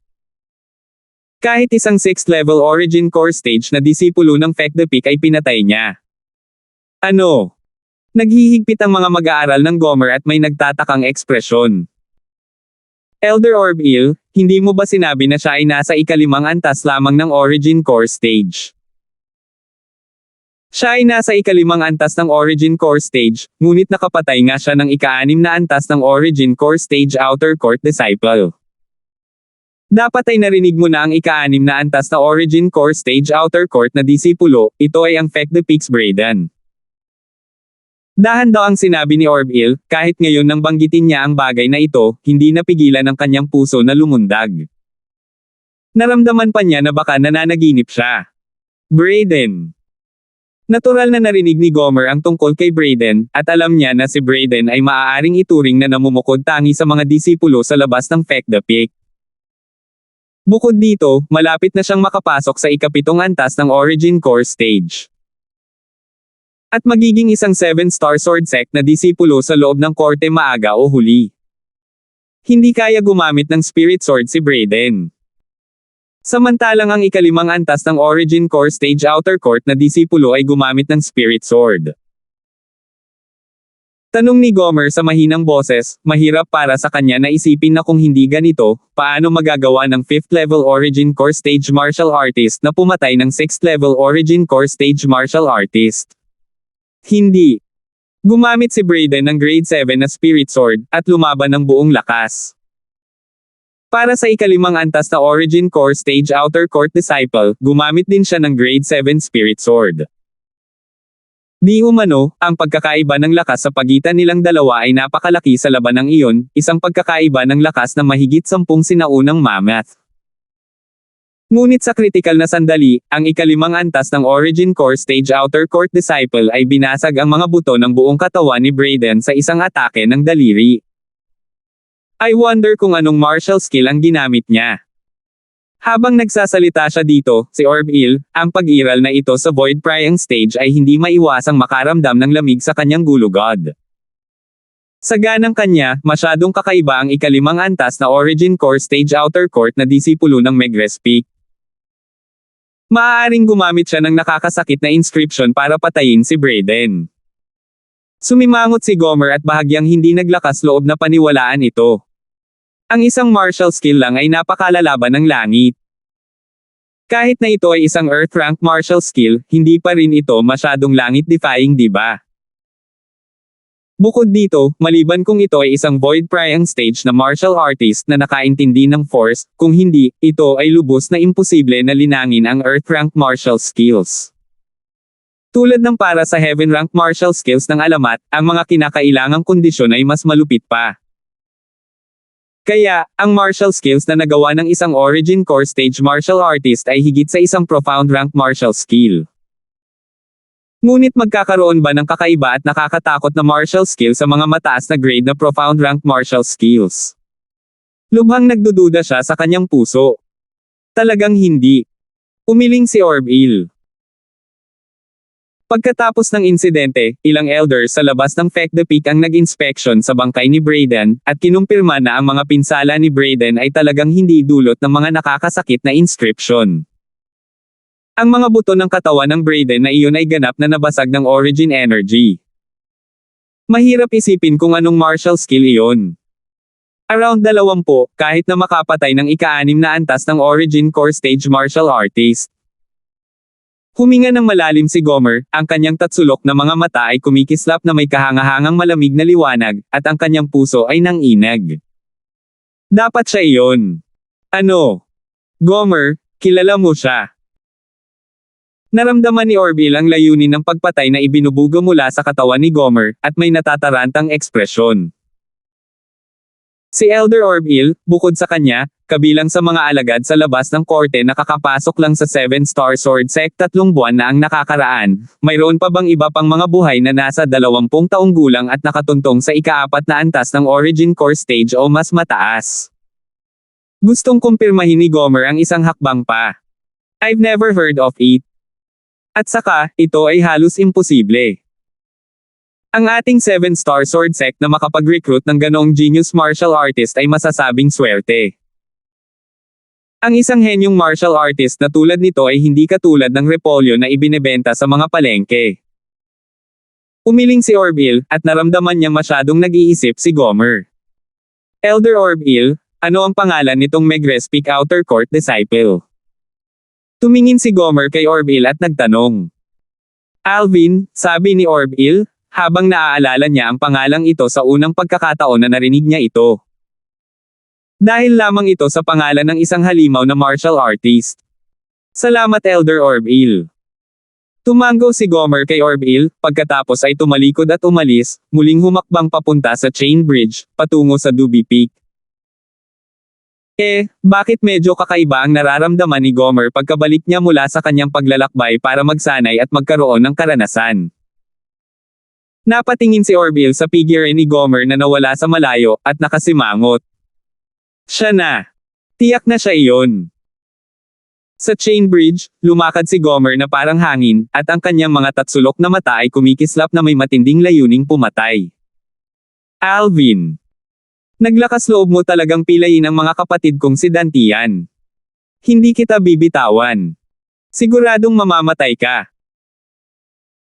Speaker 1: Kahit isang 6th level Origin Core Stage na disipulo ng Fek the Peak ay pinatay niya. Ano? Naghihigpit ang mga mag-aaral ng Gomer at may nagtatakang ekspresyon. Elder Orville, hindi mo ba sinabi na siya ay nasa ika-5 antas lamang ng Origin Core Stage? Siya ay nasa ika-5 antas ng Origin Core Stage, ngunit nakapatay nga siya ng ika-6 na antas ng Origin Core Stage Outer Court Disciple. Dapat ay narinig mo na ang ika-6 na antas na Origin Core Stage Outer Court na disipulo, ito ay ang Fek the Peak's Braden. Dahan daw ang sinabi ni Orville, kahit ngayon nang banggitin niya ang bagay na ito, hindi napigilan ang kanyang puso na lumundag. Naramdaman pa niya na baka nananaginip siya. Braden. Natural na narinig ni Gomer ang tungkol kay Braden, at alam niya na si Braden ay maaaring ituring na namumukod tangi sa mga disipulo sa labas ng Fek the Peak. Bukod dito, malapit na siyang makapasok sa ika-7 antas ng Origin Core Stage. At magiging isang 7-star sword sect na disipulo sa loob ng korte maaga o huli. Hindi kaya gumamit ng spirit sword si Braden. Samantalang ang ika-5 antas ng Origin Core Stage Outer Court na disipulo ay gumamit ng spirit sword. Tanong ni Gomer sa mahinang boses, mahirap para sa kanya na isipin na kung hindi ganito, paano magagawa ng 5th level Origin Core Stage Martial Artist na pumatay ng 6th level Origin Core Stage Martial Artist? Hindi. Gumamit si Braden ng grade 7 na spirit sword, at lumaban ng buong lakas. Para sa ika-5 antas na Origin Core Stage Outer Court Disciple, gumamit din siya ng grade 7 spirit sword. Di umano, ang pagkakaiba ng lakas sa pagitan nilang dalawa ay napakalaki sa labanang iyon, isang pagkakaiba ng lakas na mahigit 10 sinaunang mammoth. Ngunit sa kritikal na sandali, ang ika-5 antas ng Origin Core Stage Outer Court Disciple ay binasag ang mga buto ng buong katawan ni Braden sa isang atake ng daliri. I wonder kung anong martial skill ang ginamit niya. Habang nagsasalita siya dito, si Orville, ang pag-iral na ito sa Void Prying Stage ay hindi maiwasang makaramdam ng lamig sa kanyang gulugod. Sa ganang kanya, masyadong kakaiba ang ika-5 antas na Origin Core Stage Outer Court na disipulo ng Megres Peak. Maaaring gumamit siya ng nakakasakit na inscription para patayin si Braden. Sumimangot si Gomer at bahagyang hindi naglakas loob na paniwalaan ito. Ang isang martial skill lang ay napakalalaban ng langit. Kahit na ito ay isang Earth rank martial skill, hindi pa rin ito masyadong langit-defying, diba? Bukod dito, maliban kung ito ay isang Void Prying Stage na martial artist na nakaintindi ng force, kung hindi, ito ay lubos na imposible na linangin ang Earth rank martial skills. Tulad ng para sa Heaven rank martial skills ng alamat, ang mga kinakailangang kondisyon ay mas malupit pa. Kaya, ang martial skills na nagawa ng isang origin core stage martial artist ay higit sa isang profound rank martial skill. Ngunit magkakaroon ba ng kakaiba at nakakatakot na martial skill sa mga mataas na grade na profound rank martial skills? Lubhang nagdududa siya sa kanyang puso. Talagang hindi. Umiling si Orville. Pagkatapos ng insidente, ilang elders sa labas ng Fek the Peak ang nag-inspection sa bangkay ni Brayden, at kinumpirma na ang mga pinsala ni Brayden ay talagang hindi dulot ng mga nakakasakit na inscription. Ang mga buto ng katawan ng Brayden na iyon ay ganap na nabasag ng origin energy. Mahirap isipin kung anong martial skill iyon. Around 20, kahit na makapatay ng ika-6 na antas ng origin core stage martial artist. Huminga ng malalim si Gomer, ang kanyang tatsulok na mga mata ay kumikislap na may kahangahangang malamig na liwanag, at ang kanyang puso ay nanginag. Dapat siya iyon. Ano? Gomer, kilala mo siya. Naramdaman ni Orville ang layunin ng pagpatay na ibinubugo mula sa katawan ni Gomer, at may natatarantang ekspresyon. Si Elder Orville, bukod sa kanya, kabilang sa mga alagad sa labas ng korte nakakapasok lang sa 7-star sword sect 3 buwan na ang nakakaraan, mayroon pa bang iba pang mga buhay na nasa 20 taong gulang at nakatuntong sa ika-4 na antas ng origin core stage o mas mataas? Gustong kumpirmahin ni Gomer ang isang hakbang pa. I've never heard of it. At saka, ito ay halos imposible. Ang ating 7-star sword sect na makapag-recruit ng ganoong genius martial artist ay masasabing swerte. Ang isang henyong martial artist na tulad nito ay hindi katulad ng repolyo na ibinebenta sa mga palengke. Umiling si Orville, at naramdaman niyang masyadong nag-iisip si Gomer. Elder Orville, ano ang pangalan nitong Megrespik Outer Court Disciple? Tumingin si Gomer kay Orville at nagtanong. Alvin, sabi ni Orville, habang naaalala niya ang pangalang ito sa unang pagkakataon na narinig niya ito. Dahil lamang ito sa pangalan ng isang halimaw na martial artist. Salamat Elder Orville. Tumango si Gomer kay Orville, pagkatapos ay tumalikod at umalis, muling humakbang papunta sa Chain Bridge, patungo sa Duby Peak. Bakit medyo kakaiba ang nararamdaman ni Gomer pagkabalik niya mula sa kanyang paglalakbay para magsanay at magkaroon ng karanasan? Napatingin si Orville sa figure ni Gomer na nawala sa malayo, at nakasimangot. Siya na. Tiyak na siya iyon. Sa Chain Bridge, lumakad si Gomer na parang hangin, at ang kanyang mga tatsulok na mata ay kumikislap na may matinding layuning pumatay. Alvin. Naglakas loob mo talagang pilayin ang mga kapatid kong si Dantian. Hindi kita bibitawan. Siguradong mamamatay ka.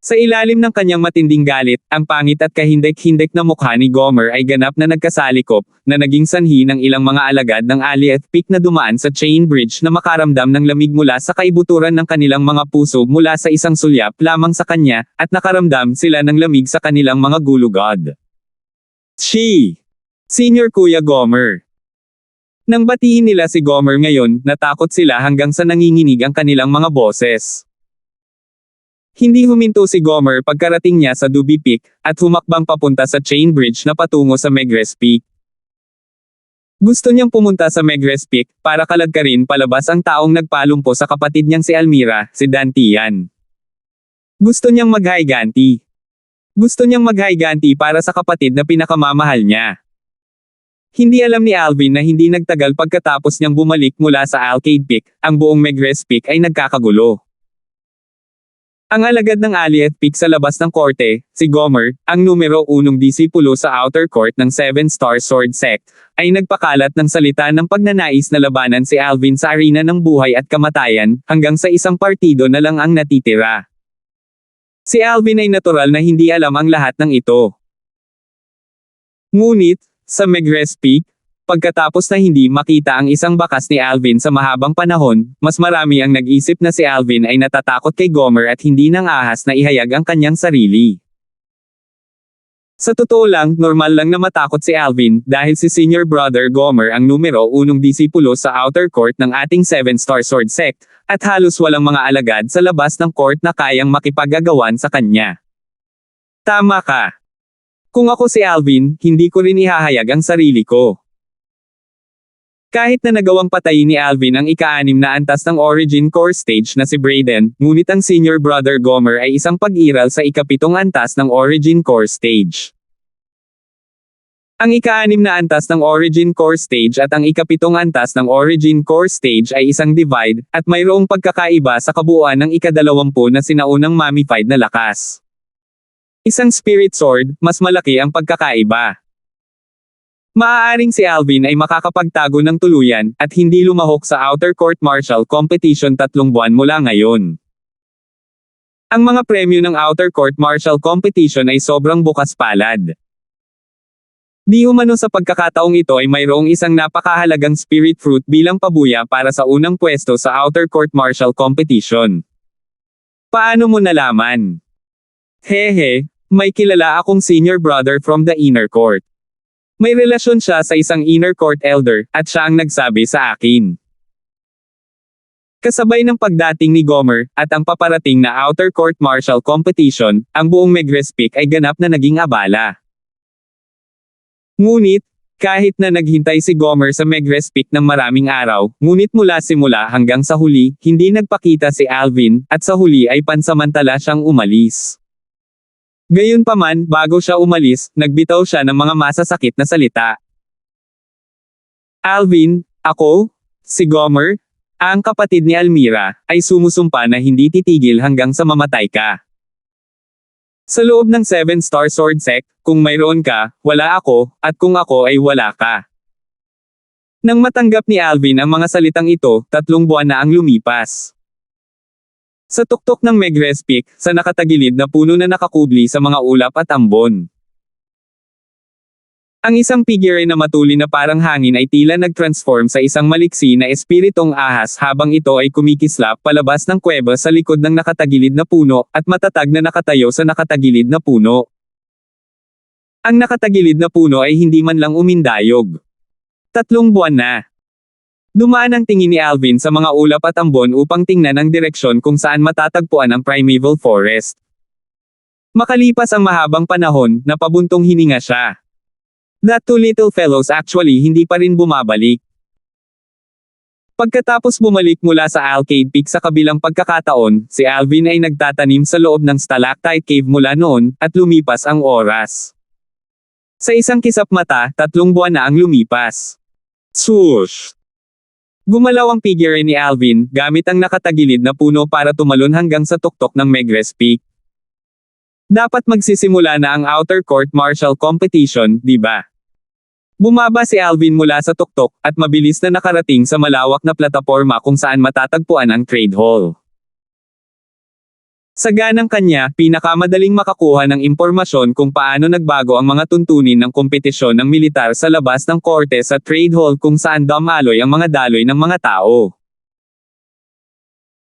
Speaker 1: Sa ilalim ng kanyang matinding galit, ang pangit at kahindek-hindek na mukha ni Gomer ay ganap na nagkasalikop, na naging sanhi ng ilang mga alagad ng Alieth Peak na dumaan sa Chain Bridge na makaramdam ng lamig mula sa kaibuturan ng kanilang mga puso mula sa isang sulyap lamang sa kanya, at nakaramdam sila ng lamig sa kanilang mga gulugod. Senior Kuya Gomer. Nang batiin nila si Gomer ngayon, natakot sila hanggang sa nanginginig ang kanilang mga boses. Hindi huminto si Gomer pagkarating niya sa Duby Peak, at humakbang papunta sa Chain Bridge na patungo sa Megrez Peak. Gusto niyang pumunta sa Megrez Peak, para kaladkarin palabas ang taong nagpalumpo sa kapatid niyang si Almira, si Dantian. Gusto niyang maghiganti. Gusto niyang maghiganti para sa kapatid na pinakamamahal niya. Hindi alam ni Alvin na hindi nagtagal pagkatapos niyang bumalik mula sa Alcade Peak, ang buong Megrez Peak ay nagkakagulo. Ang alagad ng Alieth Peak sa labas ng korte, si Gomer, ang numero 1 disipulo sa outer court ng 7-star sword sect, ay nagpakalat ng salita ng pagnanais na labanan si Alvin sa arena ng buhay at kamatayan, hanggang sa isang partido na lang ang natitira. Si Alvin ay natural na hindi alam ang lahat ng ito. Ngunit, sa Megrez Peak, pagkatapos na hindi makita ang isang bakas ni Alvin sa mahabang panahon, mas marami ang nag-isip na si Alvin ay natatakot kay Gomer at hindi nang ahas na ihayag ang kanyang sarili. Sa totoo lang, normal lang na matakot si Alvin, dahil si Senior Brother Gomer ang numero 1 disipulo sa outer court ng ating 7-star sword sect, at halos walang mga alagad sa labas ng court na kayang makipag-agawan sa kanya. Tama ka. Kung ako si Alvin, hindi ko rin ihahayag ang sarili ko. Kahit na nagawang patayin ni Alvin ang ika-6 na antas ng Origin Core Stage na si Brayden, ngunit ang senior brother Gomer ay isang pag-iral sa ika-7 antas ng Origin Core Stage. Ang ika-6 na antas ng Origin Core Stage at ang ika-7 antas ng Origin Core Stage ay isang divide, at mayroong pagkakaiba sa kabuuan ng ika-20 na sinaunang mummified na lakas. Isang Spirit Sword, mas malaki ang pagkakaiba. Maaaring si Alvin ay makakapagtago ng tuluyan, at hindi lumahok sa Outer Court Martial Competition 3 buwan mula ngayon. Ang mga premyo ng Outer Court Martial Competition ay sobrang bukas palad. Di umano sa pagkakataong ito ay mayroong isang napakahalagang Spirit Fruit bilang pabuya para sa unang pwesto sa Outer Court Martial Competition. Paano mo nalaman? Hehe, may kilala akong senior brother from the Inner Court. May relasyon siya sa isang Inner Court Elder, at siya ang nagsabi sa akin. Kasabay ng pagdating ni Gomer, at ang paparating na Outer Court Martial Competition, ang buong Megrez Peak ay ganap na naging abala. Ngunit, kahit na naghintay si Gomer sa Megrez Peak ng maraming araw, ngunit mula simula hanggang sa huli, hindi nagpakita si Alvin, at sa huli ay pansamantala siyang umalis. Gayunpaman, bago siya umalis, nagbitaw siya ng mga masasakit na salita. Alvin, ako, si Gomer, ang kapatid ni Almira, ay sumusumpa na hindi titigil hanggang sa mamatay ka. Sa loob ng 7-star sword sect, kung mayroon ka, wala ako, at kung ako ay wala ka. Nang matanggap ni Alvin ang mga salitang ito, 3 buwan na ang lumipas. Sa tuktok ng Megrez Peak, sa nakatagilid na puno na nakakubli sa mga ulap at ambon. Ang isang figure na matuli na parang hangin ay tila nag-transform sa isang maliksi na espiritong ahas habang ito ay kumikislap palabas ng kuweba sa likod ng nakatagilid na puno, at matatag na nakatayo sa nakatagilid na puno. Ang nakatagilid na puno ay hindi man lang umindayog. 3 buwan na. Dumaan ang tingin ni Alvin sa mga ulap at ambon upang tingnan ang direksyon kung saan matatagpuan ang Primeval Forest. Makalipas ang mahabang panahon, napabuntong hininga siya. The 2 little fellows actually hindi pa rin bumabalik. Pagkatapos bumalik mula sa Alcade Peak sa kabilang pagkakataon, si Alvin ay nagtatanim sa loob ng Stalactite Cave mula noon, at lumipas ang oras. Sa isang kisap mata, 3 buwan na ang lumipas. Swoosh! Gumalaw ang figure ni Alvin, gamit ang nakatagilid na puno para tumalon hanggang sa tuktok ng Megrez Peak. Dapat magsisimula na ang Outer Court Martial Competition, di ba? Bumaba si Alvin mula sa tuktok, at mabilis na nakarating sa malawak na plataporma kung saan matatagpuan ang Trade Hall. Sa ganang kanya, pinakamadaling makakuha ng impormasyon kung paano nagbago ang mga tuntunin ng kompetisyon ng militar sa labas ng korte sa Trade Hall kung saan dumaloy ang mga daloy ng mga tao.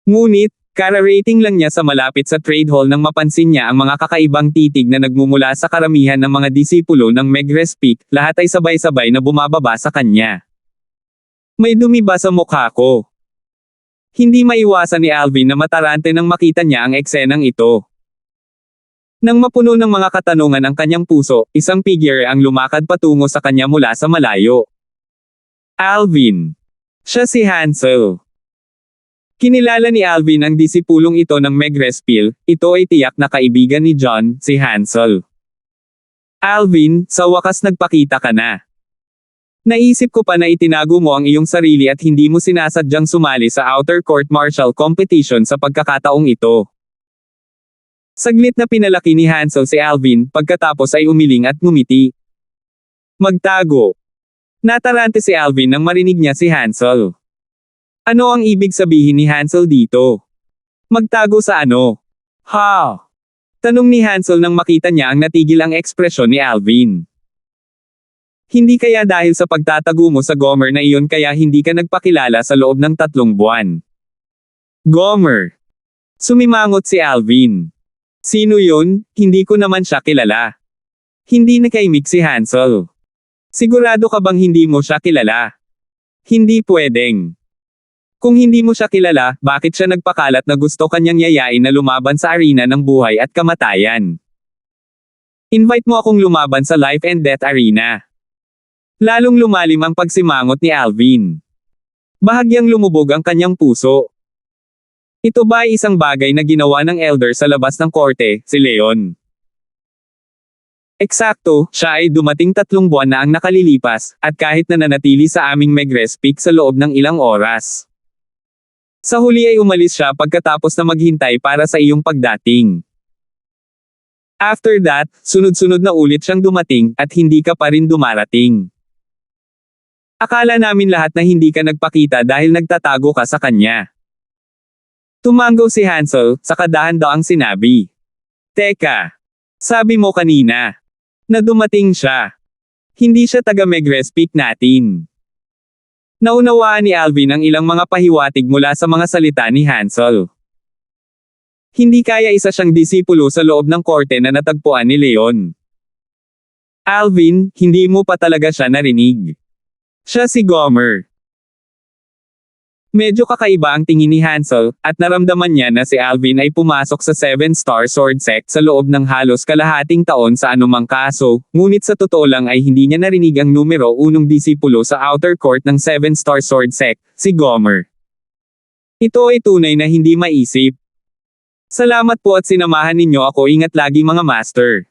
Speaker 1: Ngunit, kararating lang niya sa malapit sa Trade Hall nang mapansin niya ang mga kakaibang titig na nagmumula sa karamihan ng mga disipulo ng Megrez Peak, lahat ay sabay-sabay na bumababa sa kanya. May dumi ba sa mukha ko? Hindi maiwasan ni Alvin na matarante nang makita niya ang eksenang ito. Nang mapuno ng mga katanungan ang kanyang puso, isang figure ang lumakad patungo sa kanya mula sa malayo. Alvin. Siya si Hansel. Kinilala ni Alvin ang disipulong ito ng Megrez Peak, ito ay tiyak na kaibigan ni John, si Hansel. Alvin, sa wakas nagpakita ka na. Naisip ko pa na itinago mo ang iyong sarili at hindi mo sinasadyang sumali sa Outer Court Martial Competition sa pagkakataong ito. Saglit na pinalaki ni Hansel si Alvin, pagkatapos ay umiling at ngumiti. Magtago. Natarante si Alvin nang marinig niya si Hansel. Ano ang ibig sabihin ni Hansel dito? Magtago sa ano? Ha? Tanong ni Hansel nang makita niya ang natigil ang ekspresyon ni Alvin. Hindi kaya dahil sa pagtatago mo sa Gomer na iyon kaya hindi ka nagpakilala sa loob ng 3 buwan? Gomer. Sumimangot si Alvin. Sino yun? Hindi ko naman siya kilala. Hindi nakaimik si Hansel. Sigurado ka bang hindi mo siya kilala? Hindi pwedeng. Kung hindi mo siya kilala, bakit siya nagpakalat na gusto kanyang yayain na lumaban sa arena ng buhay at kamatayan? Invite mo akong lumaban sa life and death arena. Lalong lumalim ang pagsimangot ni Alvin. Bahagyang lumubog ang kanyang puso. Ito ba ay isang bagay na ginawa ng elder sa labas ng korte, si Leon? Eksakto, siya ay dumating 3 buwan na ang nakalilipas, at kahit na nanatili sa aming Megrez Peak sa loob ng ilang oras. Sa huli ay umalis siya pagkatapos na maghintay para sa iyong pagdating. After that, sunod-sunod na ulit siyang dumating, at hindi ka pa rin dumarating. Akala namin lahat na hindi ka nagpakita dahil nagtatago ka sa kanya. Tumanggaw si Hansel, saka dahan-dahang sinabi. Teka. Sabi mo kanina na dumating siya. Hindi siya taga Megrez Peak natin. Naunawaan ni Alvin ang ilang mga pahiwatig mula sa mga salita ni Hansel. Hindi kaya isa siyang disipulo sa loob ng korte na natagpuan ni Leon. Alvin, hindi mo pa talaga siya narinig. Siya si Gomer. Medyo kakaiba ang tingin ni Hansel, at naramdaman niya na si Alvin ay pumasok sa 7-star sword sect sa loob ng halos kalahating taon sa anumang kaso, ngunit sa totoo lang ay hindi niya narinig ang numero 1 disipulo sa outer court ng 7-star sword sect, si Gomer. Ito ay tunay na hindi maisip. Salamat po at sinamahan ninyo ako, ingat lagi mga master.